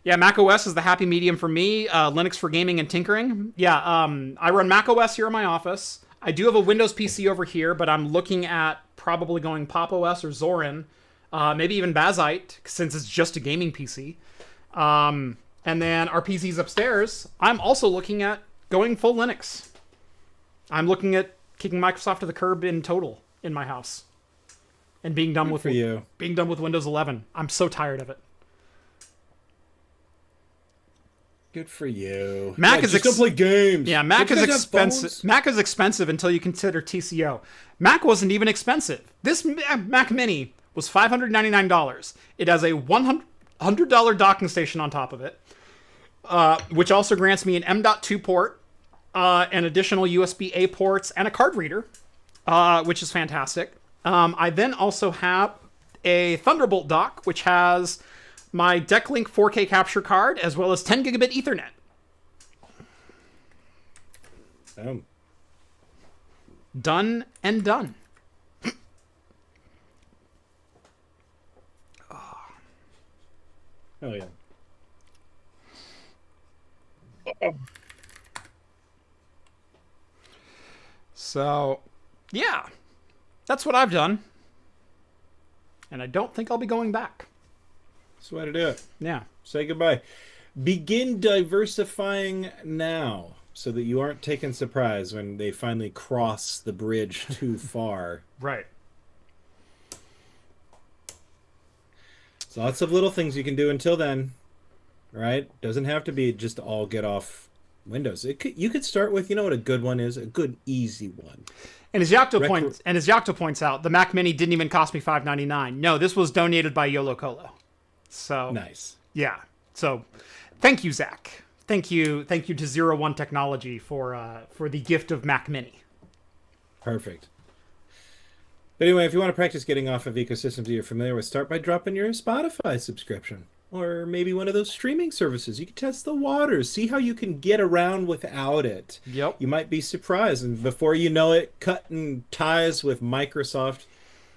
[SPEAKER 1] Yeah, Mac OS is the happy medium for me. Linux for gaming and tinkering. Yeah, I run Mac OS here in my office. I do have a Windows PC over here, but I'm looking at probably going Pop OS or Zorin. Maybe even Bazite, since it's just a gaming PC. And then our PCs upstairs, I'm also looking at going full Linux. I'm looking at kicking Microsoft to the curb in total in my house. And being done with Windows 11. I'm so tired of it.
[SPEAKER 2] Good for you.
[SPEAKER 1] Mac is
[SPEAKER 2] just don't play games.
[SPEAKER 1] Yeah, Mac is expensive. Mac is expensive until you consider TCO. Mac wasn't even expensive. This Mac Mini was $599. It has a $100 docking station on top of it, which also grants me an M.2 port, and additional USB-A ports, and a card reader, which is fantastic. I then also have a Thunderbolt dock, which has my DeckLink 4K capture card, as well as 10 gigabit Ethernet. Done and done.
[SPEAKER 2] Oh yeah.
[SPEAKER 1] So, yeah, that's what I've done. And I don't think I'll be going back.
[SPEAKER 2] That's the way to do it.
[SPEAKER 1] Yeah.
[SPEAKER 2] Say goodbye. Begin diversifying now so that you aren't taken surprise when they finally cross the bridge too far.
[SPEAKER 1] Right.
[SPEAKER 2] So lots of little things you can do until then, right? Doesn't have to be just all get off Windows. You could start with, you know what a good one is? A good, easy one.
[SPEAKER 1] And as Yocto points out, the Mac Mini didn't even cost me $5.99. No, this was donated by Yolo Colo. So
[SPEAKER 2] nice.
[SPEAKER 1] Yeah. So thank you, Zach. Thank you to 01 Technology for the gift of Mac Mini.
[SPEAKER 2] Perfect. But anyway, if you want to practice getting off of ecosystems that you're familiar with, start by dropping your Spotify subscription. Or maybe one of those streaming services. You can test the waters, see how you can get around without it.
[SPEAKER 1] Yep.
[SPEAKER 2] You might be surprised, and before you know it, cutting ties with Microsoft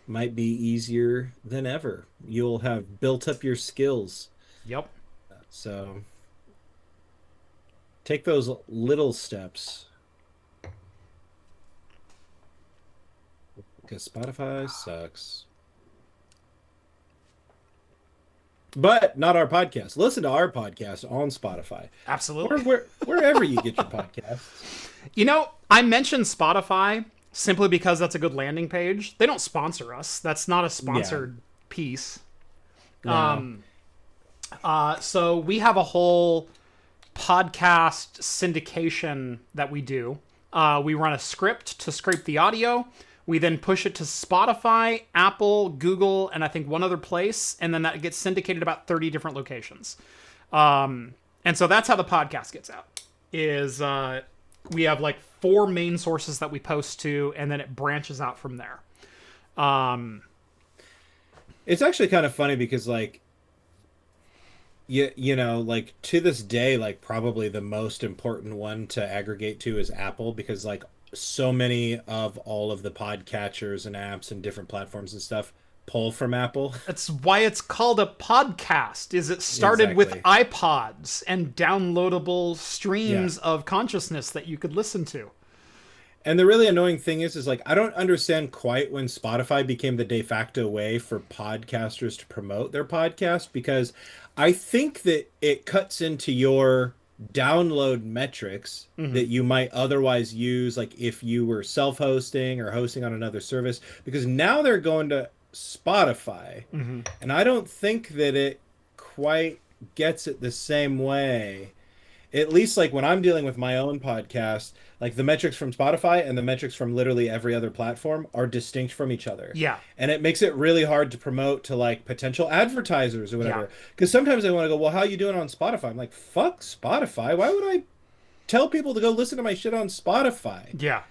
[SPEAKER 2] might be easier than ever. You'll have built up your skills.
[SPEAKER 1] Yep.
[SPEAKER 2] So take those little steps. Because Spotify sucks. But not our podcast. Listen to our podcast on Spotify.
[SPEAKER 1] Absolutely.
[SPEAKER 2] Or wherever you get your podcasts.
[SPEAKER 1] You know, I mentioned Spotify simply because that's a good landing page. They don't sponsor us. That's not a sponsored piece.
[SPEAKER 2] No.
[SPEAKER 1] So we have a whole podcast syndication that we do. We run a script to scrape the audio. We then push it to Spotify, Apple, Google, and I think one other place. And then that gets syndicated about 30 different locations. And so that's how the podcast gets out. We have like 4 main sources that we post to, and then it branches out from there.
[SPEAKER 2] It's actually kind of funny because, like, you know, like, to this day, like, probably the most important one to aggregate to is Apple, because, like, so many of all of the podcatchers and apps and different platforms and stuff pull from Apple.
[SPEAKER 1] That's why it's called a podcast. It started with iPods and downloadable streams of consciousness that you could listen to.
[SPEAKER 2] And the really annoying thing is like, I don't understand quite when Spotify became the de facto way for podcasters to promote their podcast, because I think that it cuts into your download metrics that you might otherwise use, like if you were self-hosting or hosting on another service, because now they're going to Spotify, and I don't think that it quite gets it the same way. At least like when I'm dealing with my own podcast, like the metrics from Spotify and the metrics from literally every other platform are distinct from each other.
[SPEAKER 1] Yeah.
[SPEAKER 2] And it makes it really hard to promote to like potential advertisers or whatever.
[SPEAKER 1] Yeah.
[SPEAKER 2] Because sometimes they want to go, well, how you doing on Spotify? I'm like, fuck Spotify. Why would I tell people to go listen to my shit on Spotify?
[SPEAKER 1] Yeah.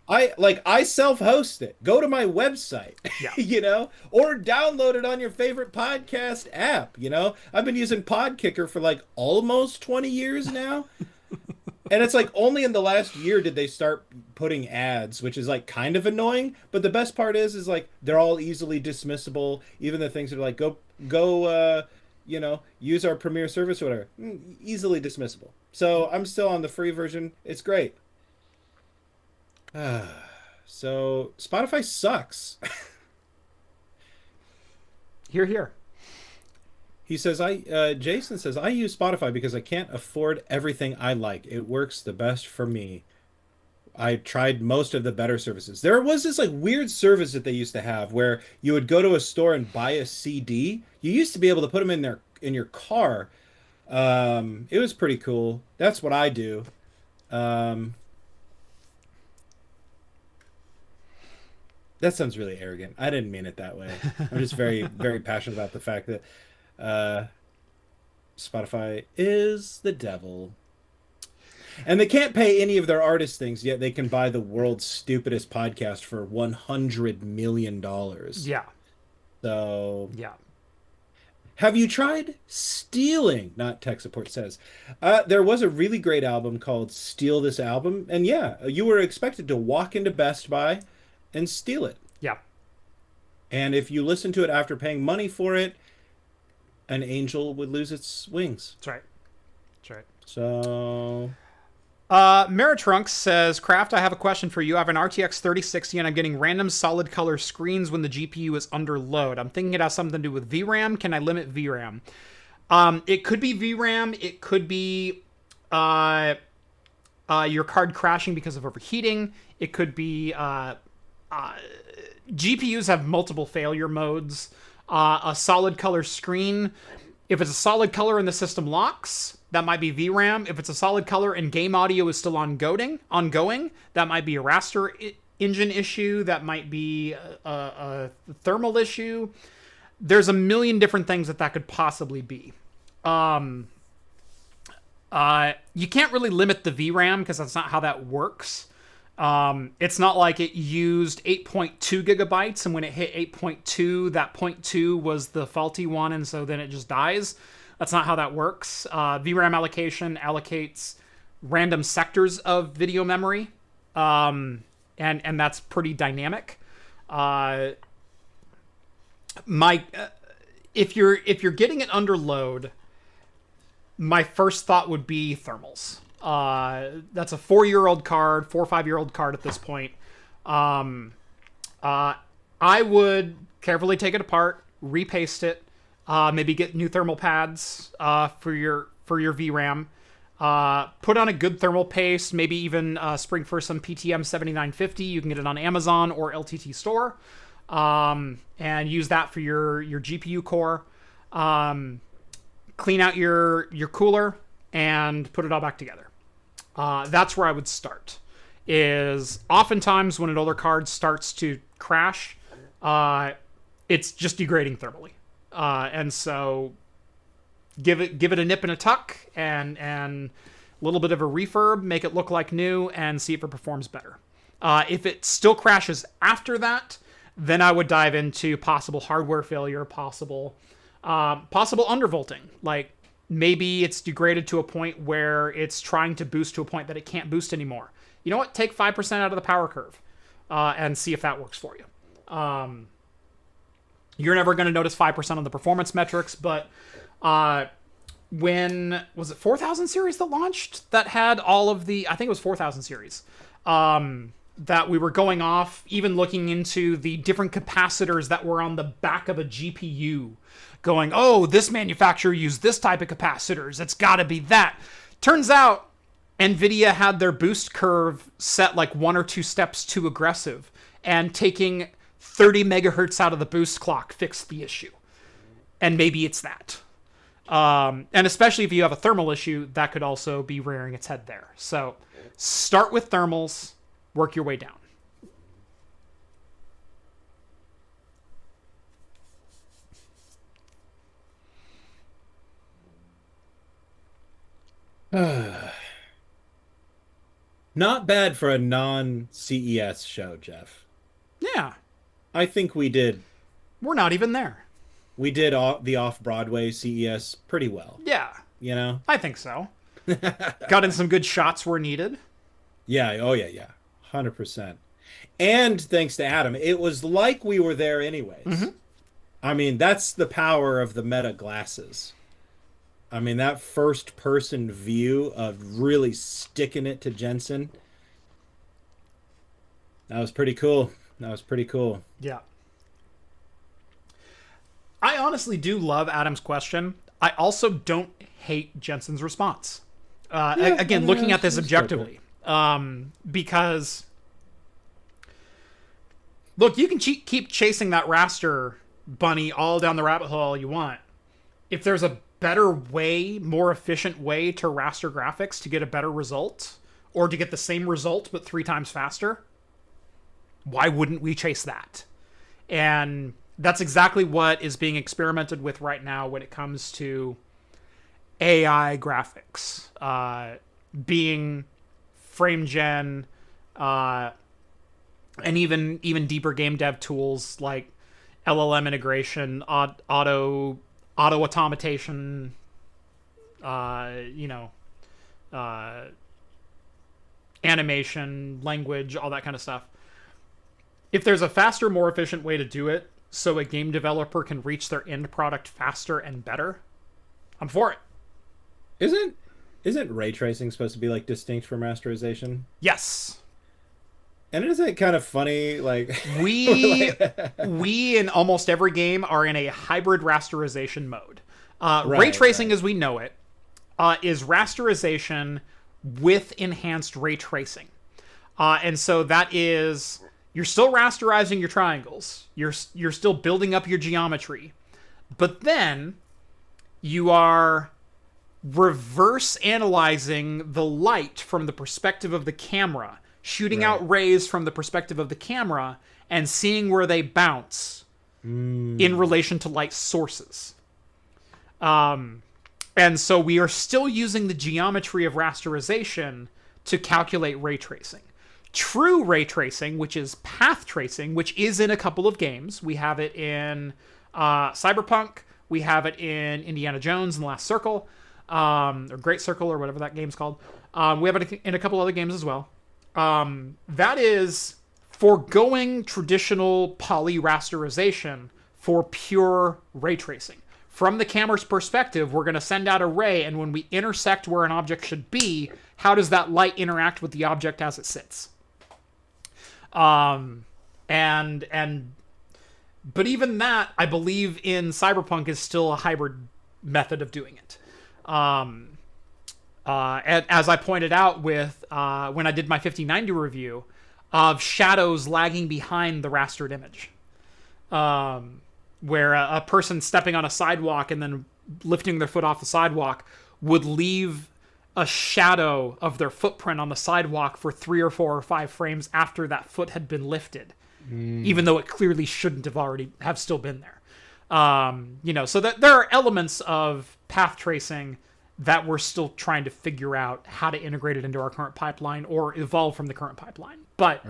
[SPEAKER 2] I self-host it. Go to my website,
[SPEAKER 1] Yeah.
[SPEAKER 2] you know, or download it on your favorite podcast app, you know. I've been using Podkicker for like almost 20 years now. And it's like only in the last year did they start putting ads, which is like kind of annoying. But the best part is like they're all easily dismissible. Even the things that are like, go, you know, use our Premiere service or whatever. Easily dismissible. So I'm still on the free version. It's great. So Spotify sucks.
[SPEAKER 1] Here.
[SPEAKER 2] He says, Jason says, I use Spotify because I can't afford everything I like. It works the best for me. I tried most of the better services. There was this like weird service that they used to have where you would go to a store and buy a CD. You used to be able to put them in your car. It was pretty cool. That's what I do. That sounds really arrogant. I didn't mean it that way. I'm just very, very passionate about the fact that Spotify is the devil. And they can't pay any of their artists things, yet they can buy the world's stupidest podcast for $100 million.
[SPEAKER 1] Yeah.
[SPEAKER 2] So...
[SPEAKER 1] yeah.
[SPEAKER 2] Have you tried stealing? Not tech support says. There was a really great album called Steal This Album. And yeah, you were expected to walk into Best Buy and steal it.
[SPEAKER 1] Yeah.
[SPEAKER 2] And if you listen to it after paying money for it, an angel would lose its wings.
[SPEAKER 1] That's right. That's right.
[SPEAKER 2] So...
[SPEAKER 1] Maritrunks says, Kraft, I have a question for you. I have an RTX 3060 and I'm getting random solid color screens when the GPU is under load. I'm thinking it has something to do with VRAM. Can I limit VRAM? It could be VRAM. It could be your card crashing because of overheating. It could be GPUs have multiple failure modes. A solid color screen, if it's a solid color and the system locks, that might be VRAM. If it's a solid color and game audio is still ongoing, that might be a raster engine issue. That might be a thermal issue. There's a million different things that could possibly be. You can't really limit the VRAM because that's not how that works. It's not like it used 8.2 gigabytes and when it hit 8.2, that 0.2 was the faulty one and so then it just dies. That's not how that works. VRAM allocation allocates random sectors of video memory, and that's pretty dynamic. If you're getting it under load, my first thought would be thermals. That's a 4 or 5-year-old card at this point. I would carefully take it apart, repaste it, maybe get new thermal pads for your VRAM. Put on a good thermal paste, maybe even spring for some PTM 7950. You can get it on Amazon or LTT Store, and use that for your GPU core. Clean out your cooler and put it all back together. That's where I would start. Is oftentimes when an older card starts to crash, it's just degrading thermally. And so give it a nip and a tuck and a little bit of a refurb, make it look like new and see if it performs better. If it still crashes after that, then I would dive into possible hardware failure, possible undervolting. Like maybe it's degraded to a point where it's trying to boost to a point that it can't boost anymore. You know what? Take 5% out of the power curve and see if that works for you. You're never going to notice 5% on the performance metrics, but when was it 4000 series that launched that had all of the, I think it was 4000 series, that we were going off, even looking into the different capacitors that were on the back of a GPU, going, oh, this manufacturer used this type of capacitors. It's got to be that. Turns out Nvidia had their boost curve set like 1 or 2 steps too aggressive and taking 30 megahertz out of the boost clock fixed the issue. And maybe it's that. And especially if you have a thermal issue, that could also be rearing its head there. So start with thermals, work your way down.
[SPEAKER 2] Not bad for a non-CES show, Jeff.
[SPEAKER 1] Yeah.
[SPEAKER 2] I think we did
[SPEAKER 1] We're not even there.
[SPEAKER 2] the off-Broadway CES pretty well.
[SPEAKER 1] Yeah.
[SPEAKER 2] You know?
[SPEAKER 1] I think so. Got in some good shots where needed.
[SPEAKER 2] Yeah. Oh, yeah. 100%. And thanks to Adam, it was like we were there anyways.
[SPEAKER 1] Mm-hmm.
[SPEAKER 2] I mean, that's the power of the Meta glasses. I mean, that first-person view of really sticking it to Jensen, that was pretty cool.
[SPEAKER 1] Yeah. I honestly do love Adam's question. I also don't hate Jensen's response. Again, looking at this objectively. Because, look, you can keep chasing that raster bunny all down the rabbit hole you want. If there's a better way, more efficient way to raster graphics to get a better result, or to get the same result but 3 times faster, why wouldn't we chase that? And that's exactly what is being experimented with right now when it comes to AI graphics. Being frame gen, and even deeper game dev tools like LLM integration, auto automation, animation, language, all that kind of stuff. If there's a faster, more efficient way to do it so a game developer can reach their end product faster and better, I'm for it.
[SPEAKER 2] Isn't ray tracing supposed to be like distinct from rasterization?
[SPEAKER 1] Yes.
[SPEAKER 2] And isn't it kind of funny, like
[SPEAKER 1] we in almost every game are in a hybrid rasterization mode. Ray tracing as we know it is rasterization with enhanced ray tracing. And so that is, you're still rasterizing your triangles. You're still building up your geometry. But then you are reverse analyzing the light from the perspective of the camera, shooting out rays from the perspective of the camera, and seeing where they bounce in relation to light sources. And so we are still using the geometry of rasterization to calculate ray tracing. True ray tracing, which is path tracing, which is in a couple of games. We have it in Cyberpunk. We have it in Indiana Jones and the Last Circle, or Great Circle, or whatever that game's called. We have it in a couple other games as well. That is foregoing traditional poly rasterization for pure ray tracing. From the camera's perspective, we're going to send out a ray, and when we intersect where an object should be, how does that light interact with the object as it sits? But even that, I believe in Cyberpunk, is still a hybrid method of doing it. As I pointed out with when I did my 5090 review of shadows lagging behind the rastered image, where a person stepping on a sidewalk and then lifting their foot off the sidewalk would leave a shadow of their footprint on the sidewalk for 3 or 4 or 5 frames after that foot had been lifted, even though it clearly shouldn't have still been there. So that there are elements of path tracing that we're still trying to figure out how to integrate it into our current pipeline or evolve from the current pipeline. But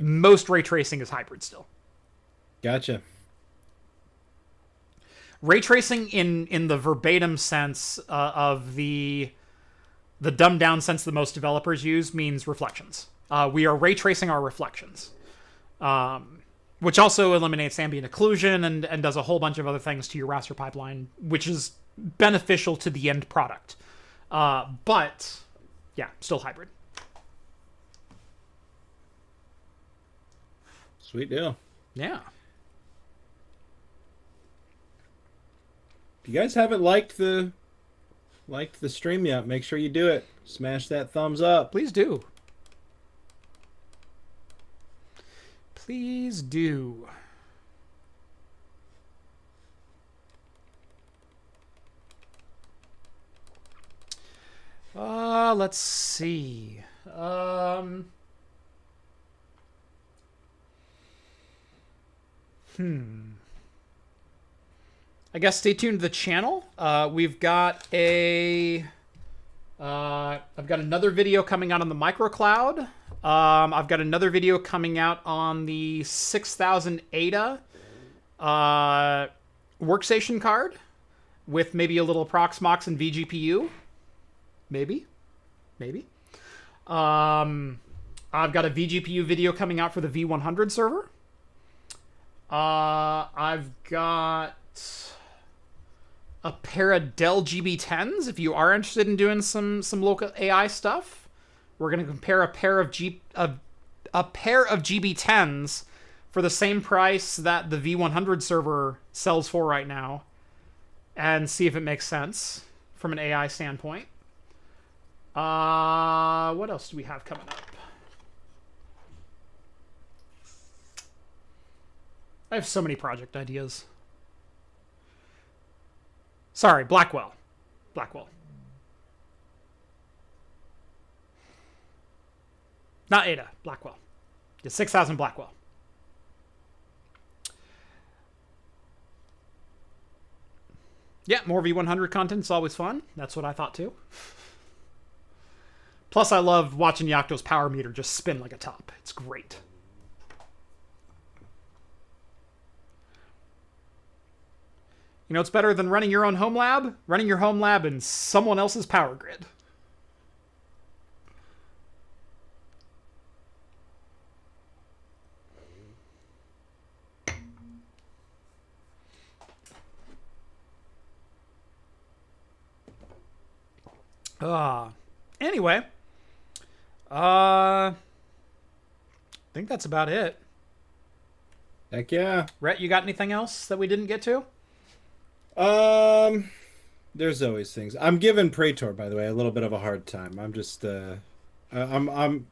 [SPEAKER 1] most ray tracing is hybrid still.
[SPEAKER 2] Gotcha.
[SPEAKER 1] Ray tracing in the verbatim sense of the dumbed down sense that most developers use means reflections. We are ray tracing our reflections, which also eliminates ambient occlusion and does a whole bunch of other things to your raster pipeline, which is beneficial to the end product. But yeah, still hybrid.
[SPEAKER 2] Sweet deal.
[SPEAKER 1] Yeah.
[SPEAKER 2] If you guys haven't liked the stream yet, make sure you do it. Smash that thumbs up.
[SPEAKER 1] Please do. Please do. Let's see. I guess stay tuned to the channel. We've got a... I've got another video coming out on the microcloud. I've got another video coming out on the 6000 Ada workstation card with maybe a little Proxmox and vGPU. Maybe. I've got a vGPU video coming out for the V100 server. I've got a pair of Dell GB10s. If you are interested in doing some local AI stuff, we're going to compare a pair of GB10s for the same price that the V100 server sells for right now, and see if it makes sense from an AI standpoint. What else do we have coming up? I have so many project ideas. Sorry, Blackwell. Not Ada, Blackwell. The 6000 Blackwell. Yeah, more V100 content is always fun. That's what I thought too. Plus, I love watching Yocto's power meter just spin like a top. It's great. You know, it's better than running your own home lab? Running your home lab in someone else's power grid. Anyway. I think that's about it.
[SPEAKER 2] Heck yeah.
[SPEAKER 1] Rhett, you got anything else that we didn't get to?
[SPEAKER 2] There's always things. I'm giving Praetor, by the way, a little bit of a hard time. I'm just I'm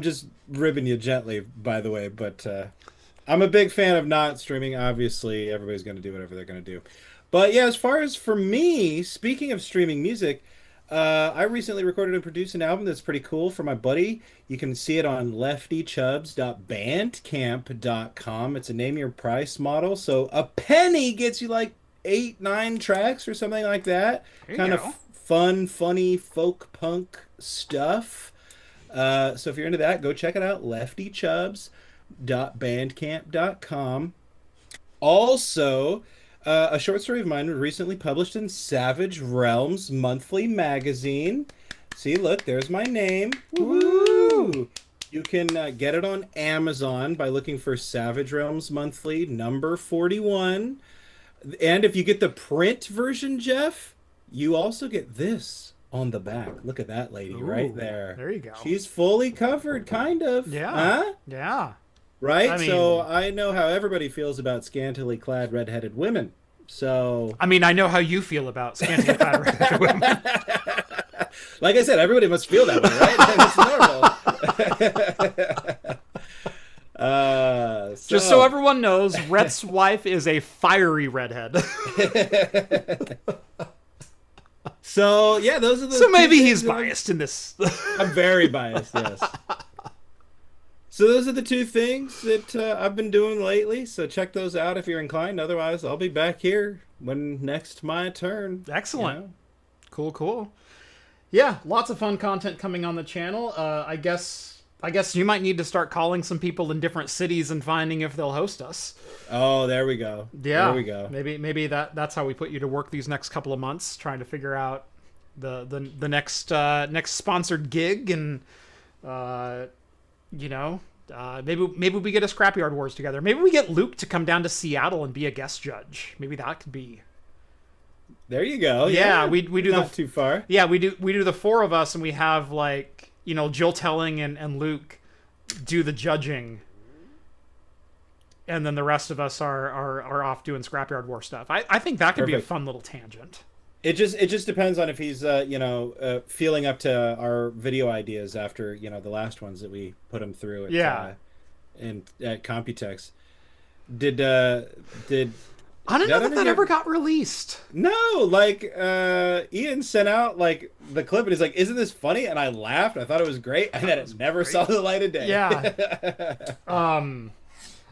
[SPEAKER 2] just ribbing you gently, by the way, but I'm a big fan of not streaming. Obviously, everybody's going to do whatever they're going to do. But yeah, as far as for me, speaking of streaming music, I recently recorded and produced an album that's pretty cool for my buddy. You can see it on leftychubs.bandcamp.com. It's a name your price model. So a penny gets you like 8-9 tracks or something like that. Kind of fun, funny folk punk stuff. So if you're into that, go check it out. leftychubs.bandcamp.com. Also, a short story of mine was recently published in Savage Realms Monthly magazine. See, look, there's my name. Woo! You can get it on Amazon by looking for Savage Realms Monthly number 41. And if you get the print version, Jeff, you also get this on the back. Look at that lady right there.
[SPEAKER 1] There you go.
[SPEAKER 2] She's fully covered, kind of.
[SPEAKER 1] Yeah.
[SPEAKER 2] Huh?
[SPEAKER 1] Yeah.
[SPEAKER 2] Right?
[SPEAKER 1] I mean,
[SPEAKER 2] so I know how everybody feels about scantily clad redheaded women. So
[SPEAKER 1] I mean, I know how you feel about scantily clad redheaded women.
[SPEAKER 2] Like I said, everybody must feel that way, right? It's normal.
[SPEAKER 1] Just so everyone knows, Rhett's wife is a fiery redhead.
[SPEAKER 2] So yeah, those are the.
[SPEAKER 1] So maybe he's biased in this.
[SPEAKER 2] I'm very biased. Yes. So those are the two things that I've been doing lately. So check those out if you're inclined. Otherwise, I'll be back here when next my turn.
[SPEAKER 1] Excellent.
[SPEAKER 2] You know?
[SPEAKER 1] Cool. Yeah, lots of fun content coming on the channel. I guess you might need to start calling some people in different cities and finding if they'll host us.
[SPEAKER 2] Oh, there we go.
[SPEAKER 1] Yeah,
[SPEAKER 2] there we go.
[SPEAKER 1] Maybe that's how we put you to work these next couple of months, trying to figure out the next sponsored gig, and maybe we get a Scrapyard Wars together. Maybe we get Luke to come down to Seattle and be a guest judge. Maybe that could be.
[SPEAKER 2] There you go.
[SPEAKER 1] Yeah, we do
[SPEAKER 2] not too far.
[SPEAKER 1] Yeah, we do the four of us, and we have Jill Telling and Luke do the judging, and then the rest of us are off doing Scrapyard War stuff. I think that could be a fun little tangent.
[SPEAKER 2] It just depends on if he's feeling up to our video ideas after the last ones that we put him through at Computex. Did
[SPEAKER 1] I don't know that ever got released.
[SPEAKER 2] No, like Ian sent out like the clip and he's like, "Isn't this funny?" And I laughed. I thought it was great, and then it never saw the light of day.
[SPEAKER 1] Yeah.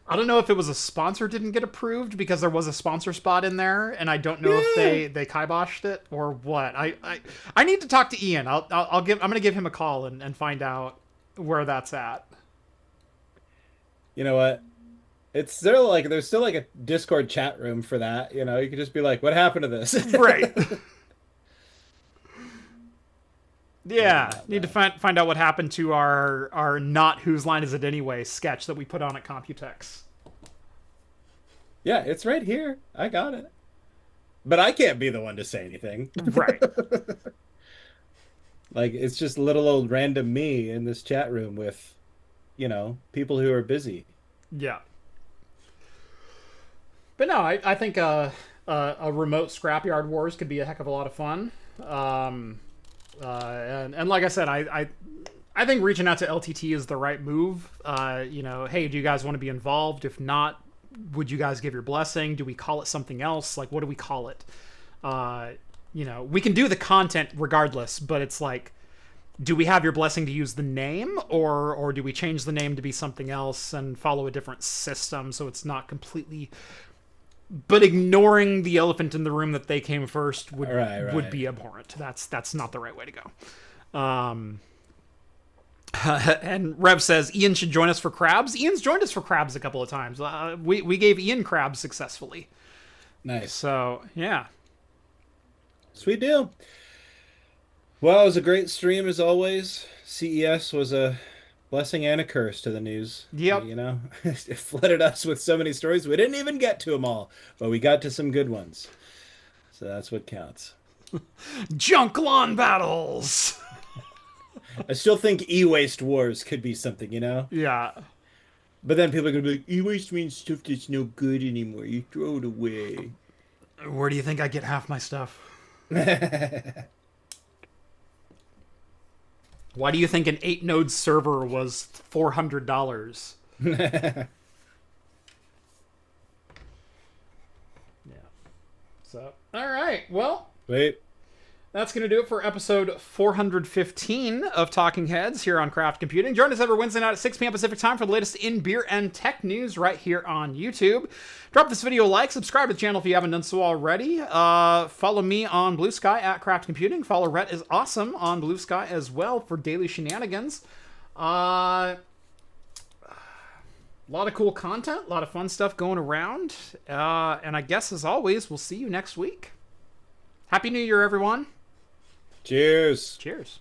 [SPEAKER 1] I don't know if it was a sponsor didn't get approved because there was a sponsor spot in there, and I don't know if they kiboshed it or what. I need to talk to Ian. I'm gonna give him a call and find out where that's at.
[SPEAKER 2] You know what? It's still like there's still like a Discord chat room for that. You know, you could just be like, "What happened to this?"
[SPEAKER 1] Right. Yeah, need to find out what happened to our not whose line is it anyway sketch that we put on at Computex.
[SPEAKER 2] Yeah, it's right here. I got it. But I can't be the one to say anything.
[SPEAKER 1] Right.
[SPEAKER 2] Like, it's just little old random me in this chat room with, you know, people who are busy.
[SPEAKER 1] Yeah. But no, I think a remote scrapyard wars could be a heck of a lot of fun. And like I said, I think reaching out to LTT is the right move. You know, hey, do you guys want to be involved? If not, would you guys give your blessing? Do we call it something else? Like, what do we call it? You know, we can do the content regardless, but it's like, do we have your blessing to use the name, or do we change the name to be something else and follow a different system so it's not completely... But ignoring the elephant in the room that they came first would be abhorrent. That's not the right way to go. And Rev says Ian should join us for crabs. Ian's joined us for crabs a couple of times. We gave Ian crabs successfully.
[SPEAKER 2] Nice.
[SPEAKER 1] So yeah,
[SPEAKER 2] sweet deal. Well, it was a great stream as always. CES was a blessing and a curse to the news.
[SPEAKER 1] Yep.
[SPEAKER 2] You know, it flooded us with so many stories. We didn't even get to them all, but we got to some good ones. So that's what counts.
[SPEAKER 1] Junk lawn battles.
[SPEAKER 2] I still think e-waste wars could be something, you know?
[SPEAKER 1] Yeah.
[SPEAKER 2] But then people are going to be like, e-waste means stuff that's no good anymore. You throw it away.
[SPEAKER 1] Where do you think I get half my stuff? Why do you think an 8-node server was $400? Yeah. So, all right. Well,
[SPEAKER 2] wait.
[SPEAKER 1] That's going to do it for episode 415 of Talking Heads here on Craft Computing. Join us every Wednesday night at 6 p.m. Pacific time for the latest in beer and tech news right here on YouTube. Drop this video a like, subscribe to the channel if you haven't done so already. Follow me on Bluesky at Craft Computing. Follow Rett is Awesome on Bluesky as well for daily shenanigans. A lot of cool content, a lot of fun stuff going around. And I guess as always, we'll see you next week. Happy New Year, everyone.
[SPEAKER 2] Cheers.
[SPEAKER 1] Cheers.